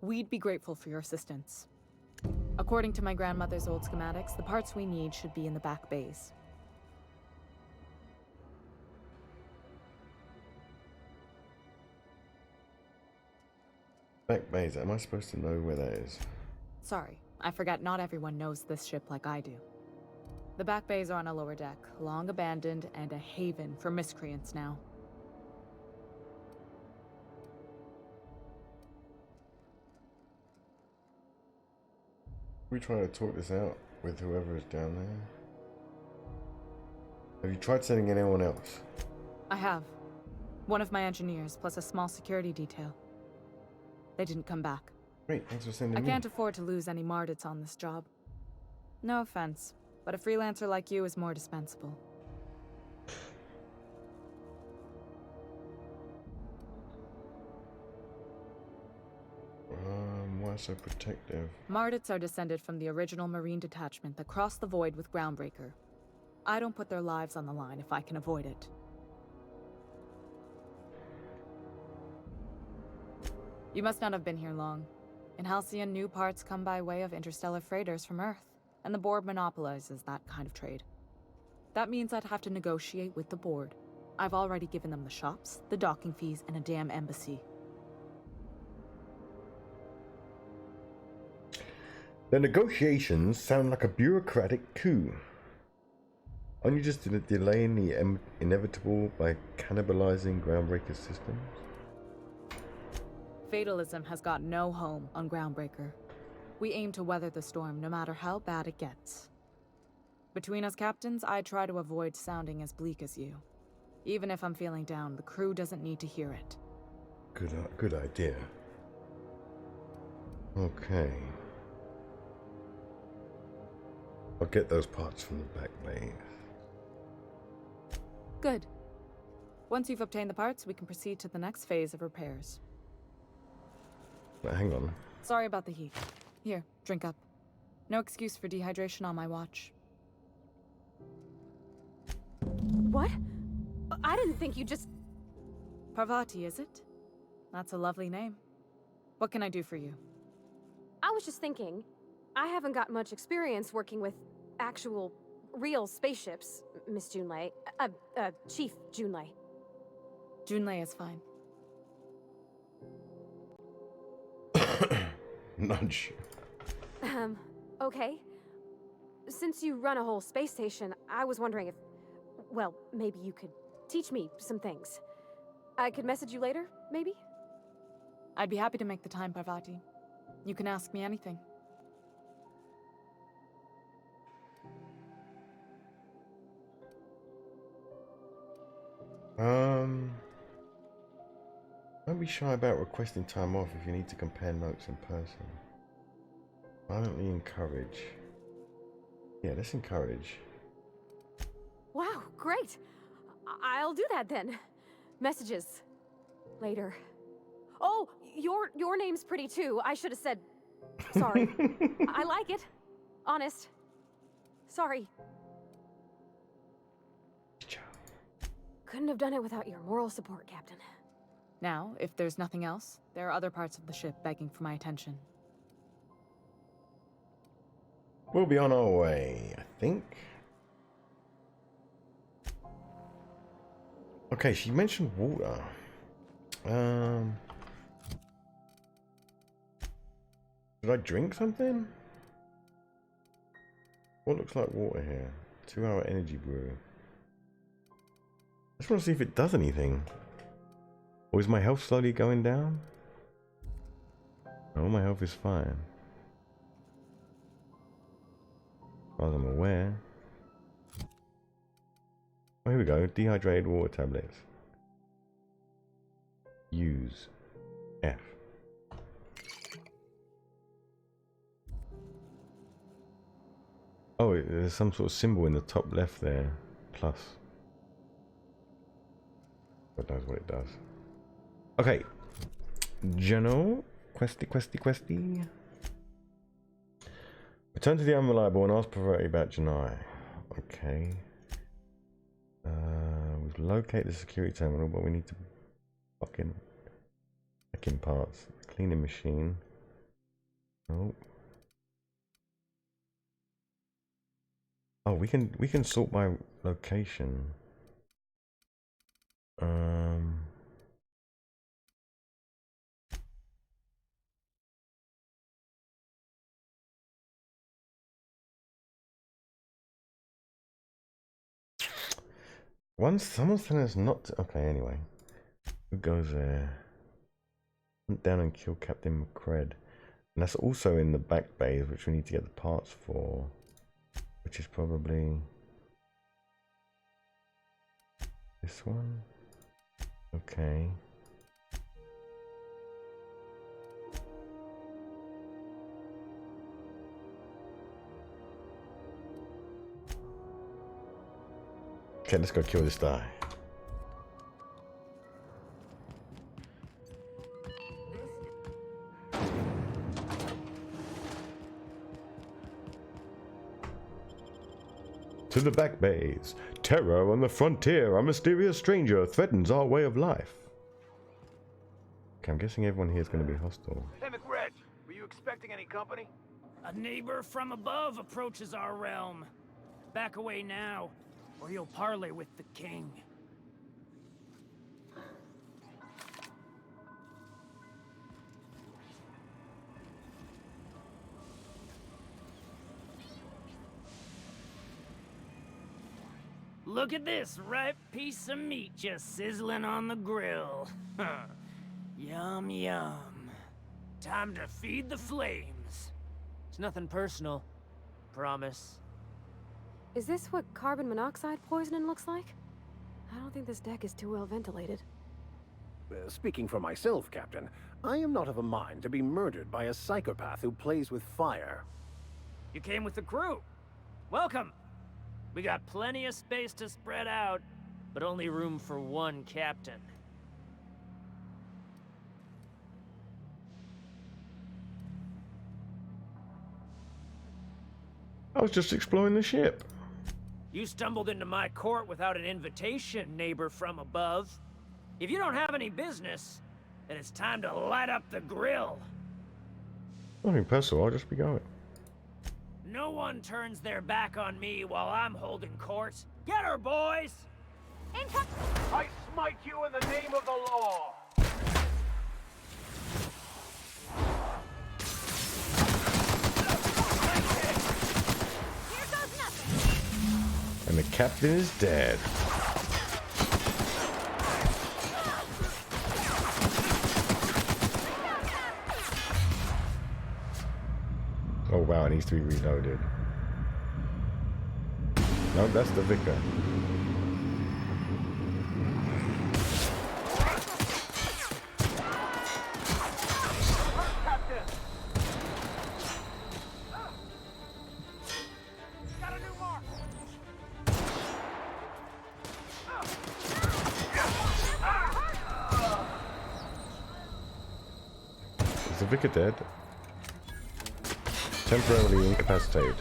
[SPEAKER 4] We'd be grateful for your assistance. According to my grandmother's old schematics, the parts we need should be in the back bays.
[SPEAKER 1] Back bays, am I supposed to know where that is?
[SPEAKER 4] Sorry, I forgot not everyone knows this ship like I do. The back bays are on a lower deck, long abandoned and a haven for miscreants now.
[SPEAKER 1] We trying to talk this out with whoever is down there? Have you tried sending anyone else?
[SPEAKER 4] I have. One of my engineers, plus a small security detail. They didn't come back.
[SPEAKER 1] Great, thanks for sending
[SPEAKER 4] I
[SPEAKER 1] me.
[SPEAKER 4] can't afford to lose any Mardits on this job. No offense, but a freelancer like you is more dispensable.
[SPEAKER 1] Why so protective?
[SPEAKER 4] Mardits are descended from the original Marine detachment that crossed the void with Groundbreaker. I don't put their lives on the line if I can avoid it. You must not have been here long. In Halcyon, new parts come by way of interstellar freighters from Earth, and the board monopolizes that kind of trade. That means I'd have to negotiate with the board. I've already given them the shops, the docking fees, and a damn embassy.
[SPEAKER 1] The negotiations sound like a bureaucratic coup. Aren't you just delaying the inevitable by cannibalizing Groundbreaker's systems?
[SPEAKER 4] Fatalism has got no home on Groundbreaker. We aim to weather the storm no matter how bad it gets. Between us captains, I try to avoid sounding as bleak as you. Even if I'm feeling down, the crew doesn't need to hear it.
[SPEAKER 1] Good idea. Okay. I'll get those parts from the back bay.
[SPEAKER 4] Good. Once you've obtained the parts, we can proceed to the next phase of repairs.
[SPEAKER 1] But hang on.
[SPEAKER 4] Sorry about the heat. Here, drink up. No excuse for dehydration on my watch.
[SPEAKER 2] What? I didn't think you just...
[SPEAKER 4] Parvati, is it? That's a lovely name. What can I do for you?
[SPEAKER 2] I was just thinking, I haven't got much experience working with actual, real spaceships, Miss Junlei. Chief Junlei.
[SPEAKER 4] Junlei is fine.
[SPEAKER 1] Nudge.
[SPEAKER 2] Okay. Since you run a whole space station, I was wondering if, well, maybe you could teach me some things. I could message you later, maybe?
[SPEAKER 4] I'd be happy to make the time, Parvati. You can ask me anything.
[SPEAKER 1] Don't be shy about requesting time off if you need to compare notes in person. Violently encourage. Yeah, let's encourage.
[SPEAKER 2] Wow, great! I'll do that then. Messages. Later. Oh, your name's pretty too. I should have said sorry. I like it. Honest. Sorry. Couldn't have done it without your moral support, Captain.
[SPEAKER 4] Now, if there's nothing else, there are other parts of the ship begging for my attention.
[SPEAKER 1] We'll be on our way, I think. Okay, she mentioned water. Did I drink something? What looks like water here? 2-hour energy brew. I just want to see if it does anything. Or is my health slowly going down? No, my health is fine. As far as I'm aware. Oh, here we go. Dehydrated water tablets. Use. F. Oh, there's some sort of symbol in the top left there. Plus. God knows what it does. Okay. General. Questy. Return to the unreliable and ask Parvati about Janai. Okay. We've located the security terminal, but we need to fucking in parts. Cleaning machine. Oh. Oh, we can sort by location. Someone's telling us not to. Okay, anyway. Who goes there? Hunt down and kill Captain McCred. And that's also in the back bays, which we need to get the parts for. Which is probably this one. Okay. Okay, let's go kill this guy. To the back bays. Terror on the frontier. A mysterious stranger threatens our way of life. Okay, I'm guessing everyone here is going to be hostile.
[SPEAKER 5] Hey, McRed, were you expecting any company?
[SPEAKER 3] A neighbor from above approaches our realm. Back away now, or you'll parley with the king. Look at this ripe piece of meat just sizzling on the grill. Yum, yum. Time to feed the flames. It's nothing personal. Promise.
[SPEAKER 2] Is this what carbon monoxide poisoning looks like? I don't think this deck is too well ventilated.
[SPEAKER 7] Speaking for myself, Captain, I am not of a mind to be murdered by a psychopath who plays with fire.
[SPEAKER 3] You came with the crew. Welcome. We got plenty of space to spread out, but only room for one captain.
[SPEAKER 1] I was just exploring the ship.
[SPEAKER 3] You stumbled into my court without an invitation, neighbor from above. If you don't have any business, then it's time to light up the grill.
[SPEAKER 1] Nothing personal, I'll just be going.
[SPEAKER 3] No one turns their back on me while I'm holding court. Get her, boys!
[SPEAKER 5] I smite you in the name of the law!
[SPEAKER 1] And the captain is dead. Oh wow, it needs to be reloaded. No, that's the vicar. Is the vicar dead? Temporarily incapacitated.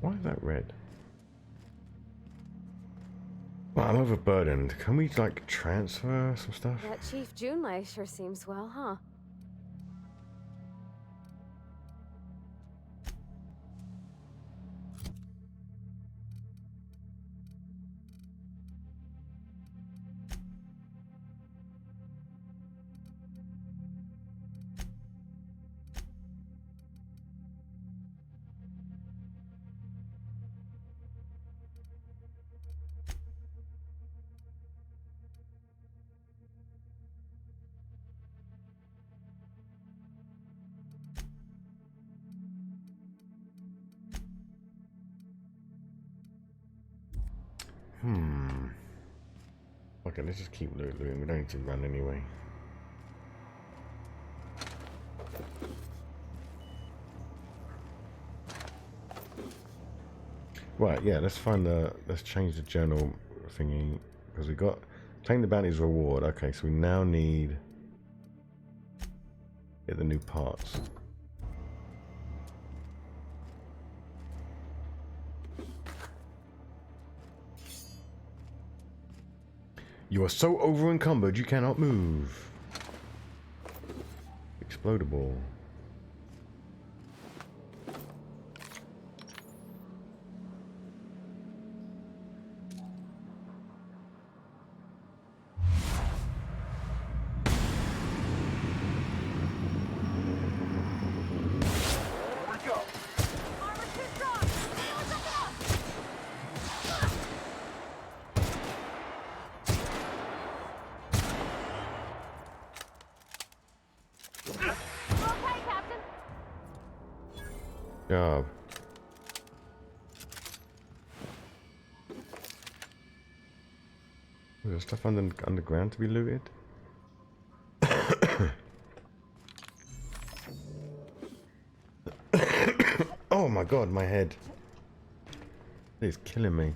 [SPEAKER 1] Why is that red? Well, I'm overburdened. Can we, like, transfer some stuff?
[SPEAKER 2] That Chief Junlei sure seems well, huh?
[SPEAKER 1] Okay, let's just keep looting. We don't need to run anyway. Right, yeah, let's change the journal thingy, because we got, claim the bounty's reward. Okay, so we now need, get the new parts. You are so over encumbered you cannot move. Explodable. Job. Is there stuff underground to be looted? Oh my god, my head. It's killing me.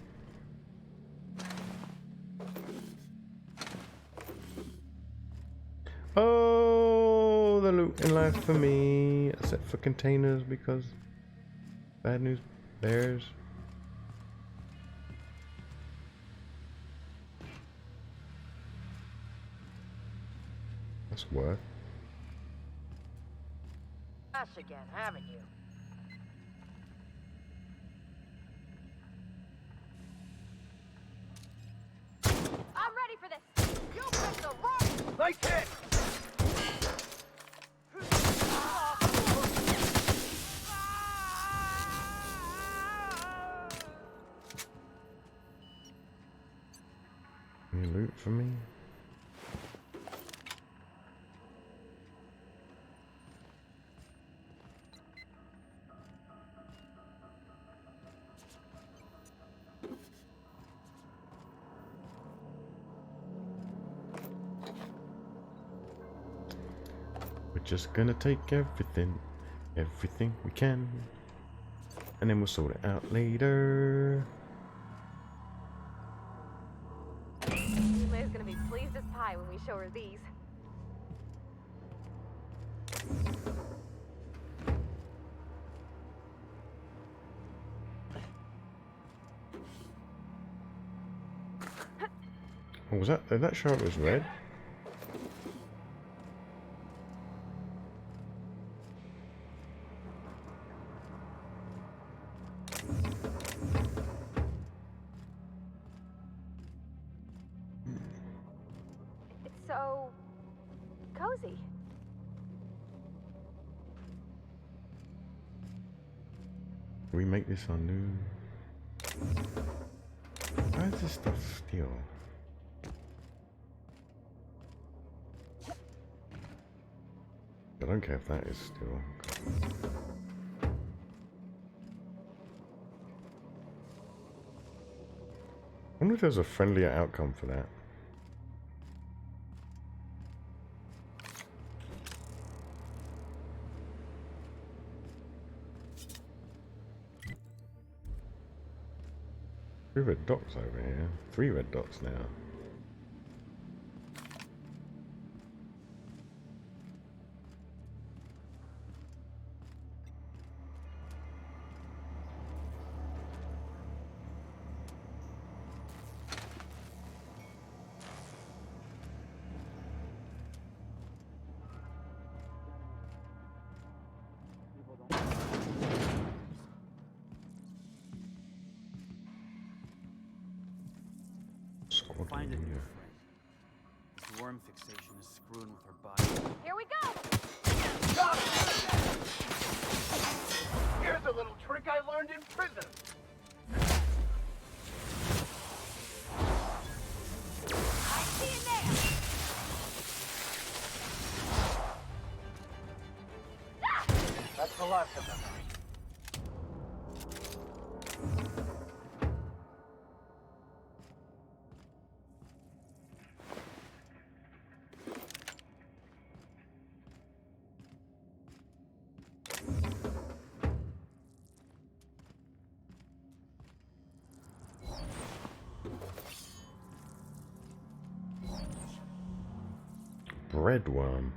[SPEAKER 1] Oh, the loot in life for me. Except for containers because bad news bears. That's work.
[SPEAKER 18] Us again, haven't you?
[SPEAKER 19] I'm ready for this. You picked the wrong.
[SPEAKER 5] Nice hit.
[SPEAKER 1] Any loot for me? just gonna take everything we can, and then we'll sort it out later.
[SPEAKER 2] Liz gonna be pleased as pie when we show her these.
[SPEAKER 1] Oh, was that? Did that show it was red?
[SPEAKER 2] It's so cozy.
[SPEAKER 1] Can we make this our new? Why is this stuff steel? I don't care if that is steel. I wonder if there's a friendlier outcome for that. Two red dots over here. 3 red dots now.
[SPEAKER 6] Find a new friend. This worm fixation is screwing with her body.
[SPEAKER 2] Here we go!
[SPEAKER 5] Here's a little trick I learned in prison.
[SPEAKER 2] I see it now!
[SPEAKER 5] That's the last of them.
[SPEAKER 1] Breadworm.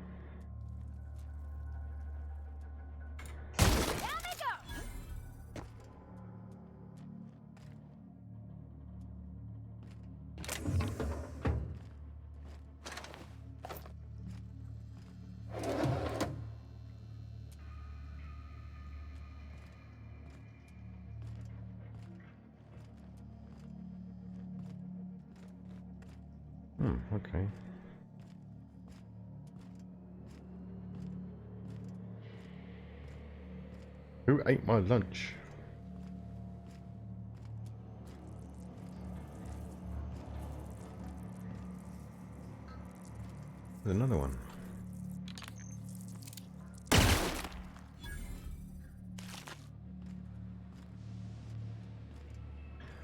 [SPEAKER 1] Okay. Who ate my lunch? There's another one.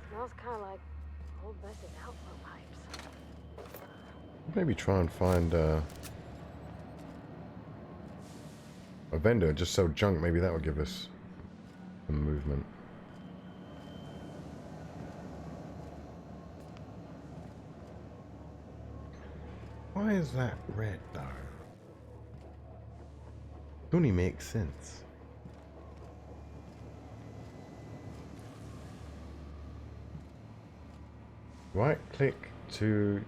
[SPEAKER 2] Smells kind of like old busted outflow pipes.
[SPEAKER 1] Maybe try and find a vendor, just sell junk. Maybe that would give us some movement. Why is that red though? Don't even make sense. Right click to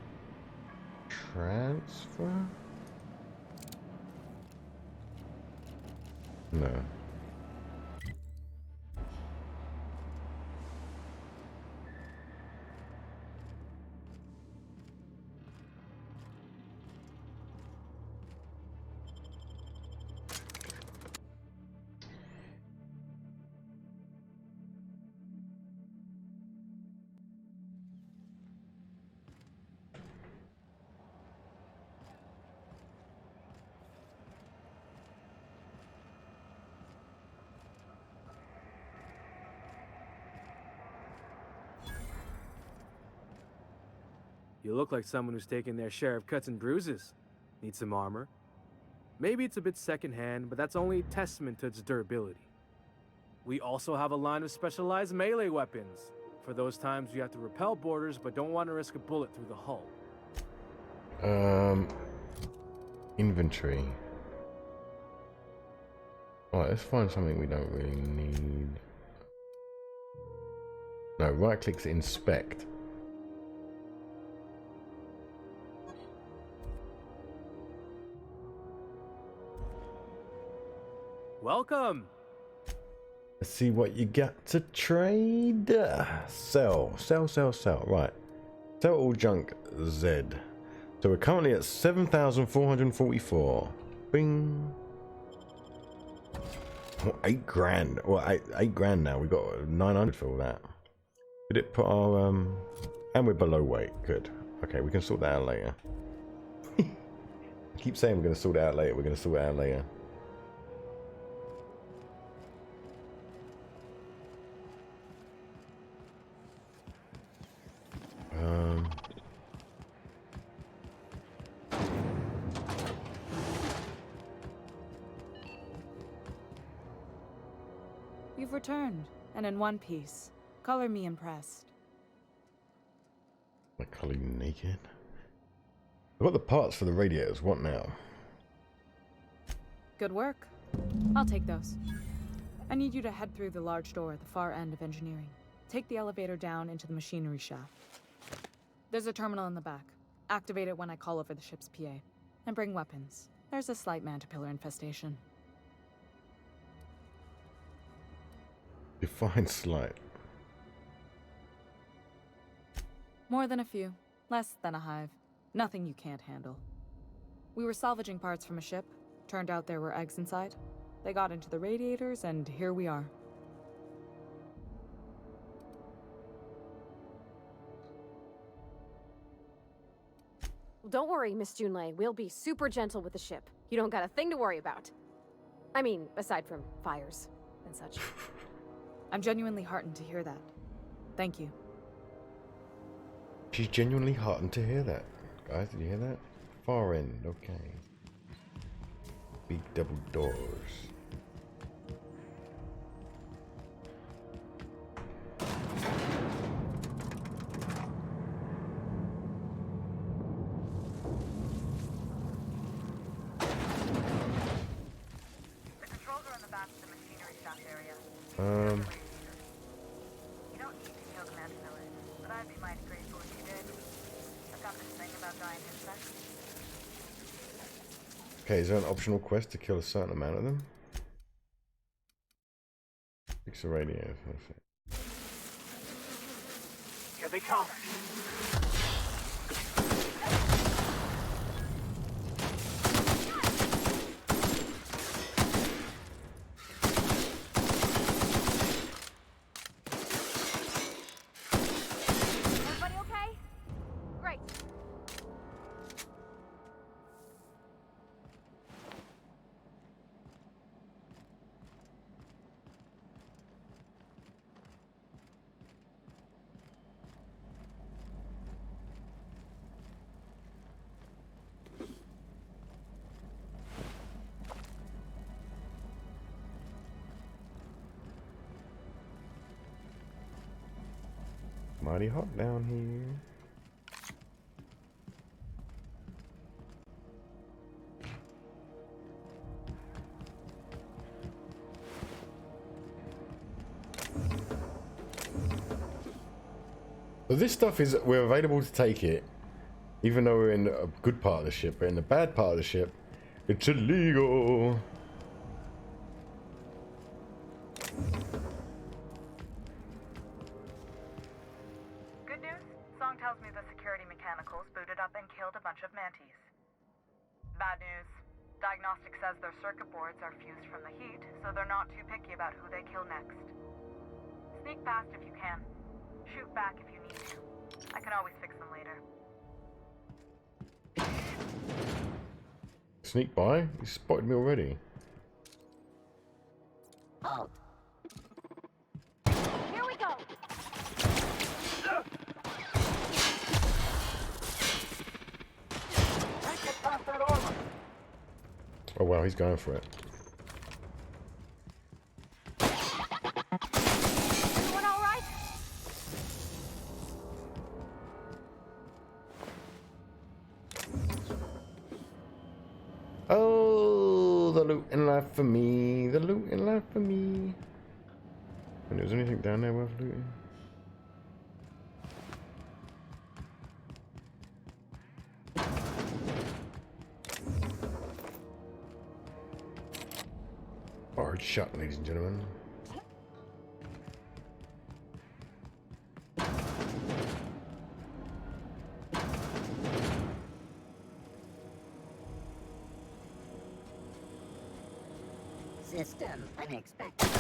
[SPEAKER 1] transfer? No.
[SPEAKER 22] You look like someone who's taken their share of cuts and bruises. Need some armor?
[SPEAKER 15] Maybe it's a bit secondhand, but that's only a testament to its durability. We also have a line of specialized melee weapons, for those times you have to repel boarders but don't want to risk a bullet through the hull.
[SPEAKER 1] Inventory. Alright, let's find something we don't really need. No, right click to inspect.
[SPEAKER 15] Welcome!
[SPEAKER 1] Let's see what you got to trade. Sell. Right. Sell all junk Z. So we're currently at 7,444. Bing. Oh, 8 grand. Well, 8 grand now. We got 900 for all that. Did it put our and we're below weight. Good. Okay, we can sort that out later. I keep saying we're gonna sort it out later. We're gonna sort it out later.
[SPEAKER 4] You've returned, and in one piece. Color me impressed.
[SPEAKER 1] My colleague naked. I've got the parts for the radiators. What now?
[SPEAKER 4] Good work. I'll take those. I need you to head through the large door at the far end of engineering. Take the elevator down into the machinery shaft. There's a terminal in the back. Activate it when I call over the ship's PA. And bring weapons. There's a slight mantipillar infestation.
[SPEAKER 1] Define slight.
[SPEAKER 4] More than a few. Less than a hive. Nothing you can't handle. We were salvaging parts from a ship. Turned out there were eggs inside. They got into the radiators, and here we are.
[SPEAKER 2] Don't worry, Miss Junlei. We'll be super gentle with the ship. You don't got a thing to worry about. I mean, aside from fires and such.
[SPEAKER 4] I'm genuinely heartened to hear that. Thank you.
[SPEAKER 1] She's genuinely heartened to hear that. Guys, did you hear that? Far end, okay. Big double doors.
[SPEAKER 19] The controls are in the back of the machinery shaft area. You don't need to kill Commander Miller, but I'd be mighty grateful if you did. I've got this thing about dying insects.
[SPEAKER 1] Okay, is there an optional quest to kill a certain amount of them? Fix the radios.
[SPEAKER 5] Here they come.
[SPEAKER 19] Everybody okay? Great.
[SPEAKER 1] Mighty hot down here. So this stuff is, we're available to take it, even though we're in a good part of the ship, but in the bad part of the ship, it's illegal.
[SPEAKER 19] Good news? Song tells me the security mechanicals booted up and killed a bunch of mantis. Bad news. Diagnostic says their circuit boards are fused from the heat, so they're not too picky about who they kill next. Sneak past if you can. Shoot back if you need to. I can always fix them later.
[SPEAKER 1] Sneak by? You spotted me already.
[SPEAKER 21] Halt.
[SPEAKER 19] Here we go!
[SPEAKER 5] Get past that armor!
[SPEAKER 1] Oh wow, he's going for it.
[SPEAKER 10] Everyone all right?
[SPEAKER 1] Oh, the loot in life for me. The loot in life for me. And was anything down there worth looting? Hard shot, ladies and gentlemen.
[SPEAKER 21] System unexpected.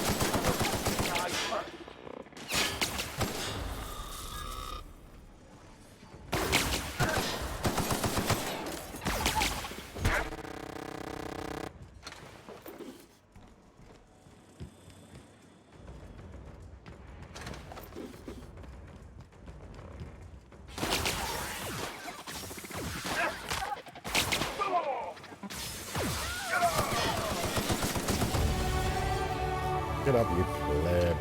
[SPEAKER 1] Get up, you pleb.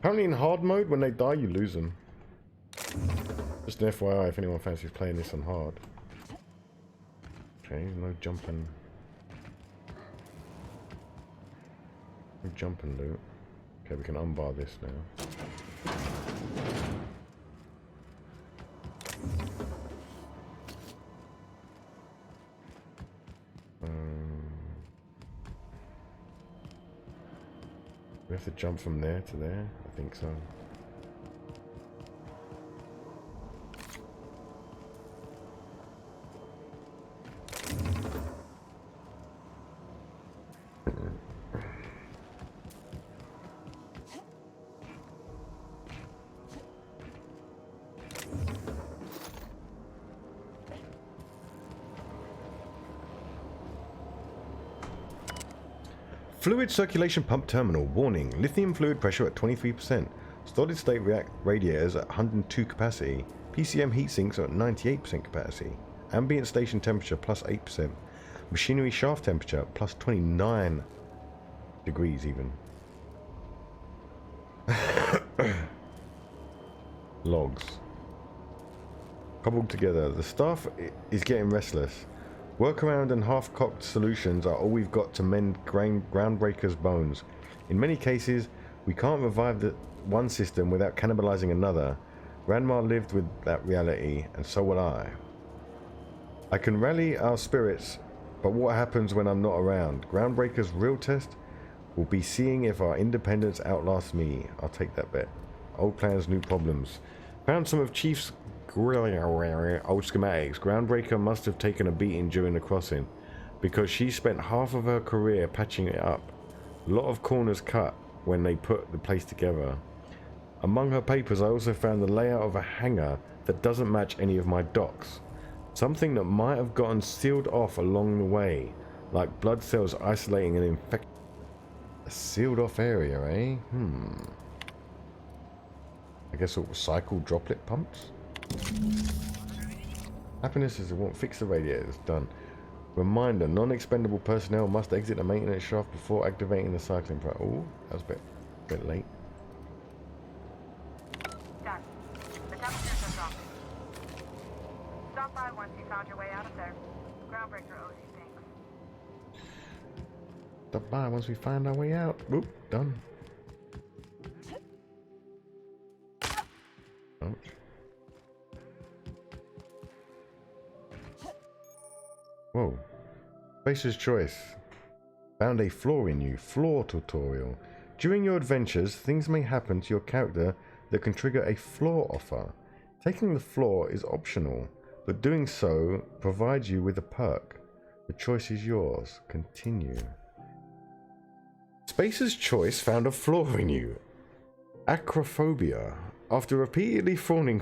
[SPEAKER 1] Apparently in hard mode, when they die, you lose them. Just an FYI if anyone fancies playing this on hard. Okay, no jumping. No jumping loot. Okay, we can unbar this now. We have to jump from there to there? I think so. Fluid circulation pump terminal. Warning. Lithium fluid pressure at 23%. Solid state radiators at 102 capacity. PCM heat sinks are at 98% capacity. Ambient station temperature plus 8%. Machinery shaft temperature plus 29 degrees even. Logs. Cobbled together. The staff is getting restless. Workaround and half-cocked solutions are all we've got to mend Groundbreaker's bones. In many cases, we can't revive the one system without cannibalizing another. Grandma lived with that reality, and so will I. I can rally our spirits, but what happens when I'm not around? Groundbreaker's real test will be seeing if our independence outlasts me. I'll take that bet. Old plans, new problems. Found some of Chief's old schematics. Groundbreaker must have taken a beating during the crossing, because she spent half of her career patching it up. A lot of corners cut when they put the place together. Among her papers I also found the layout of a hangar that doesn't match any of my docks. Something that might have gotten sealed off along the way, like blood cells isolating an infection. A sealed off area, eh? I guess it was cycle droplet pumps? Happiness is it won't fix the radiators. Done. Reminder, non-expendable personnel must exit the maintenance shaft before activating the cycling pro. Oh, that was a bit late.
[SPEAKER 19] Done. The temperatures are dropping. Stop by once you found your way out of there. Groundbreaker owes you things.
[SPEAKER 1] Stop by once we find our way out. Oop, done. Ouch. Whoa. Spacer's choice. Found a flaw in you. Flaw tutorial. During your adventures, things may happen to your character that can trigger a flaw offer. Taking the flaw is optional, but doing so provides you with a perk. The choice is yours. Continue. Spacer's choice found a flaw in you. Acrophobia. After repeatedly falling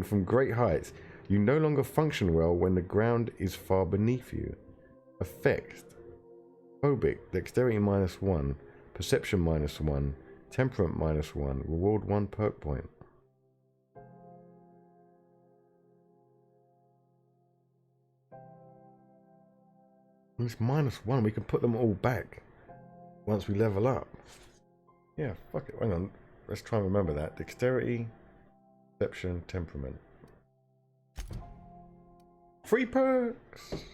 [SPEAKER 1] from great heights, you no longer function well when the ground is far beneath you. Effects. Phobic. Dexterity -1. Perception -1. Temperament -1. Reward 1 perk point. It's -1. We can put them all back once we level up. Yeah, fuck it. Hang on. Let's try and remember that. Dexterity, perception, temperament. 3 perks!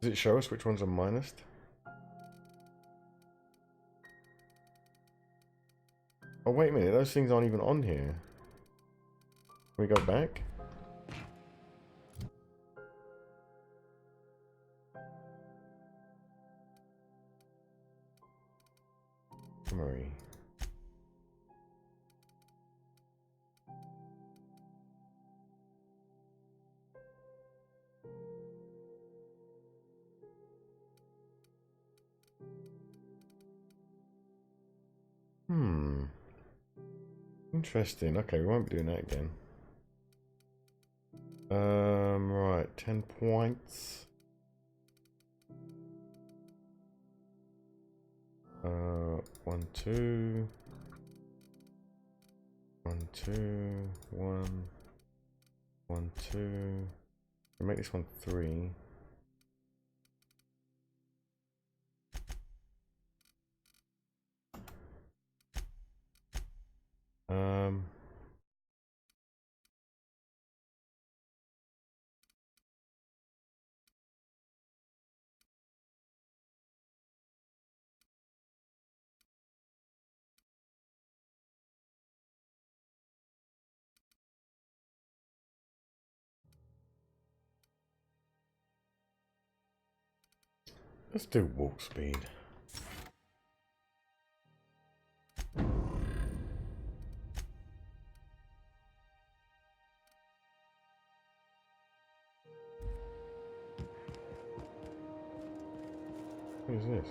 [SPEAKER 1] Does it show us which ones are minused? Oh, wait a minute. Those things aren't even on here. Can we go back? Summary. Interesting. Okay, we won't be doing that again. Right, 10 points. 1, 2. 1, 2. 1. 1, 2. We'll make this one 3. Let's do walk speed. What is this?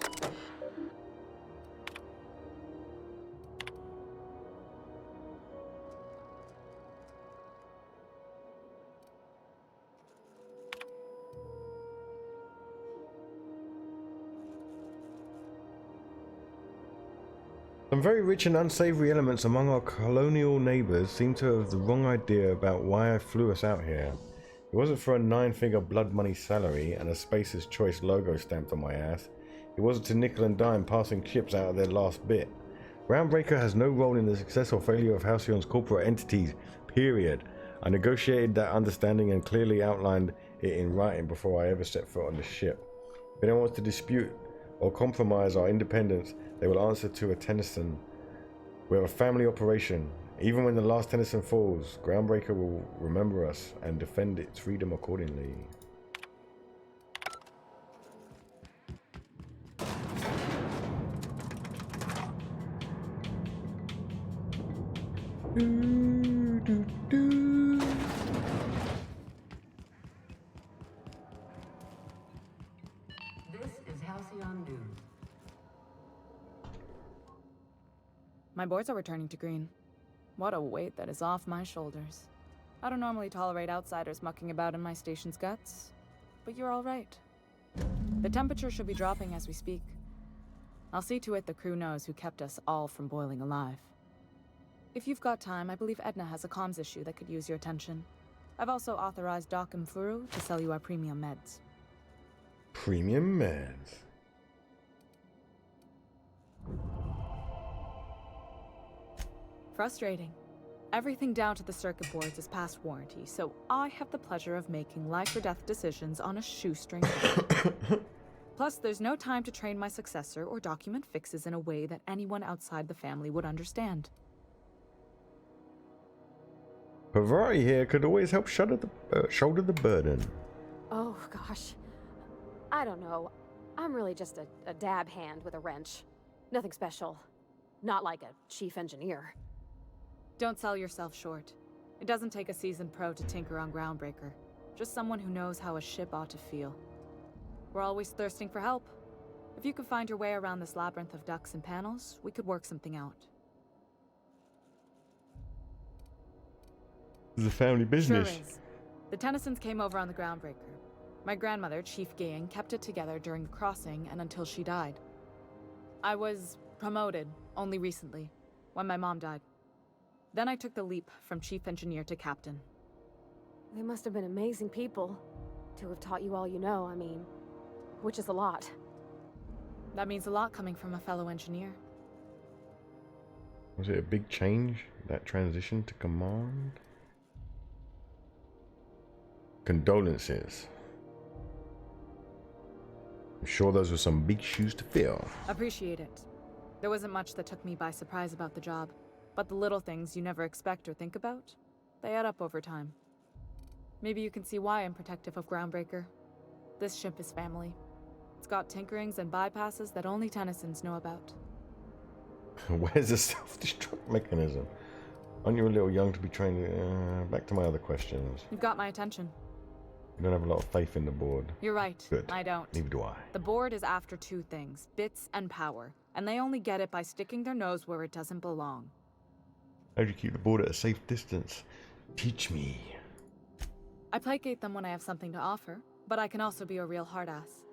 [SPEAKER 1] Some very rich and unsavory elements among our colonial neighbors seem to have the wrong idea about why I flew us out here. It wasn't for a 9-figure blood money salary and a Spacer's Choice logo stamped on my ass. It wasn't to nickel and dime passing ships out of their last bit. Groundbreaker has no role in the success or failure of Halcyon's corporate entities, period. I negotiated that understanding and clearly outlined it in writing before I ever set foot on the ship. If anyone wants to dispute or compromise our independence, they will answer to a Tennyson. We're a family operation. Even when the last Tennyson falls, Groundbreaker will remember us and defend its freedom accordingly.
[SPEAKER 8] This is Halcyon News.
[SPEAKER 4] My boards are returning to green. What a weight that is off my shoulders. I don't normally tolerate outsiders mucking about in my station's guts, but you're all right. The temperature should be dropping as we speak. I'll see to it the crew knows who kept us all from boiling alive. If you've got time, I believe Edna has a comms issue that could use your attention. I've also authorized Doc and Furu to sell you our premium meds.
[SPEAKER 1] Premium meds.
[SPEAKER 4] Frustrating. Everything down to the circuit boards is past warranty, so I have the pleasure of making life or death decisions on a shoestring. Plus, there's no time to train my successor or document fixes in a way that anyone outside the family would understand.
[SPEAKER 1] Variety here could always help shoulder the burden.
[SPEAKER 2] Oh, gosh. I don't know. I'm really just a dab hand with a wrench. Nothing special. Not like a chief engineer.
[SPEAKER 4] Don't sell yourself short. It doesn't take a seasoned pro to tinker on Groundbreaker. Just someone who knows how a ship ought to feel. We're always thirsting for help. If you could find your way around this labyrinth of ducts and panels, we could work something out.
[SPEAKER 1] This is a family business.
[SPEAKER 4] Sure is. The Tennysons came over on the Groundbreaker. My grandmother, Chief Gang, kept it together during the crossing and until she died. I was promoted only recently, when my mom died. Then I took the leap from chief engineer to captain.
[SPEAKER 2] They must have been amazing people to have taught you all you know, I mean, which is a lot.
[SPEAKER 4] That means a lot coming from a fellow engineer.
[SPEAKER 1] Was it a big change, that transition to command? Condolences. I'm sure those were some big shoes to fill.
[SPEAKER 4] Appreciate it. There wasn't much that took me by surprise about the job, but the little things you never expect or think about, they add up over time. Maybe you can see why I'm protective of Groundbreaker. This ship is family. It's got tinkerings and bypasses that only Tennysons know about.
[SPEAKER 1] Where's the self-destruct mechanism? Aren't you a little young to be trained? Back to my other questions.
[SPEAKER 4] You've got my attention.
[SPEAKER 1] You don't have a lot of faith in the board.
[SPEAKER 4] You're right.
[SPEAKER 1] Good.
[SPEAKER 4] I don't.
[SPEAKER 1] Neither do I.
[SPEAKER 4] The board is after two things, bits and power, and they only get it by sticking their nose where it doesn't belong.
[SPEAKER 1] How do you keep the board at a safe distance? Teach me.
[SPEAKER 4] I placate them when I have something to offer, but I can also be a real hard-ass.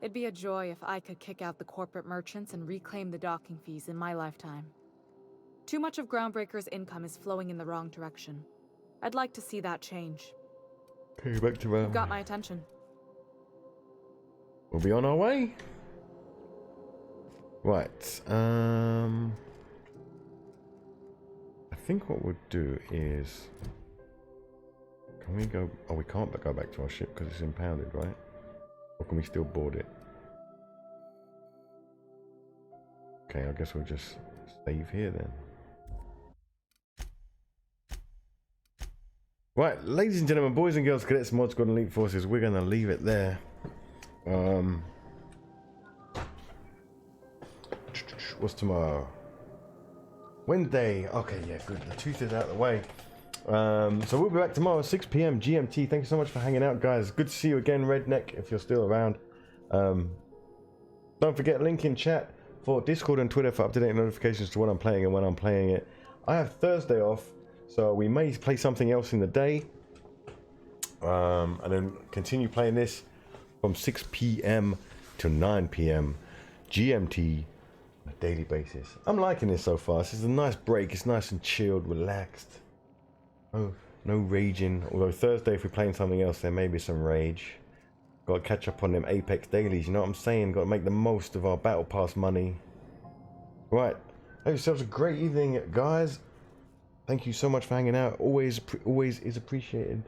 [SPEAKER 4] It'd be a joy if I could kick out the corporate merchants and reclaim the docking fees in my lifetime. Too much of Groundbreaker's income is flowing in the wrong direction. I'd like to see that change.
[SPEAKER 1] Okay, back to
[SPEAKER 4] You've got my attention.
[SPEAKER 1] We'll be on our way. Right. I think what we'll do is... Can we go... Oh, we can't go back to our ship because it's impounded, right? Or can we still board it? Okay, I guess we'll just save here then. Right, ladies and gentlemen, boys and girls, cadets, mod squad, and elite forces, we're gonna leave it there. What's tomorrow? Wednesday. Okay, yeah, good. The tooth is out of the way. So we'll be back tomorrow, 6 p.m. GMT. Thank you so much for hanging out, guys. Good to see you again, Redneck, if you're still around. Don't forget, link in chat for Discord and Twitter for up-to-date notifications to when I'm playing and when I'm playing it. I have Thursday off, so we may play something else in the day. And then continue playing this from 6 p.m. to 9 p.m. GMT on a daily basis. I'm liking this so far. This is a nice break. It's nice and chilled, relaxed. Oh, no raging. Although Thursday, if we're playing something else, there may be some rage. Got to catch up on them Apex dailies, you know what I'm saying? Got to make the most of our Battle Pass money. Right. Have yourselves a great evening, guys. Thank you so much for hanging out. Always is appreciated.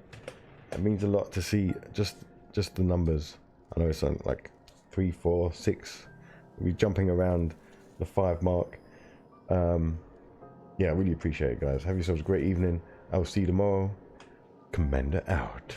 [SPEAKER 1] It means a lot to see just the numbers. I know it's on like 3, 4, 6. We'll be jumping around the 5 mark. Yeah, I really appreciate it, guys. Have yourselves a great evening. I will see you tomorrow. Commander out.